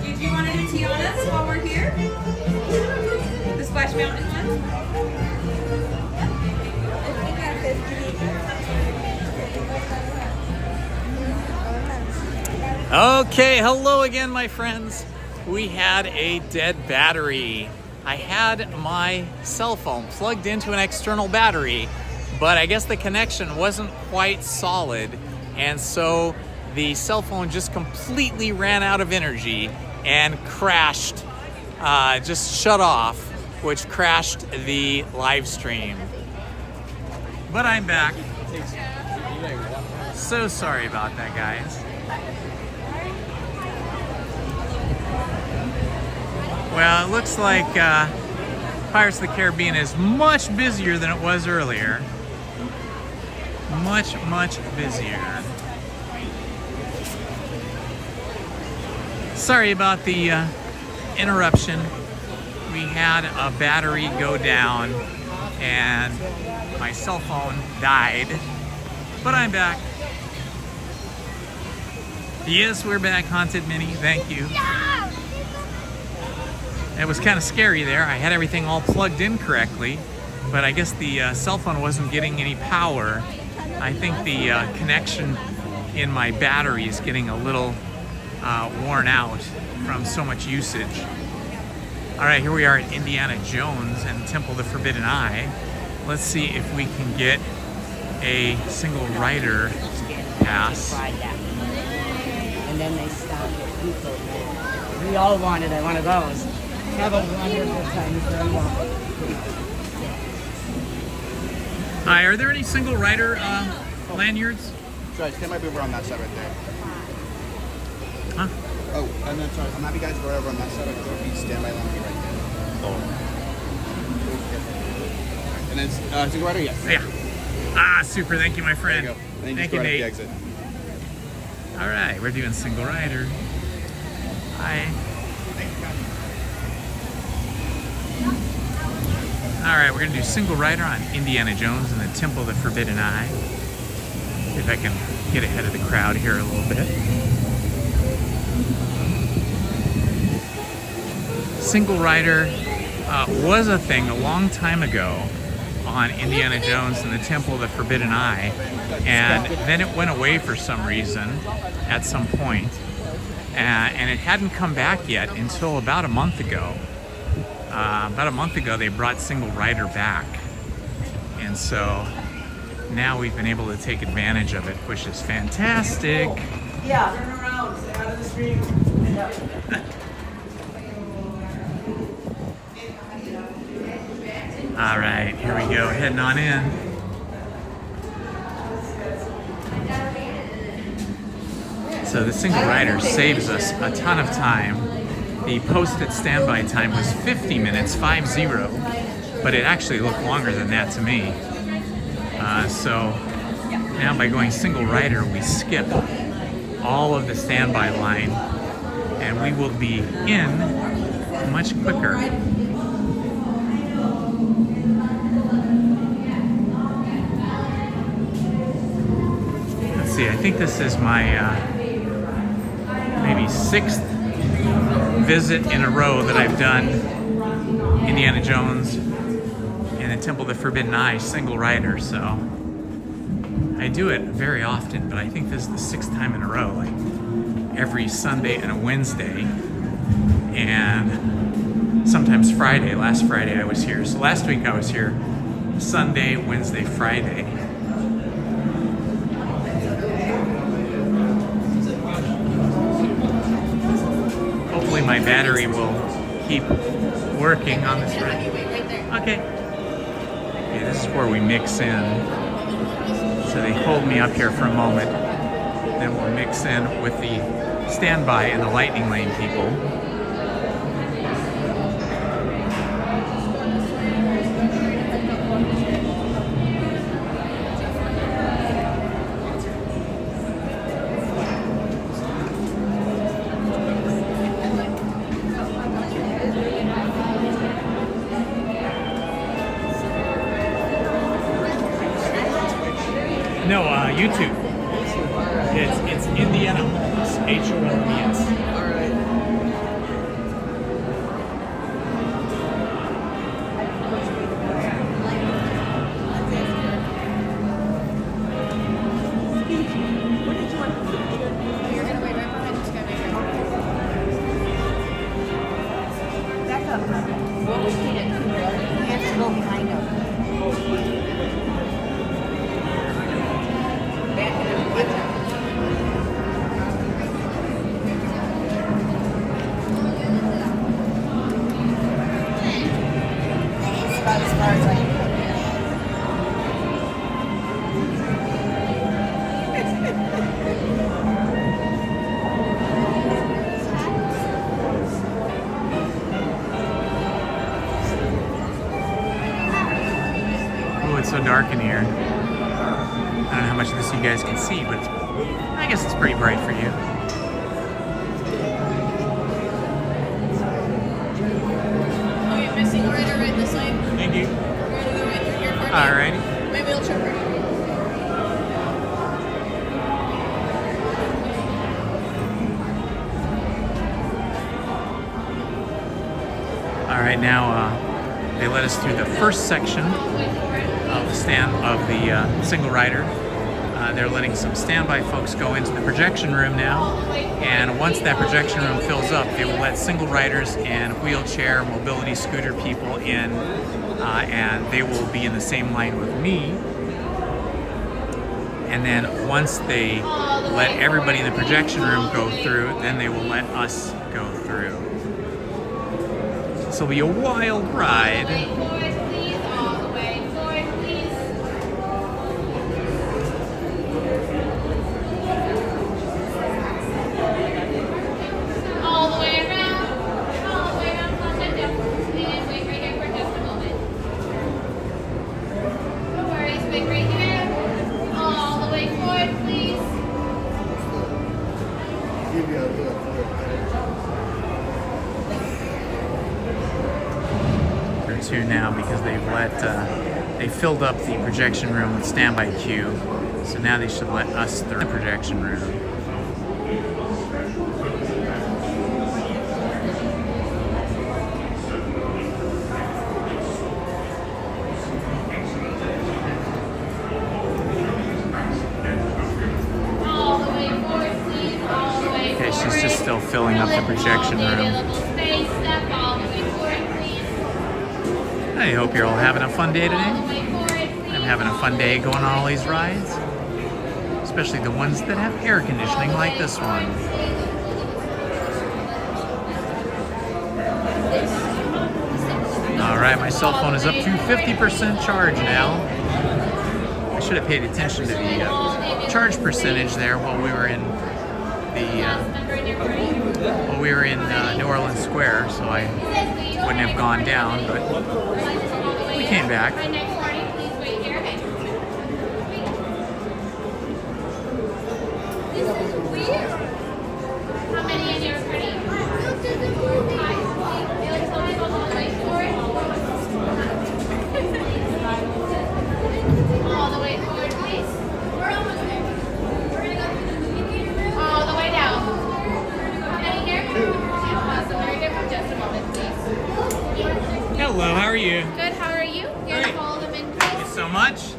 Did you want to do Tiana's while we're here? The Splash Mountain one? Okay, hello again, my friends. We had a dead battery. I had my cell phone plugged into an external battery, but I guess the connection wasn't quite solid, and so the cell phone just completely ran out of energy and crashed, just shut off, which crashed the live stream. But I'm back. So sorry about that, guys. Well, it looks like Pirates of the Caribbean is much busier than it was earlier. Much, much busier. Sorry about the interruption. We had a battery go down and my cell phone died, but I'm back. Yes, we're back, Haunted Minnie. Thank you. It was kind of scary there. I had everything all plugged in correctly, but I guess the cell phone wasn't getting any power. I think the connection in my battery is getting a little worn out from so much usage. All right, here we are at Indiana Jones and Temple of the Forbidden Eye. Let's see if we can get a single rider pass. And then they stopped at people. We all wanted one of those. Have a wonderful time. You're very welcome. Hi, are there any single rider lanyards? Sorry, stand might be over on that side right there. Huh? Oh, and then sorry, I'm happy guys go over on that side. There will be standby lanyard right there. Oh. And then single rider, yes. Yeah. Ah, super. Thank you, my friend. There you go. And then Thank you you, just Nate. go right at the exit. All right, we're doing single rider. Hi. All right, we're gonna do single rider on Indiana Jones and the Temple of the Forbidden Eye. See if I can get ahead of the crowd here a little bit. Single rider was a thing a long time ago on Indiana Jones and the Temple of the Forbidden Eye, and then it went away for some reason at some point, and it hadn't come back yet until about a month ago. About a month ago, they brought single rider back, and so now we've been able to take advantage of it, which is fantastic. Yeah, turn around, stay out of the stream. All right, here we go, heading on in. So the single rider saves us a ton of time. The posted standby time was 50 minutes, 50, but it actually looked longer than that to me. So now by going single rider, we skip all of the standby line and we will be in much quicker. Let's see, I think this is my maybe 6th visit in a row that I've done Indiana Jones and the Temple of the Forbidden Eye single rider, so I do it very often, but I think this is the 6th time in a row, like every Sunday and a Wednesday, and sometimes Friday. Last Friday I was here, so last week I was here Sunday, Wednesday, Friday. Hopefully my battery will keep working on this ride. Okay. Okay, this is where we mix in. So they hold me up here for a moment, then we'll mix in with the standby and the lightning lane people. No, YouTube. It's Indiana Holmes, Holmes. It's so dark in here. I don't know how much of this you guys can see, but I guess it's pretty bright for you. Oh, you're missing a rider right this way. Thank you. We're gonna go right through here first. Alrighty. Maybe we'll check right. Alright, now they let us through the first section of the single rider. They're letting some standby folks go into the projection room now, and once that projection room fills up, they will let single riders and wheelchair, mobility scooter people in, and they will be in the same line with me. And then once they let everybody in the projection room go through, then they will let us go through. This will be a wild ride. Now because they filled up the projection room with standby queue, so now they should let us through the projection room. Okay, she's just still filling up the projection room. I hope you're all having a fun day today. I'm having a fun day going on all these rides, especially the ones that have air conditioning like this one. All right, my cell phone is up to 50% charge now. I should have paid attention to the charge percentage there while we were in well, we were in New Orleans Square, so I wouldn't have gone down, but we came back. How many in your party? All the way forward, please. We're almost there. We're gonna go through the movie theater room. All the way down. How many here? Two. Awesome. Very good. For just a moment, please. Hello, how are you? Good. How are you? You're gonna follow them in, please. Thank you so much.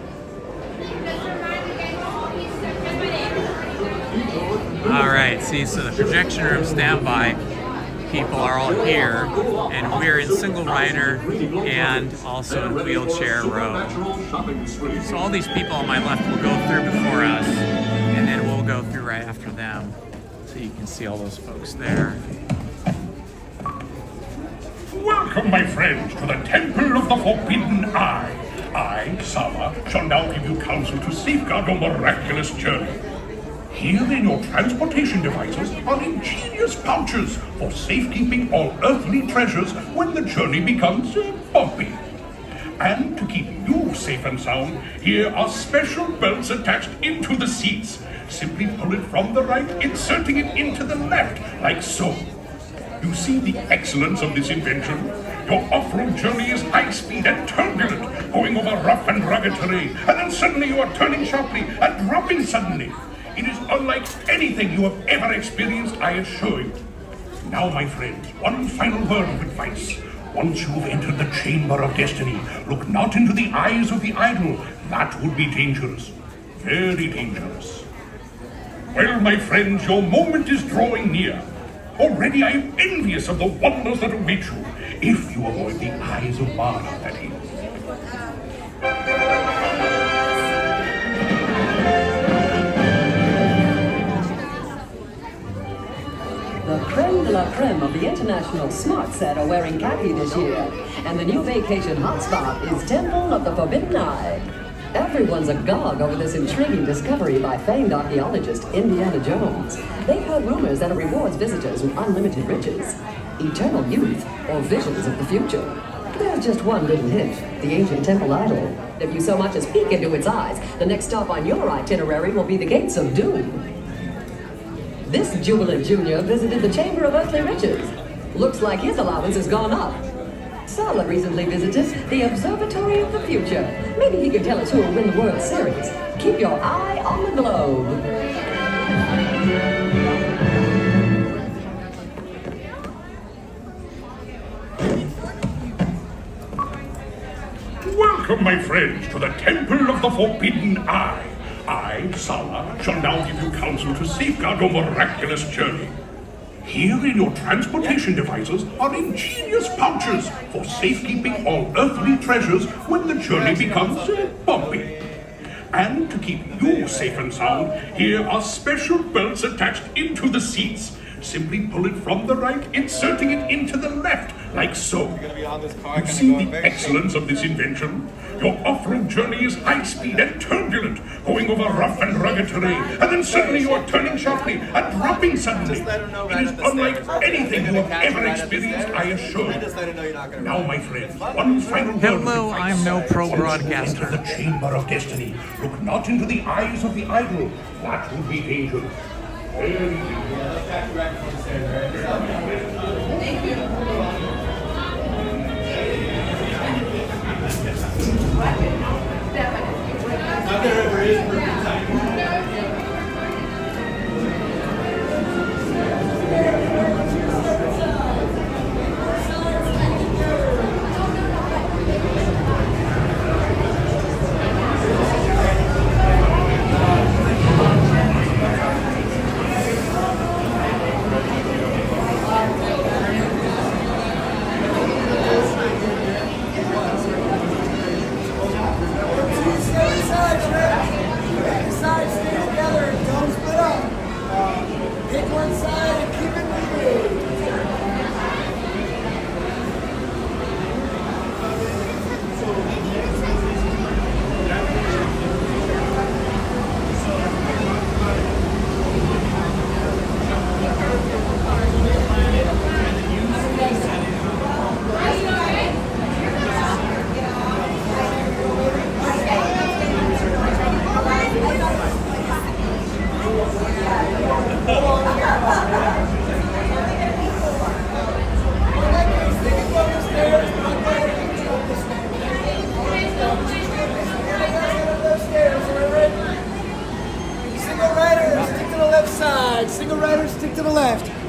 All right, see, so the projection room standby people are all here, and we're in single rider and also in wheelchair row. So all these people on my left will go through before us, and then we'll go through right after them. So you can see all those folks there. Welcome, my friends, to the Temple of the Forbidden Eye. I, Sama, shall now give you counsel to safeguard your miraculous journey. Here in your transportation devices are ingenious pouches for safekeeping all earthly treasures when the journey becomes bumpy. And to keep you safe and sound, here are special belts attached into the seats. Simply pull it from the right, inserting it into the left, like so. You see the excellence of this invention? Your off-road journey is high-speed and turbulent, going over rough and rugged terrain, and then suddenly you are turning sharply and dropping suddenly. It is unlike anything you have ever experienced, I assure you. Now, my friends, one final word of advice. Once you have entered the chamber of destiny, look not into the eyes of the idol. That would be dangerous. Very dangerous. Well, my friends, your moment is drawing near. Already I am envious of the wonders that await you, if you avoid the eyes of Mara, that is. The creme de la creme of the international smart set are wearing khaki this year, and the new vacation hotspot is Temple of the Forbidden Eye. Everyone's agog over this intriguing discovery by famed archaeologist Indiana Jones. They've heard rumors that it rewards visitors with unlimited riches, eternal youth, or visions of the future. There's just one little hint, the ancient temple idol. If you so much as peek into its eyes, the next stop on your itinerary will be the Gates of Doom. This jubilant junior visited the Chamber of Earthly Riches. Looks like his allowance has gone up. Sala recently visited the Observatory of the Future. Maybe he can tell us who will win the World Series. Keep your eye on the globe. Welcome, my friends, to the Temple of the Forbidden Eye. I, Sala, shall now give you counsel to safeguard your miraculous journey. Here in your transportation devices are ingenious pouches for safekeeping all earthly treasures when the journey becomes bumpy. And to keep you safe and sound, here are special belts attached into the seats. Simply pull it from the right, inserting it into the left, like so. You see the excellence of this invention? Your off-road journey is high-speed and turbulent, going over rough and rugged terrain, and then suddenly you are turning sharply and dropping suddenly. It is unlike anything you have ever experienced, I assure you. Now, my friends, one final word. Hello, I'm no pro broadcaster. Enter the chamber of destiny. Look not into the eyes of the idol. That would be dangerous. Not there ever is perfect timing.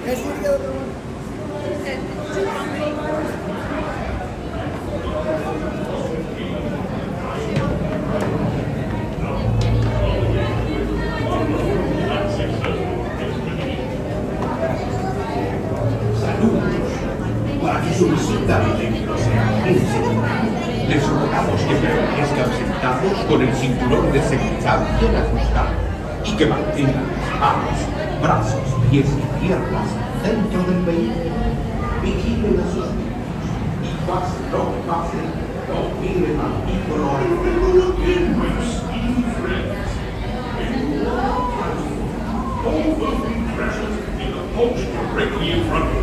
Para su visita en los jardines, les rogamos que permanezcan sentados con el cinturón de seguridad bien ajustado y que mantengan las manos, brazos, pies y piernas dentro del vehículo. Vigilen a sus niños y pase lo que pase, no miren al ídolo. All will be present in the post directly in front of you.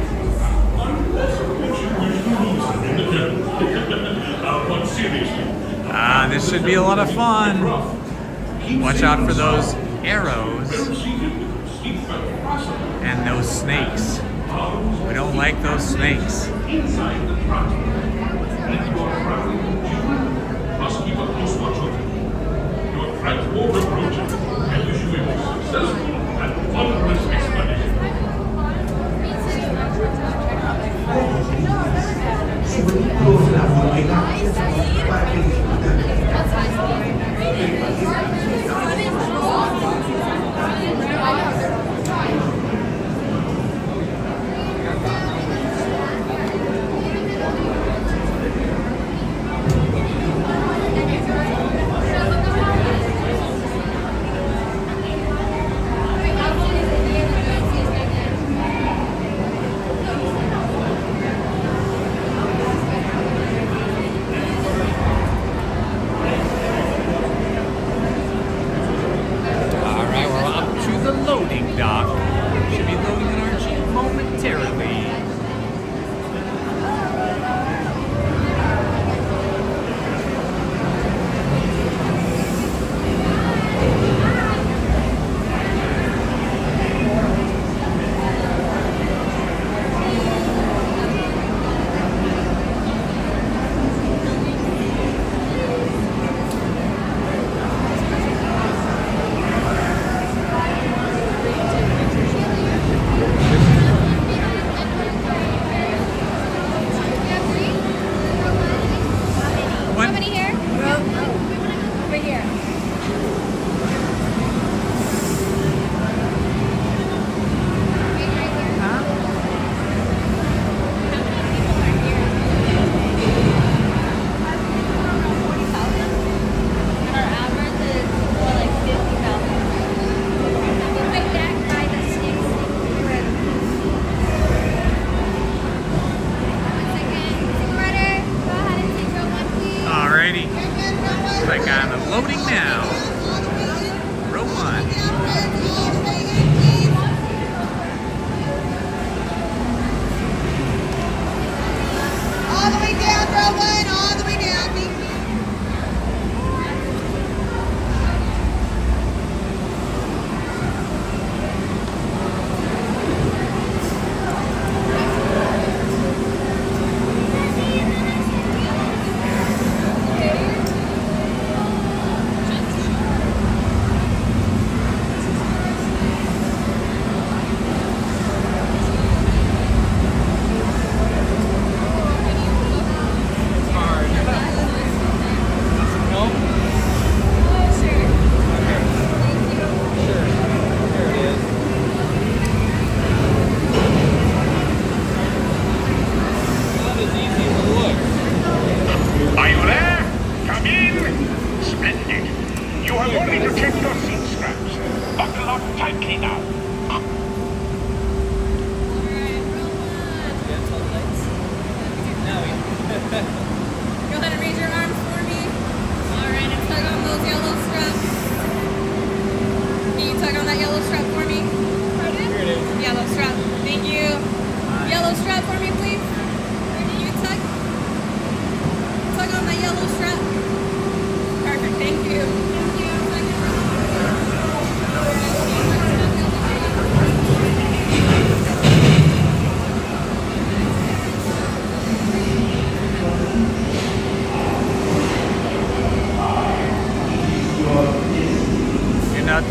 Unless of course you wish to lose them in the devil. But seriously. This should be a lot of fun. Watch out for those arrows and those snakes. We don't like those snakes. Inside the front. And your traveling children must keep a close watch on them. Your friends won't approach it and wish you a successful and wondrous expedition. Su vehículo se la volverá para que disfruten.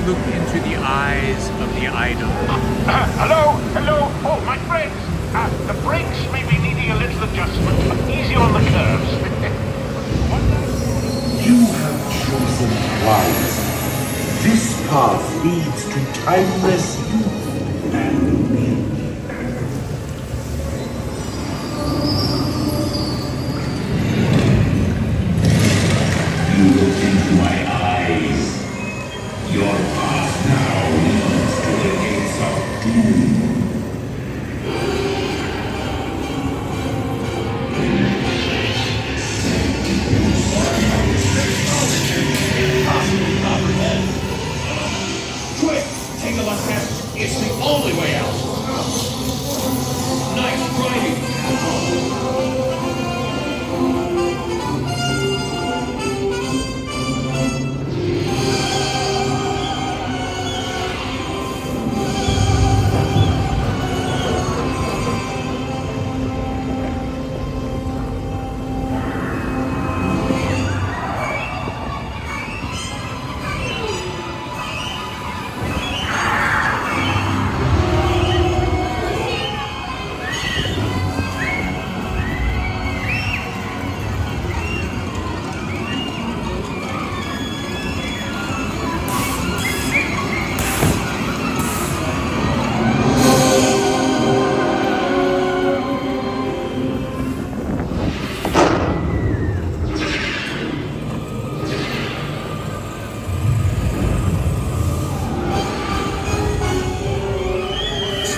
Look into the eyes of the idol. Hello? Hello? Oh, my timeless youth and beauty. You look into my eyes. Your path now leads to the gates of doom. Quick! Take a left hand. It's the only way out. Nice driving.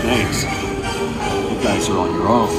Thanks. You guys are on your own.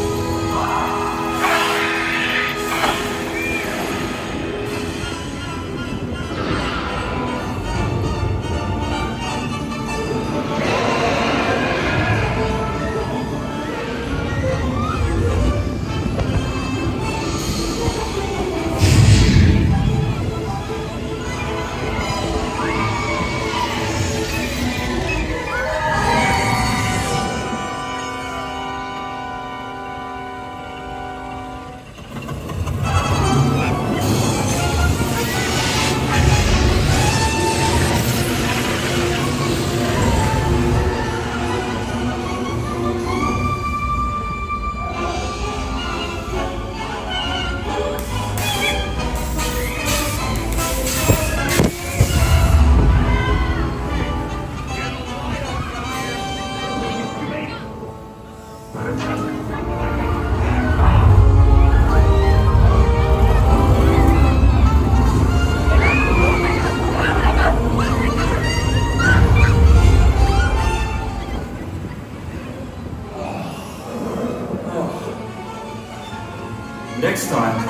Next time,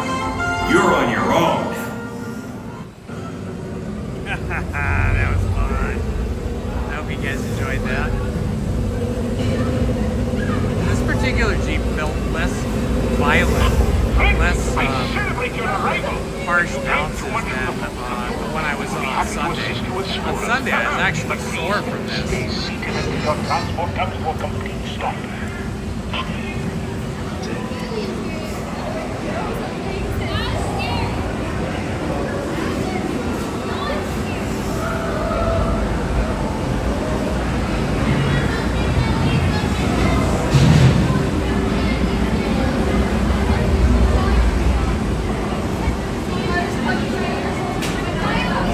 you're on your own. That was fun. I hope you guys enjoyed that. This particular Jeep felt less violent, less harsh bounces than when I was on Sunday. On Sunday, I was actually sore from this. Your transport comes to a complete stop.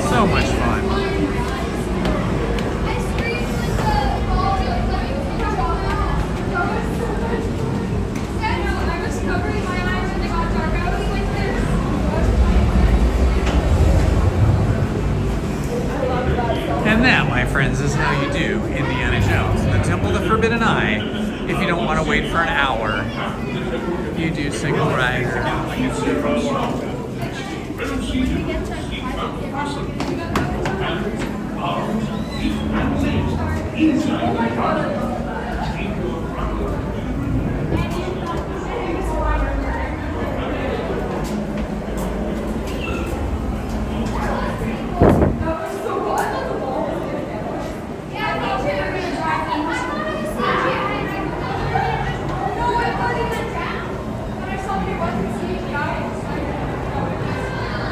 So much fun. And that, my friends, is how you do Indiana Jones. The Temple of the Forbidden Eye. If you don't want to wait for an hour, you do single ride.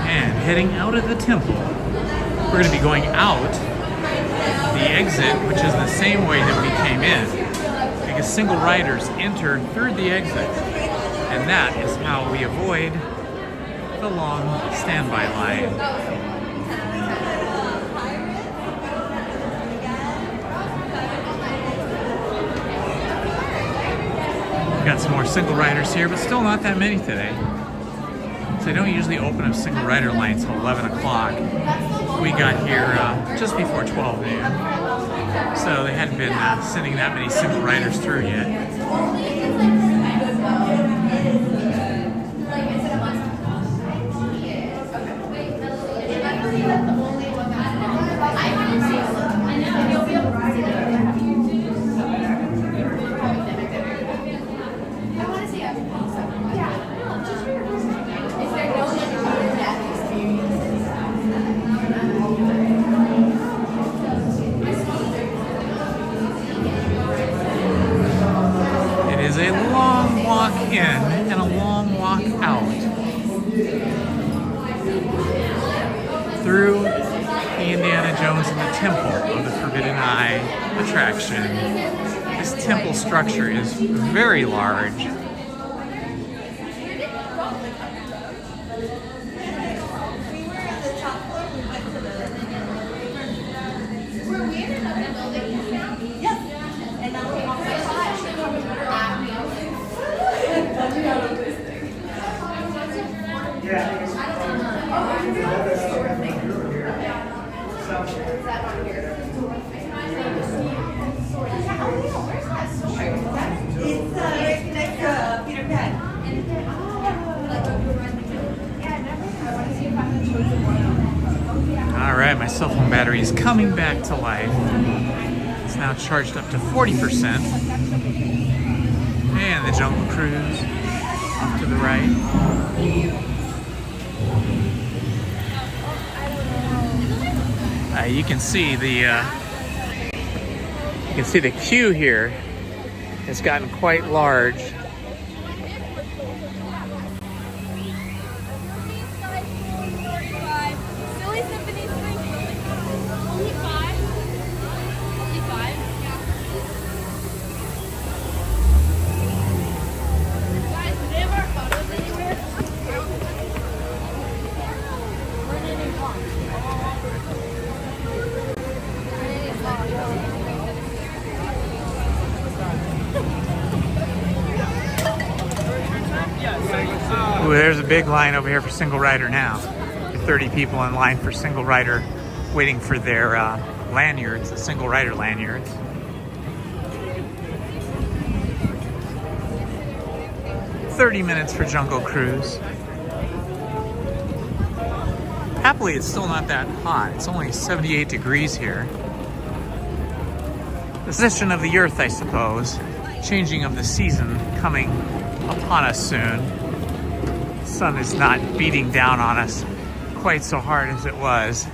And heading out of the temple, we're going to be going out the exit, which is the same way that we came in, because single riders enter through the exit, and that is how we avoid the long standby line. Got some more single riders here, but still not that many today. So they don't usually open up single rider lines till 11 o'clock. We got here just before 12 noon. So they hadn't been sending that many single riders through yet. In and a long walk out through the Indiana Jones and the Temple of the Forbidden Eye attraction. This temple structure is very large. Alright, my cell phone battery is coming back to life. It's now charged up to 40%. And the Jungle Cruise off to the right. You can see the queue here has gotten quite large. Ooh, there's a big line over here for single rider now. 30 people in line for single rider waiting for their lanyards, the single rider lanyards. "30 minutes for Jungle Cruise." Happily, it's still not that hot. It's only 78 degrees here. The position of the Earth, I suppose. Changing of the season coming upon us soon. The sun is not beating down on us quite so hard as it was.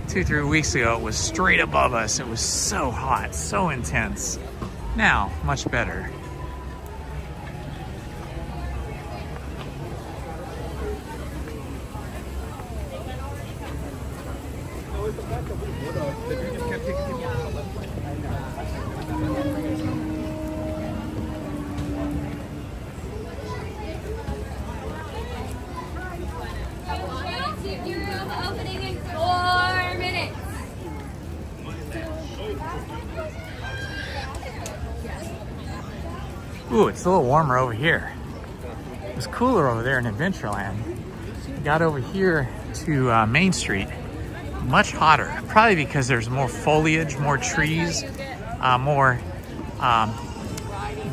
2-3 weeks ago, it was straight above us. It was so hot, so intense. Now, much better. Opening in 4 minutes. Ooh, it's a little warmer over here. It was cooler over there in Adventureland. Got over here to Main Street, much hotter. Probably because there's more foliage, more trees, more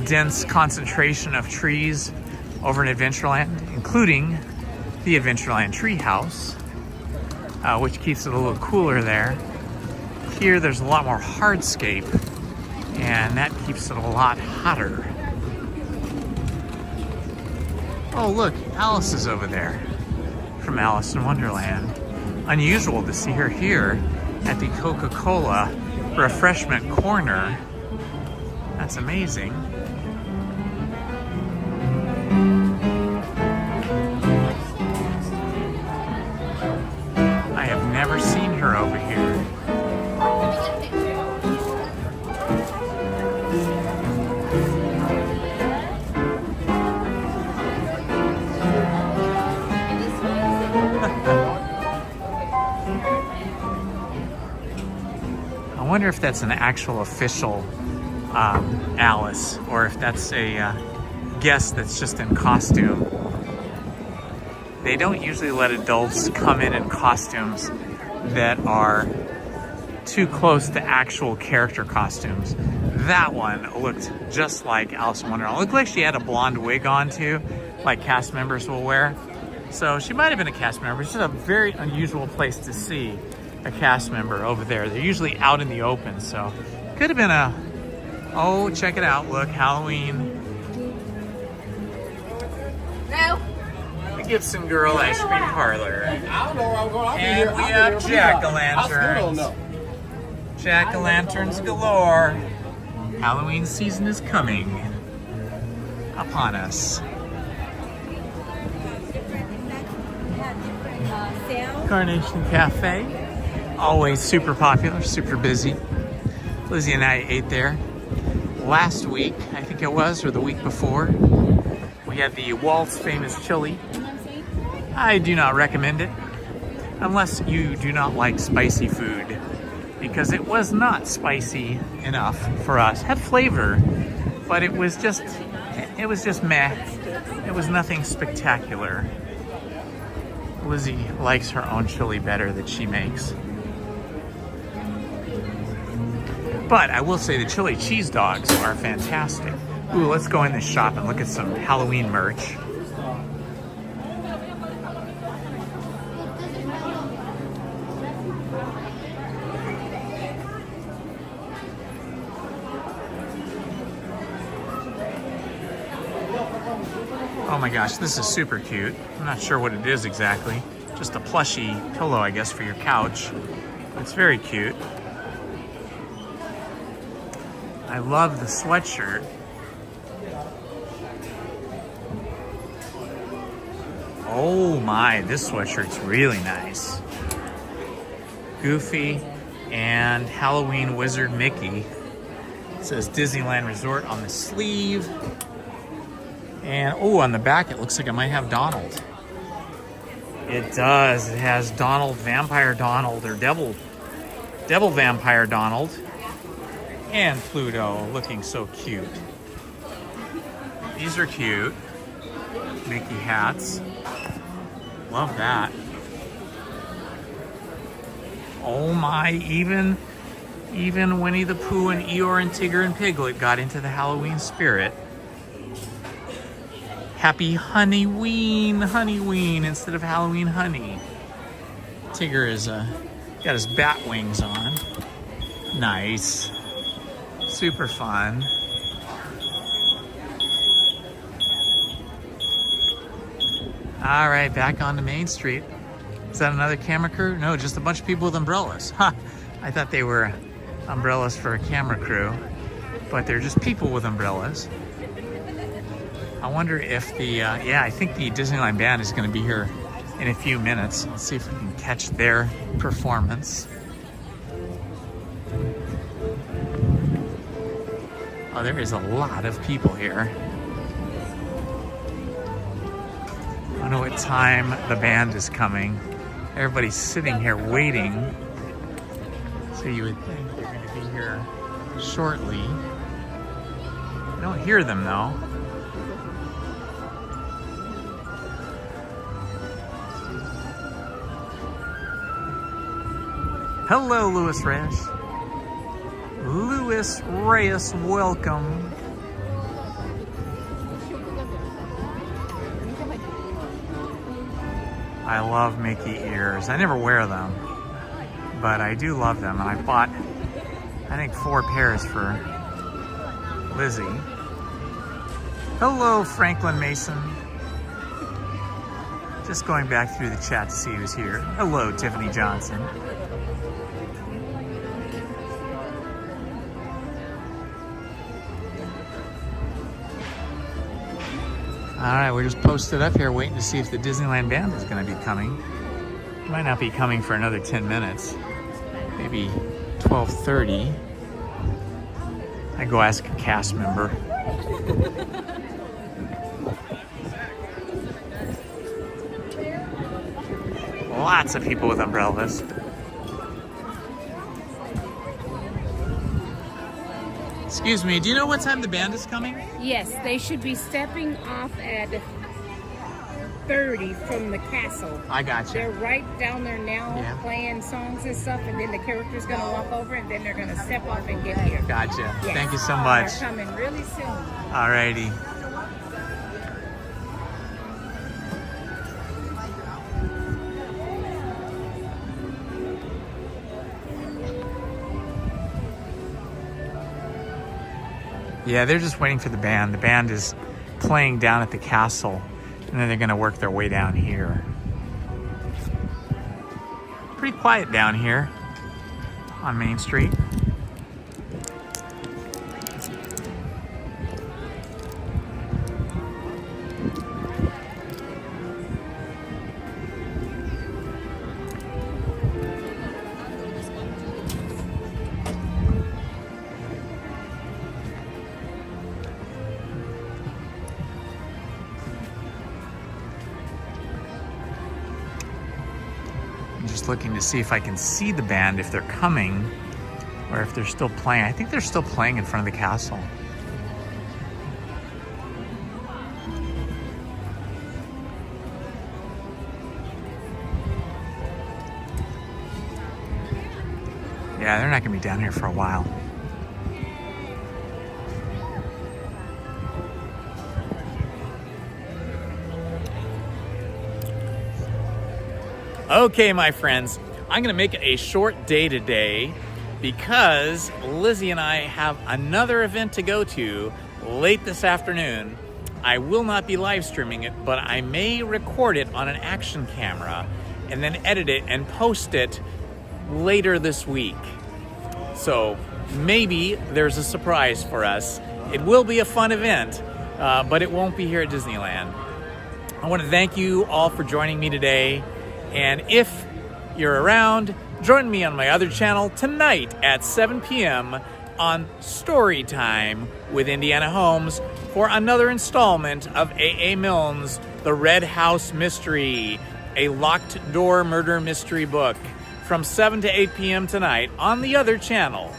dense concentration of trees over in Adventureland, including the Adventureland treehouse, which keeps it a little cooler there. Here, there's a lot more hardscape, and that keeps it a lot hotter. Oh, look, Alice is over there from Alice in Wonderland. Unusual to see her here at the Coca-Cola refreshment corner. That's amazing. I have never seen her over here. I wonder if that's an actual official Alice, or if that's a guest that's just in costume. They don't usually let adults come in costumes that are too close to actual character costumes. That one looked just like Alice in Wonderland. It looked like she had a blonde wig on too, like cast members will wear. So she might have been a cast member. It's just a very unusual place to see a cast member over there. They're usually out in the open, so could have been a, oh, check it out, look, Halloween. No. The Gibson Girl Ice Cream Parlor. I don't know where I'm going. I'll be And here. we I'll be have here. I still don't jack-o'-lanterns. know. Jack-o'-lanterns galore. Halloween season is coming upon us. Carnation Cafe, always super popular, super busy. Lizzie and I ate there last week, I think it was, or the week before. We had the Walt's famous chili. I do not recommend it unless you do not like spicy food, because it was not spicy enough for us. Had flavor, but it was just meh. It was nothing spectacular. Lizzie likes her own chili better that she makes. But I will say the chili cheese dogs are fantastic. Ooh, let's go in this shop and look at some Halloween merch. Oh my gosh, this is super cute. I'm not sure what it is exactly. Just a plushy pillow, I guess, for your couch. It's very cute. I love the sweatshirt. Oh my, this sweatshirt's really nice. Goofy and Halloween Wizard Mickey. It says Disneyland Resort on the sleeve. And oh, on the back it looks like it might have Donald. It does. It has Donald, Vampire Donald, or Devil Vampire Donald. And Pluto, looking so cute. These are cute. Mickey hats. Love that. Oh my, even Winnie the Pooh and Eeyore and Tigger and Piglet got into the Halloween spirit. Happy Honeyween instead of Halloween honey. Tigger is got his bat wings on. Nice. Super fun. All right, back onto Main Street. Is that another camera crew? No, just a bunch of people with umbrellas. Ha! I thought they were umbrellas for a camera crew, but they're just people with umbrellas. I wonder if the, yeah, I think the Disneyland band is going to be here in a few minutes. Let's see if we can catch their performance. Oh, there is a lot of people here. I don't know what time the band is coming. Everybody's sitting here waiting. So you would think they're going to be here shortly. I don't hear them though. Hello, Louis Reyes. Louis Reyes, welcome. I love Mickey ears. I never wear them, but I do love them. And I bought, I think, 4 pairs for Lizzie. Hello, Franklin Mason. Just going back through the chat to see who's here. Hello, Tiffany Johnson. All right, we're just posted up here waiting to see if the Disneyland band is going to be coming. It might not be coming for another 10 minutes, maybe 12:30. I go ask a cast member. Lots of people with umbrellas. Excuse me, do you know what time the band is coming? Yes, they should be stepping off at 30 from the castle. I got you. They're right down there now playing songs and stuff, and then the character's going to walk over, and then they're going to step off and get here. Gotcha. Yes. Thank you so much. They're coming really soon. Alrighty. Yeah, they're just waiting for the band. The band is playing down at the castle, and then they're gonna work their way down here. Pretty quiet down here on Main Street. Just looking to see if I can see the band, if they're coming or if they're still playing. I think they're still playing in front of the castle. Yeah, they're not gonna be down here for a while. Okay, my friends, I'm gonna make it a short day today because Lizzie and I have another event to go to late this afternoon. I will not be live streaming it, but I may record it on an action camera and then edit it and post it later this week. So maybe there's a surprise for us. It will be a fun event, but it won't be here at Disneyland. I want to thank you all for joining me today. And if you're around, join me on my other channel tonight at 7 p.m. on Story Time with Indiana Holmes for another installment of A.A. Milne's The Red House Mystery, a locked door murder mystery book, from 7 to 8 p.m. tonight on the other channel.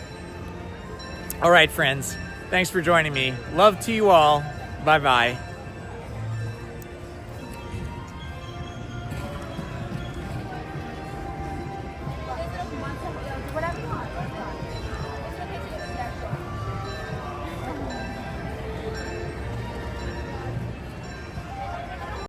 All right, friends, thanks for joining me. Love to you all. Bye-bye.